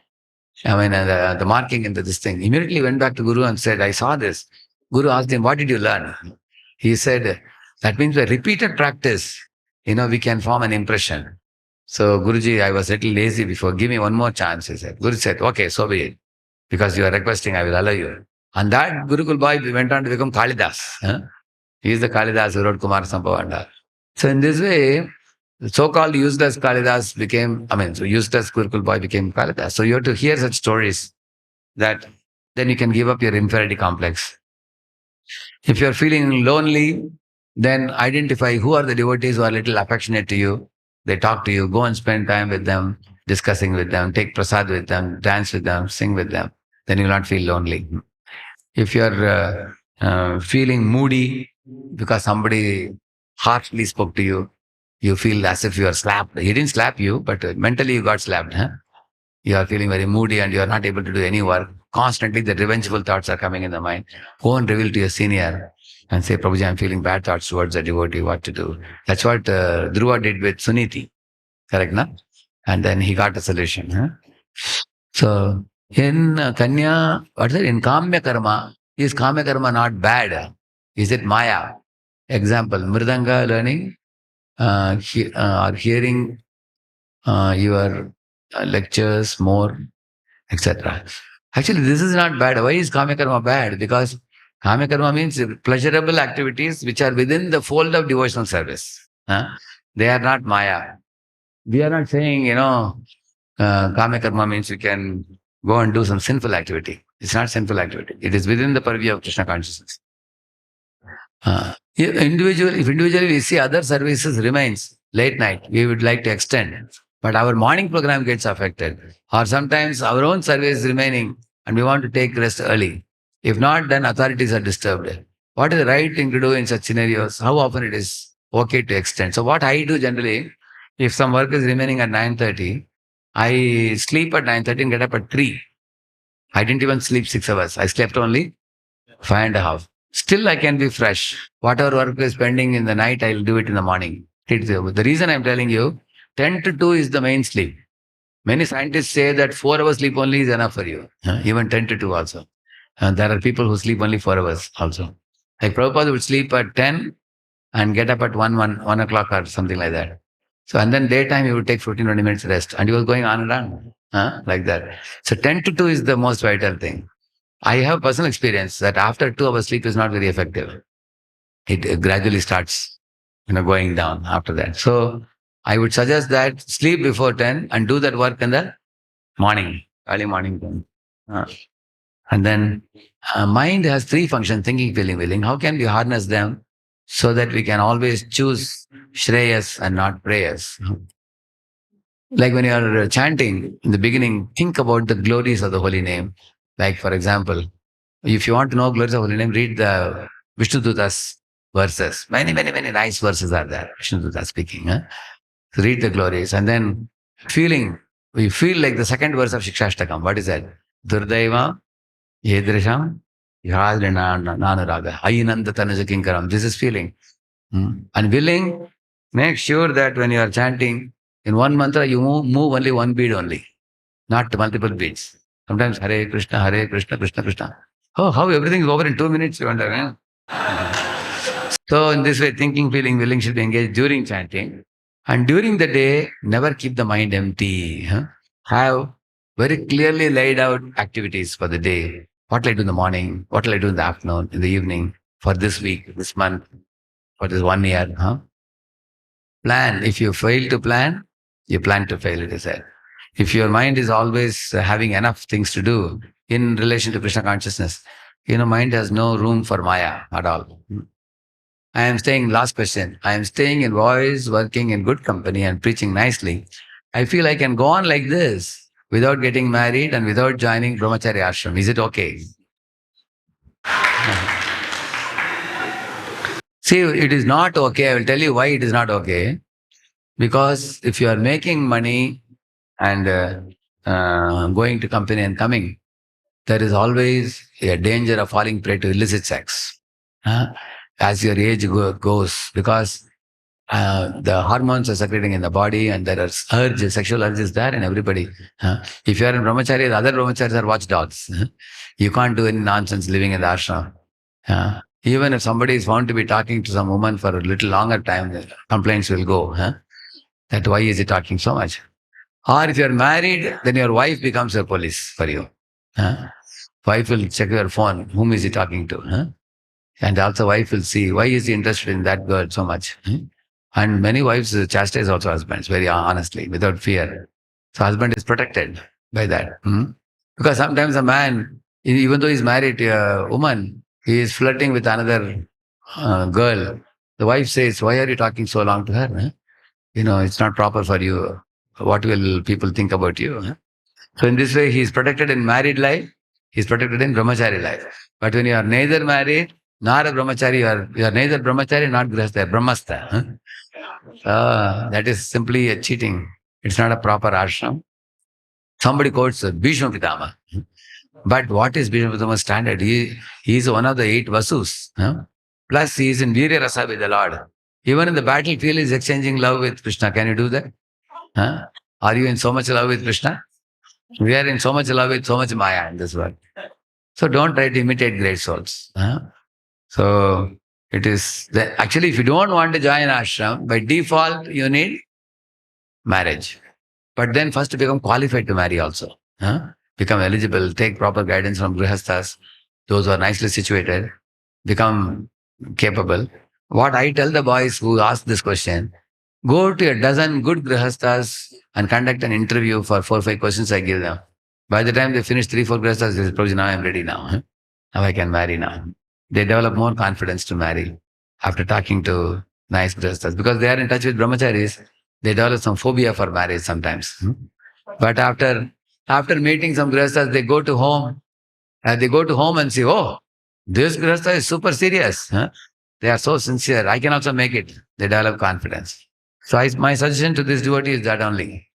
marking into this thing. Immediately went back to Guru and said, I saw this. Guru asked him, what did you learn? He said, that means by repeated practice, we can form an impression. So Guruji, I was a little lazy before. Give me one more chance, he said. Guru said, okay, so be it. Because you are requesting, I will allow you. And that Gurukul boy went on to become Kalidas. He is the Kalidas who wrote Kumar Sambhavanda. So in this way, the so-called useless Kalidas became, so useless Gurukul boy became Kalidas. So you have to hear such stories that then you can give up your inferiority complex. If you're feeling lonely, then identify who are the devotees who are a little affectionate to you. They talk to you, go and spend time with them, discussing with them, take prasad with them, dance with them, sing with them. Then you'll not feel lonely. If you're feeling moody because somebody harshly spoke to you, you feel as if you are slapped. He didn't slap you, but mentally you got slapped. You are feeling very moody and you are not able to do any work. Constantly the revengeful thoughts are coming in the mind. Go and reveal to your senior and say, Prabhuji, I'm feeling bad thoughts towards the devotee, what to do. That's what Dhruva did with Suniti. Correct, na? And then he got a solution. So in Kanya, what is it? In Kamya Karma, is Kamya Karma not bad? Is it Maya? Example, Mridanga learning or hearing your lectures more, etc. Actually, this is not bad. Why is Kamya Karma bad? Because Kamya Karma means pleasurable activities which are within the fold of devotional service. They are not Maya. We are not saying, Kamya Karma means you can go and do some sinful activity. It's not sinful activity. It is within the purview of Krishna consciousness. If individually we see other services remains late night, we would like to extend, but our morning program gets affected. Or sometimes our own service is remaining and we want to take rest early. If not, then authorities are disturbed. What is the right thing to do in such scenarios? How often it is okay to extend? So what I do generally, if some work is remaining at 9:30, I sleep at 9:30 and get up at 3. I didn't even sleep 6 hours. I slept only 5.5. Still, I can be fresh. Whatever work is pending in the night, I'll do it in the morning. The reason I'm telling you, 10 to 2 is the main sleep. Many scientists say that 4 hours sleep only is enough for you, even 10 to 2 also. And there are people who sleep only 4 hours also. Like Prabhupada would sleep at 10 and get up at 1 o'clock or something like that. So, and then daytime he would take 15, 20 minutes rest and he was going on and on, like that. So 10 to 2 is the most vital thing. I have personal experience that after 2 hours sleep is not very effective. It gradually starts, going down after that. So I would suggest that sleep before 10 and do that work in the morning, early morning time. And then mind has 3 functions, thinking, feeling, willing. How can we harness them so that we can always choose Shreyas and not prayers? Like when you are chanting in the beginning, think about the glories of the holy name. Like for example, if you want to know glories of holy name, read the Vishnu Duta's verses. Many, many, many nice verses are there. Vishnu Duta speaking. So read the glories and then we feel like the second verse of Shikshashtakam. What is that? Durdaiva, Yedrisham, Nanuraga, Ayinanda Tanuja Kinkaram. This is feeling. And willing, make sure that when you are chanting, in one mantra, you move only one bead only, not multiple beads. Sometimes Hare Krishna, Krishna Krishna. Oh, how everything is over in 2 minutes, you wonder. So in this way, thinking, feeling, willing should be engaged during chanting. And during the day, never keep the mind empty. Have very clearly laid out activities for the day. What will I do in the morning? What will I do in the afternoon, in the evening, for this week, this month, for this 1 year? Plan. If you fail to plan, you plan to fail, it is said. If your mind is always having enough things to do in relation to Krishna consciousness, mind has no room for Maya at all. Last question, I am staying in voice, working in good company and preaching nicely. I feel I can go on like this without getting married and without joining Brahmacharya ashram. Is it okay? See, it is not okay. I will tell you why it is not okay. Because if you are making money and going to company and coming, there is always a danger of falling prey to illicit sex as your age goes, because the hormones are secreting in the body and there are sexual urges there in everybody. If you are in brahmacharya, the other brahmacharis are watchdogs. You can't do any nonsense living in the ashram. Even if somebody is found to be talking to some woman for a little longer time, the complaints will go. That why is he talking so much? Or if you are married, then your wife becomes a police for you. Wife will check your phone, whom is he talking to? Huh? And also wife will see, why is he interested in that girl so much? And many wives chastise also husbands, very honestly, without fear. So husband is protected by that. Because sometimes a man, even though he's married to a woman, he is flirting with another girl. The wife says, why are you talking so long to her? It's not proper for you. What will people think about you? So in this way, he is protected in married life. He is protected in brahmachari life. But when you are neither married nor a brahmachari, you are neither brahmachari nor grihastha, brahmastha. That is simply a cheating. It's not a proper ashram. Somebody quotes Bhishma Pitama. But what is Bhishma Pitama's standard? He is one of the 8 Vasus. Plus, he is in Virya Rasa with the Lord. Even in the battlefield, he is exchanging love with Krishna. Can you do that? Are you in so much love with Krishna? We are in so much love with so much Maya in this world. So don't try to imitate great souls. So it is, actually, if you don't want to join ashram, by default, you need marriage. But then first to become qualified to marry also. Become eligible, take proper guidance from Grihasthas, those who are nicely situated, become capable. What I tell the boys who ask this question, go to a dozen good Grihasthas and conduct an interview for 4 or 5 questions I give them. By the time they finish 3 or 4 Grihasthas, they say, Prabhuji, now I'm ready now. Now I can marry now. They develop more confidence to marry after talking to nice Grihasthas. Because they are in touch with brahmacharis, they develop some phobia for marriage sometimes. But after meeting some Grihasthas, they go to home and say, oh, this Grihastha is super serious. They are so sincere. I can also make it. They develop confidence. So my suggestion to this devotee is that only.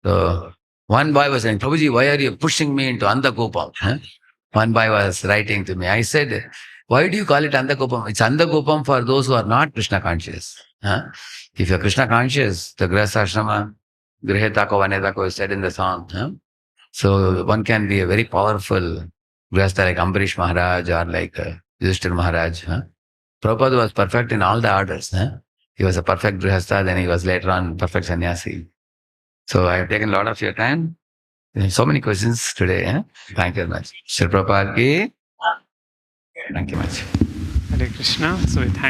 So one boy was saying, Prabhuji, why are you pushing me into Andhakupam? One boy was writing to me. I said, why do you call it Andhakupam? It's Andhakupam for those who are not Krishna conscious. If you're Krishna conscious, the Grihastha ashrama, Grihetako Vanetako is said in the song. So one can be a very powerful Grihastha like Ambarish Maharaj or like Yudhishthira Maharaj. Prabhupada was perfect in all the orders. He was a perfect Grihastha, then he was later on perfect sannyasi. So I have taken a lot of your time. So many questions today. Thank you very much. Shri Prabhupada ki. Thank you much. Hare Krishna. So we thank